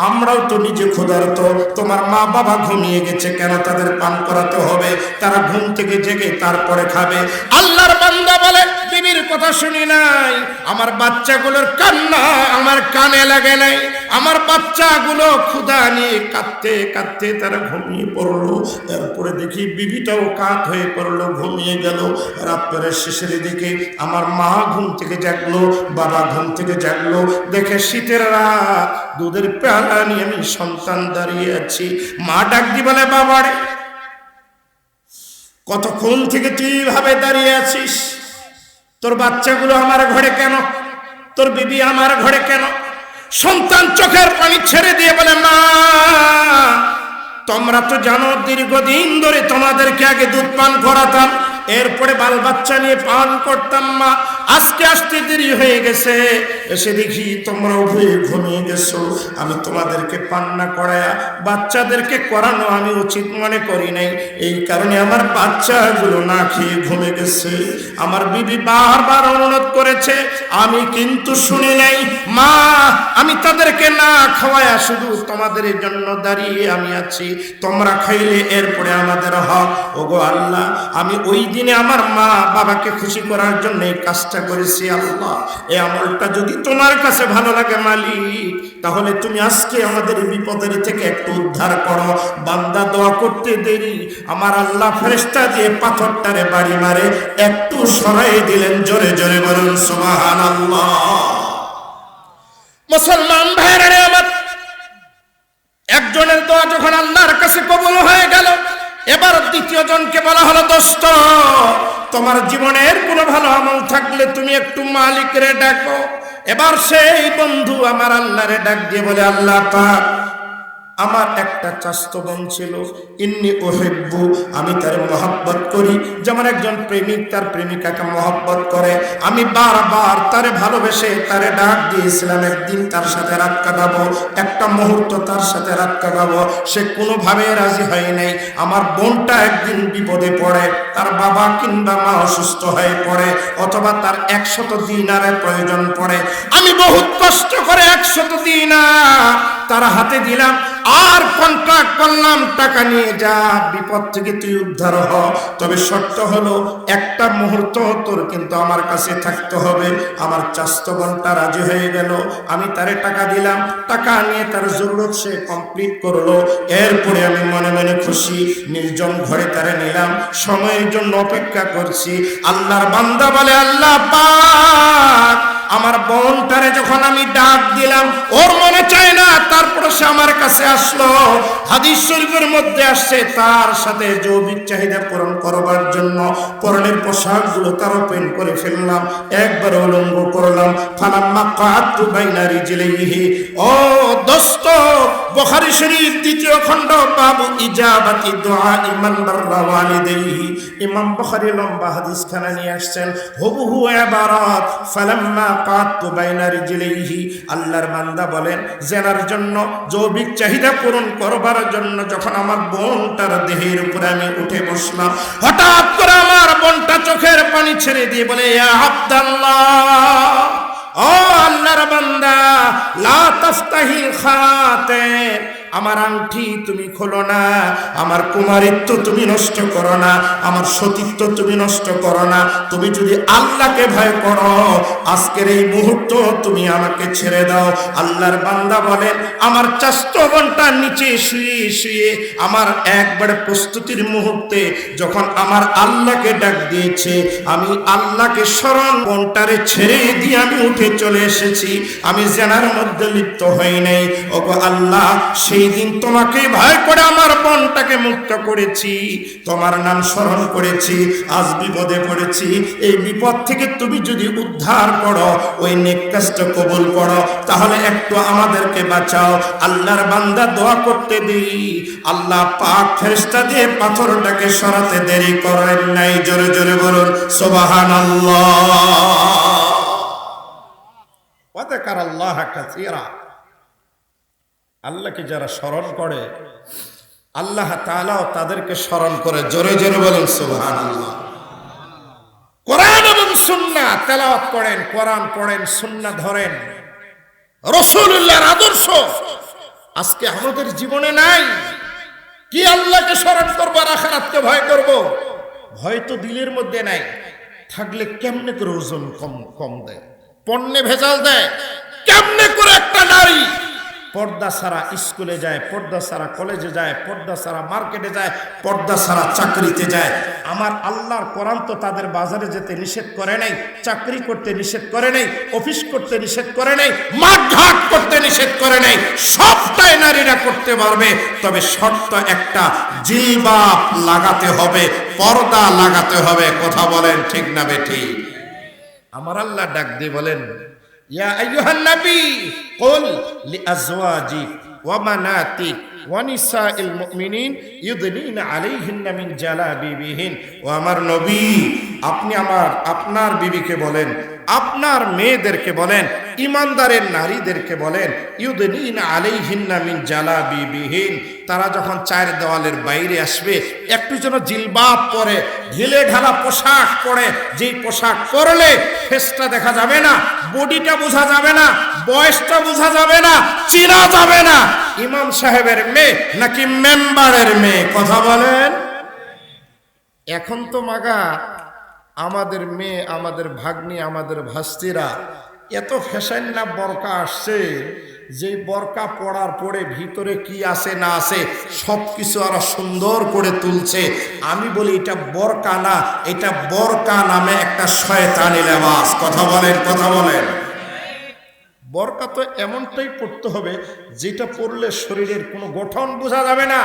আমরাও তো নিজে ক্ষুধার্ত, তোমার মা বাবা ঘুমিয়ে গেছে, কেন তাদের পান করাতে হবে? তারা ঘুম থেকে জেগে তারপরে খাবে। আল্লাহর বান্দা বলে, বিবির কথা শুনি নাই, আমার বাচ্চাগুলোর কান্না আমার কানে লাগে নাই, আমার বাচ্চাগুলো ক্ষুধা নিয়ে কাঁদতে কাঁদতে তারা ঘুমিয়ে পড়লো। তারপরে দেখি বিবিটাও কাত হয়ে পড়লো, ঘুমিয়ে গেল। রাত্রের শেষের দিকে আমার মা ঘুম থেকে জাগলো, বাবা ঘুম থেকে জাগলো, দেখে শীতের রাত, দুধের পেয়ালা নিয়ে আমি সন্তান দাঁড়িয়ে আছি। মা ডাক দি বলে, বাবারে, কতক্ষণ থেকে তুই ভাবে দাঁড়িয়ে আছিস? তোর বাচ্চাগুলো আমার ঘরে কেন? তোর বিবি আমার ঘরে কেন? সন্তান চোখের পানি ছেড়ে দিয়ে বলে, মা, তোমরা তো জানো দীর্ঘদিন ধরে তোমাদেরকে আগে দুধ পান করাতাম, এরপরে বাল বাচ্চা নিয়ে পান করতাম। মা, আজকে আসতে দেরি হয়ে গেছে, এসে দেখি তোমরা উভয়ে ঘুমিয়ে গেছো। আমি তোমাদেরকে পান না করায়া বাচ্চাদেরকে করানো আমি উচিত মনে করি নাই, এই কারণে আমার বাচ্চাগুলো না খেয়ে ঘুমে গেছে। আমার বিবি বারবার অনুরোধ করেছে, আমি কিন্তু শুনি নাই। মা, আমি তাদেরকে না খাওয়ায়া শুধু তোমাদের জন্য দাঁড়িয়ে আমি আছি, তোমরা খাইলে এরপরে আমাদের হক। ওগো আল্লাহ, আমি ওই দিনে আমার মা বাবাকে খুশি করার জন্য এই কাজটা করেছি। আল্লাহ, এই আমলটা যদি তোমার কাছে ভালো লাগে মালিক, তাহলে তুমি আজকে আমাদের বিপদের থেকে একটু উদ্ধার করো। বান্দা দোয়া করতে দেরি, আমার আল্লাহ ফেরেশতা দিয়ে পাথরটারে বাড়ি মারে একটু সরাই দিলেন। জোরে জোরে বলুন সুবহানাল্লাহ। মুসলমান ভাইরা আমার, একজনের দোয়া যখন আল্লাহর কাছে কবুল হয়ে গেল, এবার দ্বিতীয় জনকে বলা হলো, দোস্ত, তোমার জীবনের কোনো ভালো আমল থাকলে তুমি একটু মালিকরে ডাকো। এবার সেই বন্ধু আমার আল্লাহরে ডাক দিয়ে বলে, আল্লাহ পাক, আমার একটা চাস্ত বোন ছিল, ইন্নি ওহিব্বু, আমি তার মহব্বত করি, যেমন একজন প্রেমিক তার প্রেমিকাকে মহব্বত করে। আমি বারবার তারে ভালোবেসে তারে ডাক দিয়েছিলাম, একদিন তার সাথে রাত কাটাবো, একটা মুহূর্ত তার সাথে রাত কাটাবো, সে কোনোভাবে রাজি হয় নাই। আমার বোনটা একদিন বিপদে পড়ে, তার বাবা কিংবা মা অসুস্থ হয়ে পড়ে, অথবা তার 100 দিনারের প্রয়োজন পড়ে। আমি বহুত কষ্ট করে 100 দিনার তার হাতে দিলাম, আর কন্ট্রাক্ট করলাম, টাকা নিয়ে যা, বিপদ থেকে তুই উদ্ধার হ, তবে শর্ত হলো একটা মুহূর্ত তোর কিন্তু আমার কাছে থাকতে হবে। আমার চাস্তো বোনটা রাজি হয়ে গেল, আমি তারে টাকা দিলাম, টাকা নিয়ে তার জরুরত সে কমপ্লিট করলো। এরপরে আমি মনে মনে খুশি, নির্জন ঘরে তারে নিলাম, সময়ের জন্য অপেক্ষা করছি। আল্লাহর বান্দা বলে, আল্লাহ পাক, আমার বোনটারে যখন আমি ডাক দিলাম, ওর মনে চায় না, তারপরে সে আমার কাছে আসলো। হাদিস শরীফের মধ্যে আসছে, তার সাথে যৌবিক চাহিদা পূরণ করবার জন্য পরনের পোশাকগুলো তার ওপেন করে ফেললাম, একবার উলঙ্গ করলাম। ফালাম্মা কাআতু বাইনা রিজলাইহি, ও দোস্ত, বুখারী শরীফ 2য় খণ্ড, বাবু ইজাবাতি দুআ মান বাররা ওয়ালিদাইহি, ইমাম বুখারী লম্বা হাদিসখানা নিয়ে আসছেন, হুবহু ইবারাত ফালাম্মা কাআতু বাইনা রিজলাইহি। আল্লাহর বান্দা বলেন, জেনার জন্য, যৌবিক চাহিদা পূরণ করবার জন্য যখন আমার বোনটার দেহের উপরে আমি উঠে বসলাম, হঠাৎ করে আমার বোনটা চোখের পানি ছেড়ে দিয়ে বলে, ইয়া আব্দাল্লাহ, ও আল্লাহর বান্দা, লা তাফতাহিল খাতেম, আমার আংটি তুমি খোলো না, আমার কুমারিত্ব তুমি নষ্ট করো না, আমার সতীত্ব তুমি নষ্ট করো না। তুমি যদি আল্লাহকে ভয় করো, আজকের এই মুহূর্ত তুমি আমাকে ছেড়ে দাও। আল্লাহর বান্দা বলেন, আমার চাস্ত বোনটা নিচে শুয়ে শুয়ে আমার একবারে প্রস্তুতির মুহূর্তে যখন আমার আল্লাহকে ডাক দিয়েছে, আমি আল্লাহকে স্মরণ, বোনটারে ছেড়ে দিয়ে আমি উঠে চলে এসেছি, আমি জেনার মধ্যে লিপ্ত হই নাই। ওগো আল্লাহ, সেই দিন তোমাকে ভয় করে আমার বোনটাকে মুক্ত করেছি, তোমার নাম স্মরণ করেছি, আজ বিপদে পড়েছি, এই বিপদ থেকে তুমি যদি উদ্ধার করো, ওই নেক কাজটা কবুল করো, তাহলে একটু আমাদেরকে বাঁচাও। আল্লাহর বান্দা দোয়া করতে দেই, আল্লাহ পাক ফেরেশতা দিয়ে পাথরটাকে সরাতে দেরি করেন নাই। জোরে জোরে বলুন সুবহানাল্লাহ। ওয়া যাকারাল্লাহ কাসীরা। আল্লাহকে যারা স্মরণ করে আল্লাহ তাআলাও তাদেরকে স্মরণ করে। জোরে জোরে বলেন সুবহানাল্লাহ। কোরআন এবং সুন্নাহ তেলাওয়াত করেন, কোরআন পড়েন, সুন্নাহ ধরেন, রাসূলুল্লাহর আদর্শ আজকে আমাদের জীবনে নাই। কি আল্লাহকে স্মরণ করব আর আখিরাতকে ভয় করব? ভয় তো দিলের মধ্যে নাই। থাকলে কেমনে করে ওজন কম দেয়, পণ্যে ভেজাল দেয়। কেমনে করে একটা নারী পর্দা ছাড়া স্কুলে যায়, পর্দা ছাড়া কলেজে যায়, পর্দা ছাড়া মার্কেটে যায়, পর্দা ছাড়া চাকরিতে যায়? আমার আল্লাহর কোরআন তো তাদের বাজারে যেতে নিষেধ করে নাই, চাকরি করতে নিষেধ করে নাই, অফিস করতে নিষেধ করে নাই, মাঠঘাট করতে নিষেধ করে নাই। সবটাই নারীরা করতে পারবে, তবে শর্ত একটা, জিলবাব লাগাতে হবে, পর্দা লাগাতে হবে। কথা বলেন ঠিক না বেঠিক? আমার আল্লাহ ডাক দিয়ে বলেন, ইয়া আইয়ুহান নবী কুল লিআজওয়াজিক ওয়া মানাতিক ওয়া নিসাইল মুমিনিন ইউদনিনা আলাইহিন্না মিন জালাবিবিহিন। ও আমার নবী, আপনি আপনার বিবিকে বলেন, আপনার মেয়েদেরকে বলেন, ইমানদারের নারীদেরকে বলেন, ইউদনিনা আলাইহিন্না মিন জালাবিবিহিন, তারা যখন চার দেওয়ালের বাইরে আসবে একটু যেন জিলবাব পরে, ঢিলে ঢালা পোশাক পরে। যেই পোশাক পরলে ফেসটা দেখা যাবে না, বডিটা বোঝা যাবে না, বয়সটা বোঝা যাবে না, চিনা যাবে না ইমাম সাহেবের মেয়ে নাকি মেম্বারের মেয়ে। কথা বলেন। এখন তো মাগা আমাদের মেয়ে, আমাদের ভাগ্নি, আমাদের ভাস্তিরা এত ফ্যাশন না বরকা আসছে, যে বরকা পড়ার পরে ভিতরে কি আছে না আছে সবকিছু আরো সুন্দর করে তুলছে। আমি বলি এটা বরকা না, এটা বরকা নামে একটা শয়তানি লেবাস। কথা বলেন, কথা বলেন। বরকা তো এমনটাই পড়তে হবে যেটা পরলে শরীরের কোনো গঠন বোঝা যাবে না,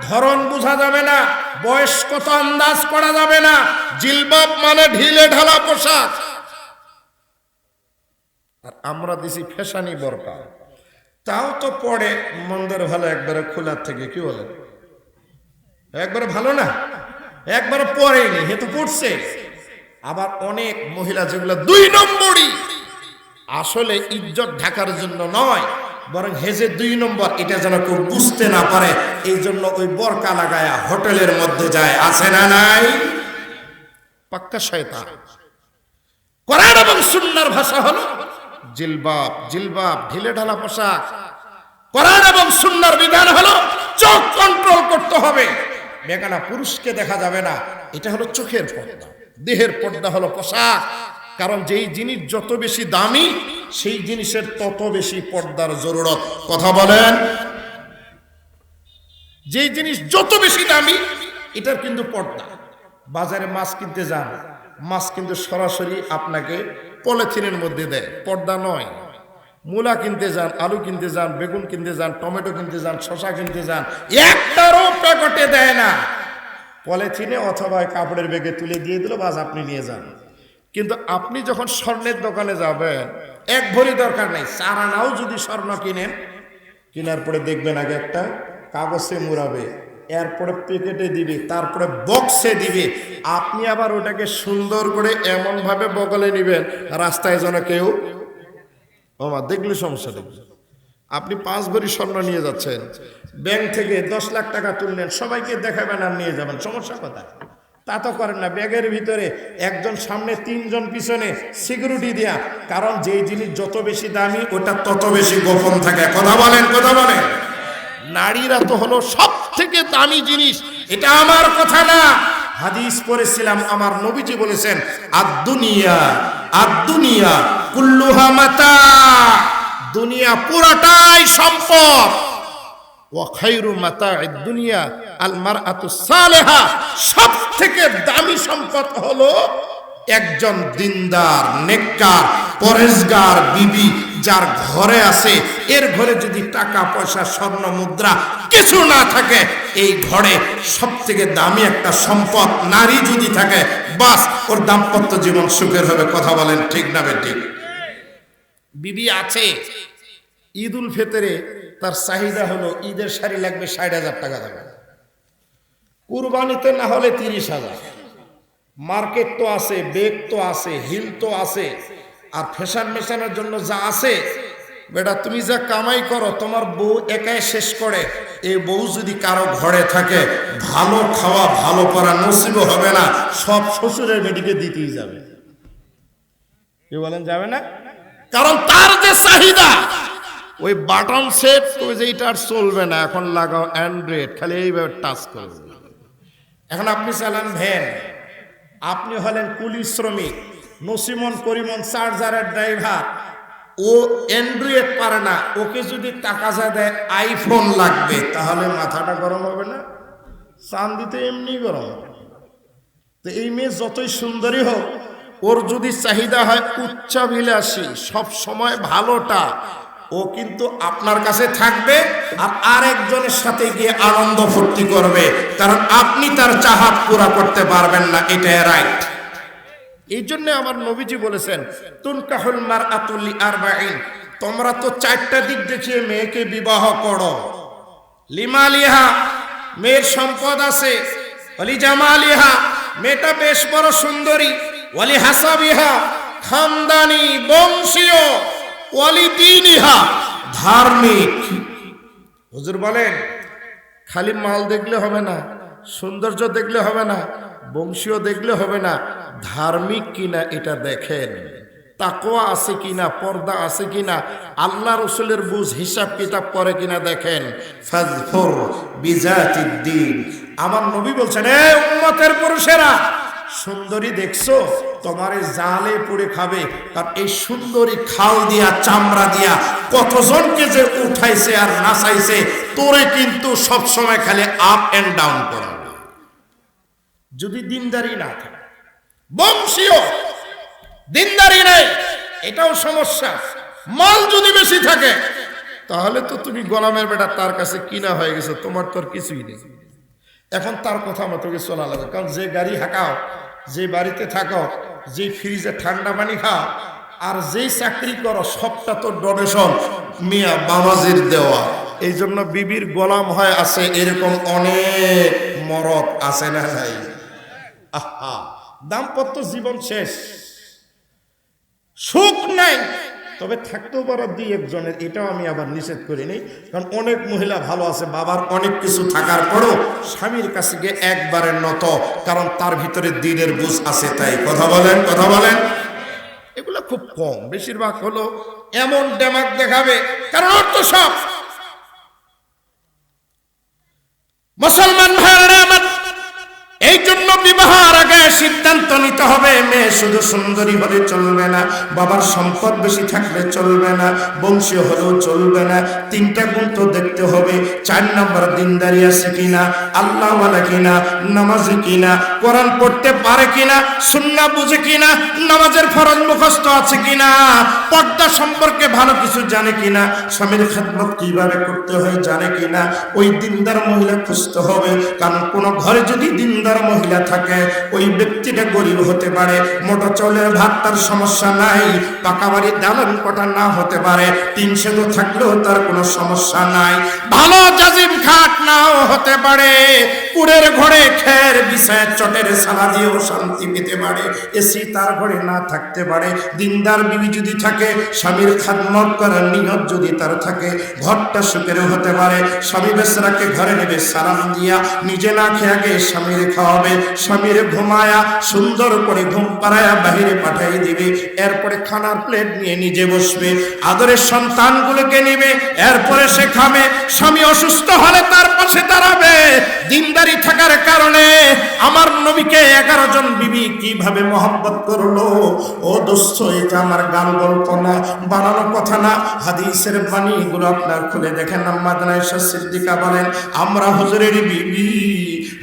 ধরন বোঝা যাবে না, বয়স কত আন্দাজ করা যাবে না। জিলবাব মানে ঢিলে ঢালা পোশাক, আর আমরা দিছি ফ্যাশনি বরকা। তাও তো পড়ে মন্দের ভালো, একবারে খোলার থেকে কি বলে, একবারে ভালো না, একবারে পড়েনি, হে তো পড়ছে। আবার অনেক মহিলা যেগুলো 2 নম্বরই, আসলে ইজ্জত ঢাকার জন্য নয়, বরং হেজে 2 নম্বর, এটা যেন কেউ বুঝতে না পারে, এই জন্য ওই বরকা লাগায়া হোটেলের মধ্যে যায়। আছে না নাই? পাক্কা শয়তান। কোরআন এবং সুন্নাহর ভাষা হলো জিলবাব। জিলবাব ঢিলে ঢালা পোশাক। কোরআন এবং সুন্নাহর বিধান হলো চোখ কন্ট্রোল করতে হবে, বেগানা পুরুষকে দেখা যাবে না। এটা হলো চোখের পর্দা। দেহের পর্দা হলো পোশাক। কারণ যেই জিনিস যত বেশি দামি সেই জিনিসের তত বেশি পর্দার জরুরত। কথা বলেন। যেই জিনিস যত বেশি দামি এটার কিন্তু পর্দা। বাজারে মাছ কিনতে যান, মাছ কিন্তু সরাসরি আপনাকে পলিথিনের মধ্যে দেয়, পর্দা নয়। মূলা কিনতে যান, আলু কিনতে যান, বেগুন কিনতে যান, টমেটো কিনতে যান, শসা কিনতে যান, একটারও প্যাকেটে দেয় না, পলিথিনে অথবা কাপড়ের ব্যাগে তুলে দিয়ে দিল, বাস আপনি নিয়ে যান। কিন্তু আপনি যখন স্বর্ণের দোকানে যাবেন, 1 ভরি দরকার নেই, 4 আনাও যদি স্বর্ণ কিনেন, কেনার পরে দেখবেন আগে একটা কাগজে মুড়াবে, এরপরে প্যাকেটে দিবে, তারপরে বক্সে দিবে। আপনি আবার ওটাকে সুন্দর করে এমন ভাবে বগলে নেবেন রাস্তায় যেন কেউ দেখলে সমস্যা দেখবে। আপনি 5 ভরি স্বর্ণ নিয়ে যাচ্ছেন, ব্যাংক থেকে 10 লাখ টাকা তুললেন, সবাইকে দেখাবেন আর নিয়ে যাবেন, সমস্যা কোথায়? তা তো করেন না। ব্যাগের ভিতরে একজন সামনে, 3 জন পিছনে সিকিউরিটি দেয়া। কারণ যেই জিনিস যত বেশি দামি ওটা তত বেশি গোপন থাকে। কথা বলেন, কথা বলেন। নারীরা তো হলো সব থেকে দামি জিনিস। এটা আমার কথা না, হাদিস পড়েছিলাম, আমার নবীজি বলেছেন, আদ-দুনিয়া কুল্লুহা মাতা, দুনিয়া পুরাটাই সম্পদ। ওয়া খায়রু মাতা'আদ দুনিয়া আল মারআতু সালেহা, সবথেকে দামি সম্পদ হলো একজন দিনদার, নেককার, পরেশগার বিবি যার ঘরে আছে। এর ঘরে যদি টাকা পয়সা, স্বর্ণ মুদ্রা কিছু না থাকে, এই ঘরে সবথেকে দামি একটা সম্পদ নারী যদি থাকে, বাস ওর দাম্পত্য জীবন সুখের হবে। কথা বলেন ঠিক না বেঠিক? বিবি আছে, ঈদ উল ফিতরে তার চাহিদা হলো ঈদের শাড়ি লাগবে 60,000 টাকা দেবে, কুরবানিতে না হলে 30,000। মার্কেট তো আছে, বেগ তো আছে, হিল তো আছে, আর ফ্যাশন মেশানোর জন্য যা আছে বেটা তুমি যা কামাই করো তোমার বউ একাই শেষ করে। এই বউ যদি কারো ঘরে থাকে, ভালো খাওয়া ভালো করা নসিব হবে না, সব শ্বশুরের বেটিকে দিতেই যাবে। কি বলেন, যাবে না? কারণ তার যে চাহিদা, ওই বাটন সেট ওই যে এটা আর চলবে না, এখন লাগাও অ্যান্ড্রয়েড, খালি এইভাবে টাচ করবে। এখন আপনি চালান ভ্যান, আপনি হলেন কুলি শ্রমিক, নসিমন করিমন চার্জারের ড্রাইভার, ও অ্যান্ড্রয়েড পারে না, ওকে যদি টাকা যা দেয় আইফোন লাগবে, তাহলে মাথাটা গরম হবে না? চান্দিতে এমনি গরম হবে। তো এই মেয়ে যতই সুন্দরী হোক, ওর যদি চাহিদা হয় উচ্চাভিলাষী, সব সময় ভালোটা, ও কিন্তু আপনার কাছে থাকবে আর আরেকজনের সাথে গিয়ে আনন্দ ফুর্তি করবে, কারণ আপনি তার চাহাত পুরা করতে পারবেন না। এটা রাইট। এই জন্য আমার নবীজি বলেছেন, তুনকাহুল মারআতু লিআরবাঈন, তোমরা তো চারটা দিক দেখিয়ে মেয়েকে বিবাহ করো। লিমালিহা, মেয়ের সম্পদ আছে। ওয়ালি জামালিহা, মেয়েটা বেশ বড় সুন্দরী। ওয়ালি হাসাবিহা, খানদানি বংশীয়। ওয়ালি দীনিহা, ধার্মিক। হুজুর বলেন খালি মাল দেখলে হবে না, সৌন্দর্য দেখলে হবে না, বংশীয় দেখলে হবে না, ধার্মিক কিনা এটা দেখেন। তাকওয়া আছে কিনা, পর্দা আছে কিনা, আল্লাহ রসুলের বুঝ হিসাব কিতাব করে কিনা দেখেন। ফাজফুর বিজাতিদ দ্বীন, আমার নবী বলছেন, এ উম্মতের পুরুষেরা, সুন্দরী দেখছো, তোমারে জালে পুড়ে খাবে। কারণ এই সুন্দরী খাল দিয়া চামড়া দিয়া কতজনকে যে উঠাইছে আর নাচাইছে, তোরে কিন্তু সবসময় খালি আপ এন্ড ডাউন করাবে। যদি দিনদারি না থাকে, বংশীয় দিনদারি নেই, এটাও সমস্যা। মাল যদি বেশি থাকে, তাহলে তো তুমি গোলামের বেটা, তার কাছে কিনা হয়ে গেছে, তোমার তো আর কিছুই নেই। এখন তার কথা মতো চলা লাগবে। কারণ যে গাড়ি হাঁকাও, যে বাড়িতে থাকো, যে ফ্রিজে ঠান্ডা পানি খাও, আর যেই চাকরি করো, সবটা তো ডোনেশন মিয়া বাবাজির দেওয়া। এই জন্য বিবির গোলাম হয় আছে এরকম অনেক মরদ আছে না নাই? আহা, দাম্পত্য জীবন শেষ, সুখ নাই। তবে থাকতেও পারে দুই একজনের, এটাও আমি আবার নিষেধ করিনি। কারণ অনেক মহিলা ভালো আছে, বাবার অনেক কিছু থাকার পরও স্বামীর কাছে গিয়ে একবারের নত, কারণ তার ভিতরে দিনের বুঝ আছে। তাই কথা বলেন, কথা বলেন। এগুলো খুব কম, বেশিরভাগ হলো এমন ডেমাক দেখাবে, কারণ ওর তো সব। মুসলমান ভাইরা আমার, এই জন্য বিবাহের আগে সিদ্ধান্ত নিতে হবে, মেয়ে শুধু সুন্দরী হলে চলবে না, বাবার সম্পদ বেশি থাকলে চলবে না, বংশীয় হলেও চলবে না। তিনটা গুণ তো দেখতে হবে। 4 নম্বর, দিনদারি আছে কিনা, আল্লাহওয়ালা কিনা, নামাজি কিনা, কোরআন পড়তে পারে কিনা, সুন্নাহ বুঝে কিনা, নামাজের ফরজ মুখস্থ আছে কিনা, পর্দা সম্পর্কে ভালো কিছু জানে কিনা, স্বামীর খেদমত কিভাবে করতে হয় জানে কিনা। ওই দিনদার মহিলা খুঁজতে হবে। কারণ কোন ঘরে যদি দিনদার মহিলা থাকে, ওই ব্যক্তিটা গরিব হতে পারে, মোটা চাউলের ভাত তার সমস্যা নাই, পাকা বাড়ির দালান কোঠা না হতে পারে, টিন শেড থাকলেও তার কোনো সমস্যা নাই, ভালো জাজিম খাট নাও হতে পারে, কুড়ের ঘরে খের বিছায় চটের সালা দিয়েও শান্তি পেতে পারে, এসি তার ঘরে না থাকতে পারে। দিনদার বিবি যদি থাকে, স্বামীর খাদমত করার নিয়ত যদি তার থাকে, ঘরটা সুখের হতে পারে। স্বামী বেচারাকে ঘরে নেবে সালাম দিয়া, নিজে না খেয়ে আগে স্বামীর খাওয়াবে, স্বামীর ঘুমায়া সুন্দর করে ঘুম পাড়ায়া বাহিরে পাঠিয়ে দিবে, এরপরে খানার প্লেট নিয়ে নিজে বসবে, আদরের সন্তানগুলোকে নিবে, এরপরে সে খাবে। স্বামী অসুস্থ হলে তার পাশে দাঁড়াবে। দিনদারি থাকার কারণে আমার নবীকে 11 জন বিবি কিভাবে মহব্বত করলো। ও দোস্ত, এটা আমার গান গল্প না, বানানো কথা না, হাদিসের বাণীগুলো আপনার খুলে দেখেন। আম্মা আয়েশা সিদ্দিকা বলেন, আমরা হুজুরের বিবি,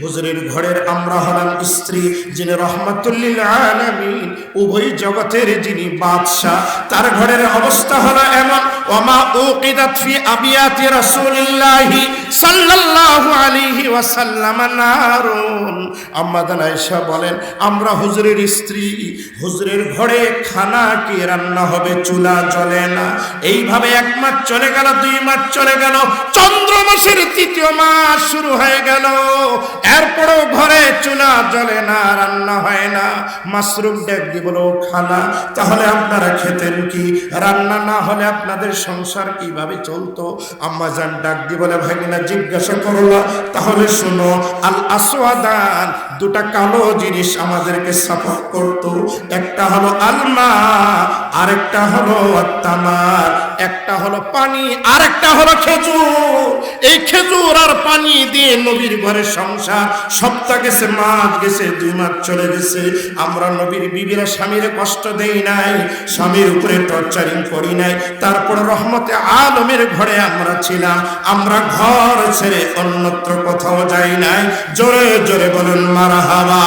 হুজুরের ঘরের আমরা হলাম স্ত্রী, যিনি রহমাতুল লিল আলামিন, উভয় জগতের যিনি বাদশা, তার ঘরের অবস্থা হলো এমন। ওমা উকিদাত ফি আবিয়াতি রাসূলিল্লাহি সাল্লাল্লাহু আলাইহি ওয়াসাল্লাম নারুন। আম্মা আয়েশা বলেন, আমরা হুজুরের স্ত্রী, হুজুরের ঘরে খানা কি রান্না হবে, চুলা জ্বলে না। এইভাবে 1 মাস চলে গেল, 2 মাস চলে গেল, চন্দ্র মাসের 3য় মাস শুরু হয়ে গেল, এরপরও ঘরে চুলা জ্বলে না, রান্না হয় না। মাশরুম ডাক দিয়ে বলো, খালা তাহলে আপনারা খেতেন কি? রান্না না হলে আপনাদের সংসার কিভাবে চলতো? আম্মা জান ডাক দিয়ে বলে, ভাগিনা জিজ্ঞাসা করলো, তাহলে শোনো, আল আসওয়াদান, দুটা কালো জিনিস আমাদেরকে সাপোর্ট করতো। একটা হলো আলমা, আরেকটা হলো তামার। একটা হলো পানি, আরেকটা হলো খেজুর। এই খেজুর আর পানি দিয়ে নবীর ঘরে সংসার। সপ্তাহ গেছে, মাস গেছে, 2 মাস চলে গেছে, আমরা নবীর বিবিরা স্বামীর কষ্ট দেই নাই, স্বামীর উপরে টর্চারিং করি নাই। তারপর রহমতে আলমের ঘরে আমরা ছিলাম, আমরা ঘর ছেড়ে অন্যত্র কোথাও যাই নাই। জোরে জোরে বলুন মারহাবা।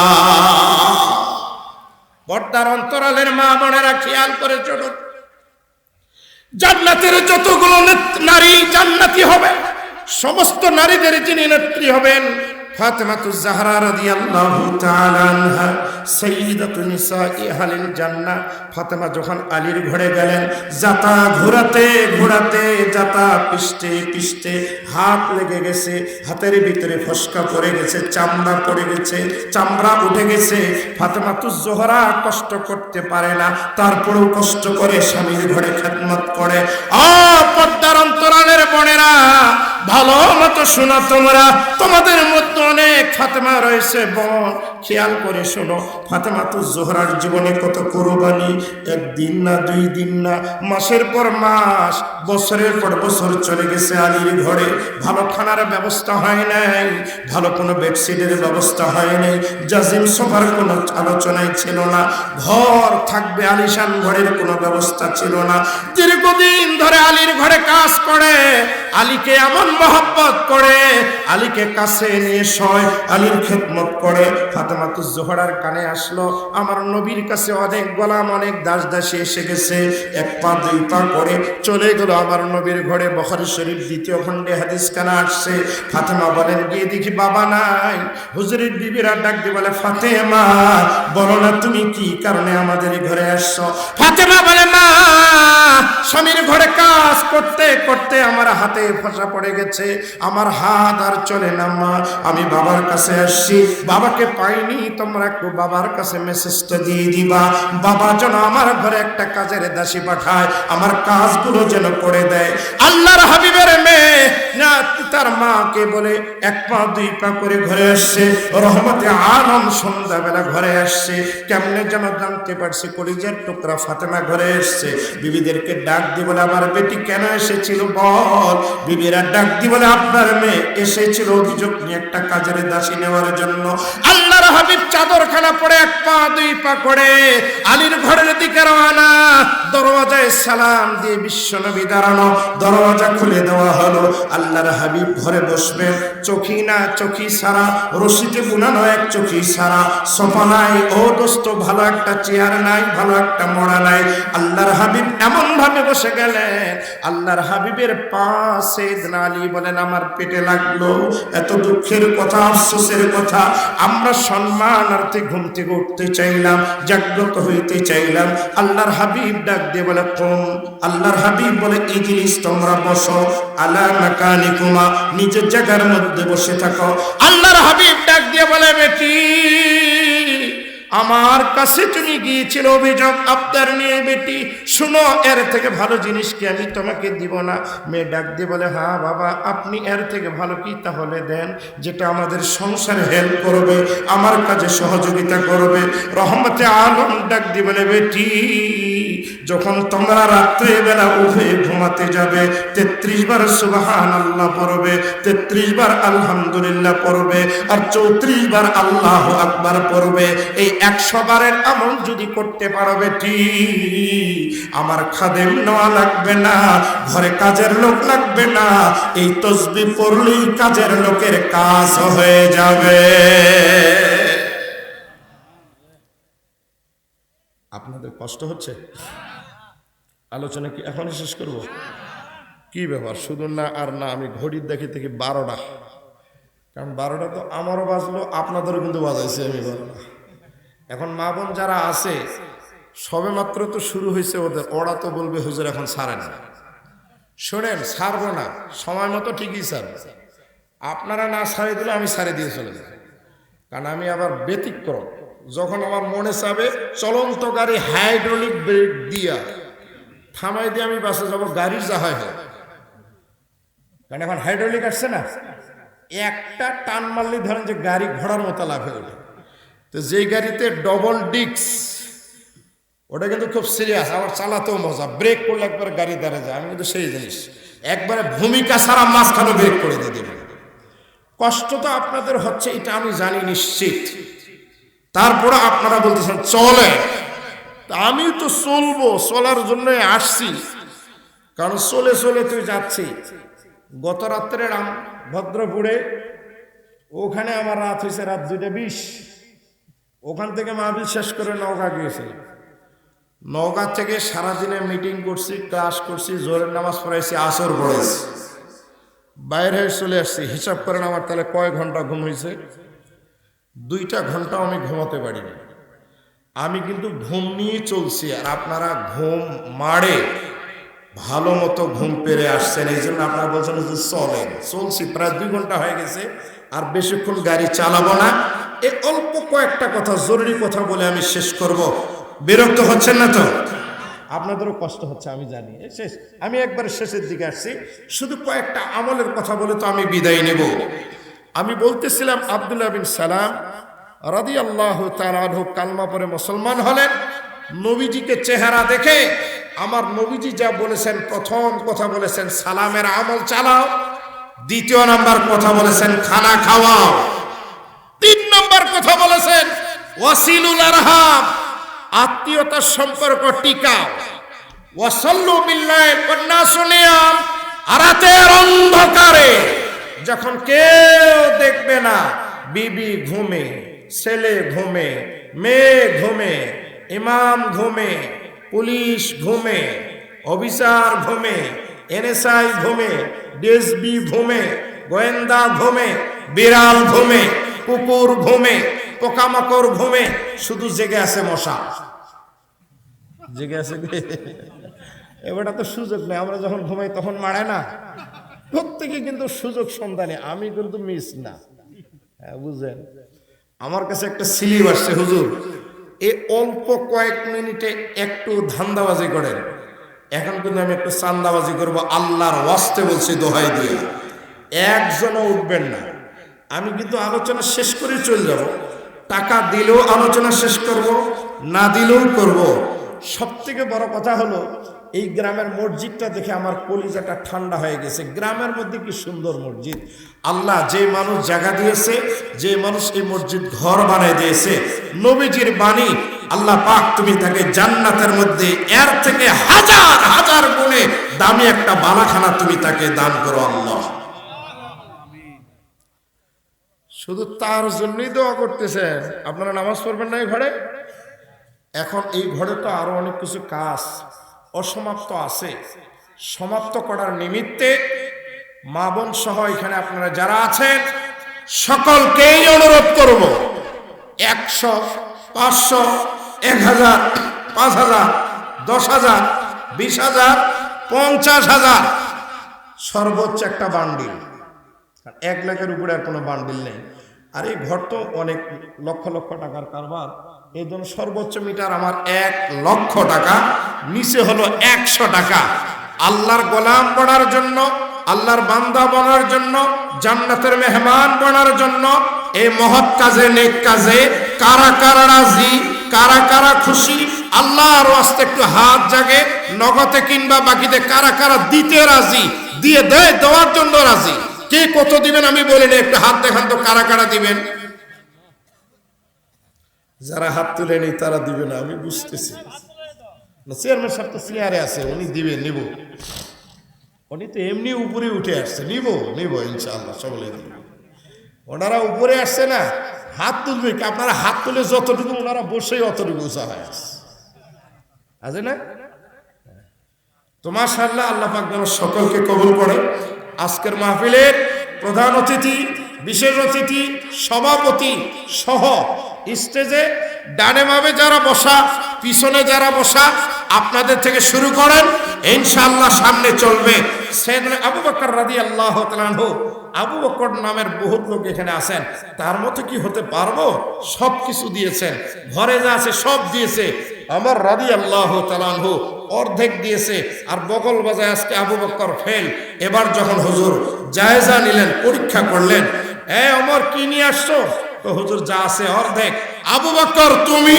পর্দার অন্তরালের মা বোনেরা খেয়াল করে চলুন, জান্নাতের যতগুলো নারী জান্নাতি হবে, সমস্ত নারীদের যিনি নেত্রী হবেন ফাতেমাতুজ জাহরা রাদিয়াল্লাহু তাআলা আনহা, সাইয়্যিদাতুন নিসাই আহলিল জান্নাহ। ফাতেমা যখন আলীর ঘরে গেলেন, জাতা ঘোরাতে ঘোরাতে জাতা পিষ্টে পিষ্টে হাত লেগে গেছে, হাতের ভিতরে ফসকা পড়ে গেছে, চামড়া পড়ে গেছে, চামড়া উঠে গেছে। ফাতেমাতুজ জোহরা কষ্ট করতে পারে না, তারপরেও কষ্ট করে স্বামীর ঘরে খেদমত করে। পর্দার অন্তরালের বোনেরা, ভালো মতো শোনো তোমরা, তোমাদের মধ্যে অনেক ফাতেমা রয়েছে বোন, খেয়াল করে শোনো। ফাতেমাতুজ জোহরার জীবনে কত কুরবানি, 1 দিন না 2 দিন না, মাসের পর মাস, বছরের পর বছর চলে গেছে আলীর ঘরে। ভালো খানার ব্যবস্থা হয় নাই, ভালো কোনো বেডশিটের ব্যবস্থা হয় নাই, জাজিম সোফার কোনো আলোচনাই ছিল না, ঘর থাকবে আলিশান ঘরের কোনো ব্যবস্থা ছিল না। দীর্ঘদিন ধরে আলীর ঘরে কাজ করে, আলীকে এমন মহব্বত করে, আলীকে কাছে নিয়ে শয়, আলীর খেদমত করে। ফাতেমাতুজ জোহরার কানে আসলো, আমার নবীর কাছে অনেক গোলাম, অনেক দাস দাসী এসে গেছে, 1 পা 2 পা করে চলে গেল আমার নবীর ঘরে। বুখারী শরীফ 2য় খণ্ডে হাদিস কানা আসছে। ফাতেমা বলেন, গিয়ে দেখি বাবা নাই। হুজুরের বিবিরা ডাক দিয়ে বলে, ফাতেমা বলো না তুমি কি কারণে আমাদের ঘরে আসছো? ফাতেমা বলে, মা স্বামীর ঘরে কাজ করতে করতে আমার হাতে ফসা পড়ে গেছে, আমার হাত আর চলে না মা, আমি বাবার কাছে আসছি, বাবাকে পাইনি, তোমরা একটু বাবার কাছে মেসেজটা দিয়ে দিবা, বাবা যেন আমার ঘরে একটা কাজের দাসী পাঠায়, আমার কাজগুলো যেন করে দেয়। আল্লাহর হাবিবের মেয়ে না তার মাকে বলে 1 পা 2 পা করে ঘরে আসছে। রহমতে আলম সন্ধ্যাবেলা ঘরে আসছে, কেমনে যেন জানতে পারছে কলিজার টুকরা ফাতেমা ঘরে এসছে। বিবিদেরকে ডাক দিয়ে বলে, আমার বেটি কেন এসেছিল বল? বিবিরা ডাক দিয়ে বলে, আপনার মেয়ে এসেছিল অভিযোগ নিয়ে একটা কাজের দাসী নেওয়ার জন্য। আল্লাহর হাবিব চাদরখানা পরে 1 পা 2 পা করে আলীর ঘরের দিকে রওনা। দরওয়াজায় সালাম দিয়ে বিশ্বনবী দাঁড়ানো, দরওয়াজা খুলে দেওয়া হলো। আল্লাহর হাবিব ঘরে বসবেন, চোখি না চোখি সারা, রশিতে বুনানো 1 চোখি সারা, সোফা নাই, ও দোস্ত ভালো একটা চেয়ার নাই, ভালো একটা মোড়া নাই। আল্লাহর হাবিব এমন ভাবে বসে গেলেন, আল্লাহর হাবিবের পাশে আলী বলেন, আমার পেটে লাগলো, এত দুঃখের কথা, আফসোসের কথা, আমরা সম্মানার্থে ঘুম থেকে উঠতে চাইলাম, জাগ্রত হইতে চাইলাম। আল্লাহর হাবিব ডাক দিয়ে বলে, কুম। আল্লাহর হাবিব বলে, ইজলিস, তোমরা বসো, আলা মাকানিকুমা, নিজের জায়গার মধ্যে বসে থাকো। আল্লাহর হাবিব ডাক দিয়ে বলে, বেটি আমার কাছে তুমি গিয়েছিল অভিযোগ আবদার নিয়ে, বেটি শুনো, এর থেকে ভালো জিনিস কি আমি তোমাকে দিব না? মেয়ে ডাক দিয়ে বলে, হ্যাঁ বাবা, আপনি এর থেকে ভালো কি তাহলে দেন, যেটা আমাদের সংসারে হেল্প করবে, আমার কাজে সহযোগিতা করবে। রহমতে আলম ডাক দিয়ে বলে, বেটি যখন তোমরা রাত্রে বেলা উঠে ঘুমাতে যাবে, 33 বার সুবহানাল্লাহ পড়বে, 33 বার আলহামদুলিল্লাহ পড়বে, আর 34 বার আল্লাহু আকবার পড়বে। এই 100 বারের আমল যদি করতে পারো বেটি, আমার খাদেম নেওয়া লাগবে না, ঘরে কাজের লোক লাগবে না, এই তাসবিহ পড়লেই কাজের লোকের কাজ হয়ে যাবে। আপনাদের কষ্ট হচ্ছে? আলোচনা কি এখনই শেষ করব? কি ব্যাপার, শুধু না আর না, আমি ঘড়ির দেখে 12টা, কারণ 12টা তো আমারও বাজলো, আপনাদেরও কিন্তু বাজাইছে আমি 12টা। এখন মা বোন যারা আছে, সবে মাত্র তো শুরু হয়েছে ওদের, ওরা তো বলবে হুজুর এখন ছাড়ে না। শোনেন, ছাড়বো না, সময় মতো ঠিকই ছাড়বে। আপনারা না ছাড়ে দিলে আমি ছাড়ে দিয়ে চলে যাব। কারণ আমি আবার ব্যতিক্রম, যখন আমার মনে চাবে চলন্ত গাড়ি হাইড্রোলিক ব্রেক দিয়া থামাই দিয়ে আমি বাসে যাবো, গাড়ির যা হয় হোক, কারণ এখন হাইড্রোলিক আসছে না, একটা টান মারলেই ধরেন যে গাড়ি ঘোড়ার মতো লাফে ওঠে। তো যেই গাড়িতে ডবল ডিস্ক, ওটা কিন্তু খুব সিরিয়াস, আবার চালাতেও মজা, ব্রেক করলে একবার গাড়ি দাঁড়িয়ে যায়। আমি কিন্তু সেই জিনিস একবারে ভূমিকা ছাড়া মাঝখানে ব্রেক করে দিয়ে দেবেন। কষ্ট তো আপনাদের হচ্ছে, এটা আমি জানি নিশ্চিত। তারপরে আপনারা বলতেছেন চলে, আমি তো চলবো, চলার জন্য আসছি, কারণ চলে চলে তুই যাচ্ছি। গত রাত্রে ভদ্রপুরে, ওখানে আমার রাত হয়েছে রাত 2:20। ওখান থেকে মাহফিল শেষ করে নওগাঁ গিয়েছিলাম। নওগাঁ থেকে সারাদিনে মিটিং করছি, ক্লাস করছি, জোরের নামাজ পড়াইছি, আসর পড়েছি, বাইরে হয়ে চলে আসছি। হিসাব করেন আমার তাহলে কয় ঘন্টা ঘুম হয়েছে? 2টা ঘন্টাও আমি ঘুমাতে পারিনি। আমি কিন্তু ঘুম নিয়ে চলছি, আর আপনারা ঘুম মারে ভালো মতো ঘুম পেরে আসছেন। এই জন্য আপনারা বলছেন যে চলেন, চলছি, প্রায় 2 ঘন্টা হয়ে গেছে, আর বেশিক্ষণ গাড়ি চালাবো না। এই অল্প কয়েকটা কথা, জরুরি কথা বলে আমি শেষ করব। বিরক্ত হচ্ছেন না তো? আপনাদেরও কষ্ট হচ্ছে আমি জানি, শেষ, আমি একবারে শেষের দিকে আসছি। শুধু কয়েকটা আমলের কথা বলে তো আমি বিদায় নেব। আমি বলতেছিলাম আব্দুল্লাহ বিন সালাম রাদিয়াল্লাহু তাআলা আনহু কালমা পড়ে মুসলমান হলেন। নবীজিকে চেহারা দেখে আমার নবীজি যা বলেছেন, প্রথম কথা বলেছেন সালামের আমল চালাও, 2 নাম্বার কথা বলেছেন খানা খাওয়াও, 3 নাম্বার কথা বলেছেন ওয়াসিলুল আরহাম, আত্মীয়তার সম্পর্ক টিকাও, ওয়াসাল্লু বিল্লাহি ওয়ান্নাসু নিয়াম, আর রাতের অন্ধকারে যখন কেউ দেখবে না, বিবি ঘুমে, ছেলে ঘুমে, মেয়ে ঘুমে, ইমাম ঘুমে, পুলিশ ঘুমে, অফিসার ঘুমে, এনএসআই ঘুমে, ডিএসবি ঘুমে, গোয়েন্দা ঘুমে, বিড়াল ঘুমে, কুকুর ঘুমে, পোকামাকড় ঘুমে, শুধু জেগে আছে মশা। জেগে আছে, এবারটা তো সুযোগ নেই। আমরা যখন ঘুমাই তখন মারে না, প্রত্যেকে কিন্তু সুযোগ সন্ধানে, আমি কিন্তু মিস না। হ্যাঁ, বুঝলেন? আমার কাছে একটা স্লিপ আসছে, হুজুর এই অল্প কয়েক মিনিটে একটু ধান্দাবাজি করেন, এখন কিন্তু আমি একটু চান্দাবাজি করবো, আল্লাহর ওয়াস্তে বলছি, দোহাই দিয়ে একজনও উঠবেন না। আমি কিন্তু আলোচনা শেষ করে চলে যাব, টাকা দিলেও আলোচনা শেষ করব, না দিলেও করব। সব থেকে বড় কথা হলো এই গ্রামের মসজিদটা দেখে আমার কলিজাটা ঠান্ডা হয়ে গেছে। গ্রামের মধ্যে কি সুন্দর মসজিদ! আল্লাহ যে মানুষ জায়গা দিয়েছে, যে মানুষ এই মসজিদ ঘর বানিয়ে দিয়েছে, নবীজির বাণী, আল্লাহ পাক তুমি তাকে জান্নাতের মধ্যে এর থেকে হাজার হাজার গুণে দামি একটা বালাখানা তুমি তাকে দান করো আল্লাহ। শুধু তার জন্যই দোয়া করতেছেন, আপনারা নামাজ পড়বেন না এই ঘরে? এখন এই ঘরে তো আরো অনেক কিছু কাজ অসমাপ্ত আছে, সমাপ্ত করার নিমিত্তে মা বোন সহ এখানে আপনারা যারা আছেন সকলকেই অনুরোধ করব, 100, 500, 1000, 5000, 10000, 20000, 50000, সর্বোচ্চ একটা বান্ডিল। 1 লাখের উপরে আর কোনো বান্ডিল নেই। আর এই ঘর তো অনেক লক্ষ লক্ষ টাকার কারবার, এই জন্য সর্বোচ্চ মিটার আমার 1 লক্ষ টাকা, নিচে হলো 100 টাকা। আল্লাহর গোলাম বনার জন্য, আল্লাহর বান্দা বনার জন্য, জান্নাতের মেহমান বনার জন্য, এই মহৎ কাজে, নেক কাজে কারা কারা রাজি, কারা কারা খুশি, আল্লাহর ওয়াস্তে একটু হাত জাগে, নগদে কিংবা বাকিতে কারা কারা দিতে রাজি, দিয়ে দেওয়ার জন্য রাজি। কে কত দিবেন আমি বলিনি, একটু হাত দেখান তো কারা কারা দিবেন। যারা হাত তুলেনি তারা দিবে না, আমি বুঝতেছি। চেয়ারম্যান সাহেব তো চেয়ারে আছে, উনি দিবে, নিব। উনি তো এমনি উপরে উঠে আসছে, নিব ইনশাআল্লাহ, সকলে দিব। ওনারা উপরে আসছে না, হাত তুলবে, আপনারা হাত তুলে যতটুকু, ওনারা বসেই অতটুকু উঁচা হয়ে আছে না? তো মাশাআল্লাহ, আল্লাহ পাক যেন সকলকে কবুল করে। আজকের মাহফিলের প্রধান অতিথি, বিশেষ অতিথি, সভাপতি সহ স্টেজে ডানে বামে যারা বসা, পিছনে যারা বসা, আপনাদের থেকে শুরু করেন, ইনশাআল্লাহ সামনে চলবে। সাইয়েদনা আবু বকর রাদিয়াল্লাহু তাআলা আনহু, আবু বকর নামের বহুত লোক এখানে আছেন, তার মতো কি হতে পারবো? সব কিছু দিয়েছেন, ঘরে যা আছে সব দিয়েছে। আমার রাদিয়াল্লাহু তাআলা আনহু অর্ধেক দিয়েছে, আর বগল বাজায় আজকে আবু বকর ফেল। এবার যখন হুজুর জায়েজা নিলেন, পরীক্ষা করলেন, এ ওমর কি নিয়ে আসছো? তো হুজুর যা আছে অর্ধেক। আবু বকর তুমি?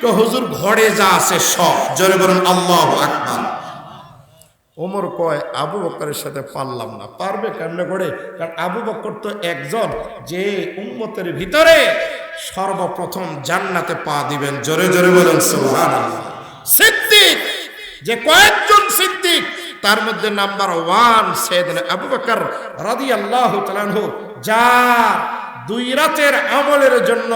তো হুজুর ঘরে যা আছে সব। জোরে বলেন আল্লাহু আকবার। ওমর কয় আবু বকরের সাথে পারলাম না। পারবে কেমনে করে? কারণ আবু বকর তো একজন যে উম্মতের ভিতরে সর্বপ্রথম জান্নাতে পা দিবেন। জোরে জোরে বলেন সুবহানাল্লাহ। সিদ্দিক, যে কয়েকজন সিদ্দিক, তার মধ্যে নাম্বার 1 সাইয়েদনা আবু বকর রাদিয়াল্লাহু তাআলা আনহু, যার 2 রাতের আমলের জন্য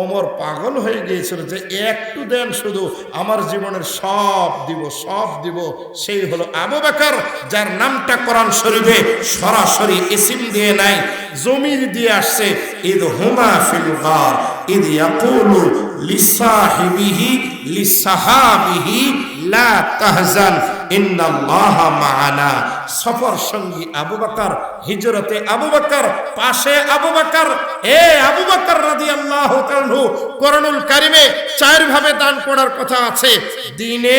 ওমর পাগল হয়ে গিয়েছিল যে একটু দেন শুধু, আমার জীবনের সব দিব, সব দিব। সেই হলো আবু বকর, যার নামটা কোরআন শরীফে সরাসরি ইসম দিয়ে নাই, জমির দিয়ে আসছে। ইদ হুমা ফিল গার ইদ ইয়াকুলু লিসাহিবিহি লিসাহাবিহি লা তাহজান ইন্নাল্লাহা মা'ানা। সফর সঙ্গী আবু বকর, হিজরতে আবু বকর, পাশে আবু বকর। এ আবু বকর রাদিয়াল্লাহু তাআলা আনহু, কোরআনুল কারীমে 4 ভাবে দান করার কথা আছে, দিনে,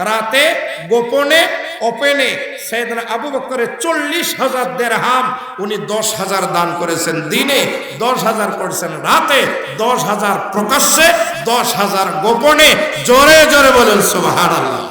রাতে, গোপনে, ওপেনে। সাইয়েদনা আবু বকরের 40,000 দিরহাম, উনি 10,000 দান করেছেন দিনে, 10,000 করেছেন রাতে, 10,000 প্রকাশ্যে, 10,000 গোপনে। জোরে জোরে বলেন সুবহানাল্লাহ।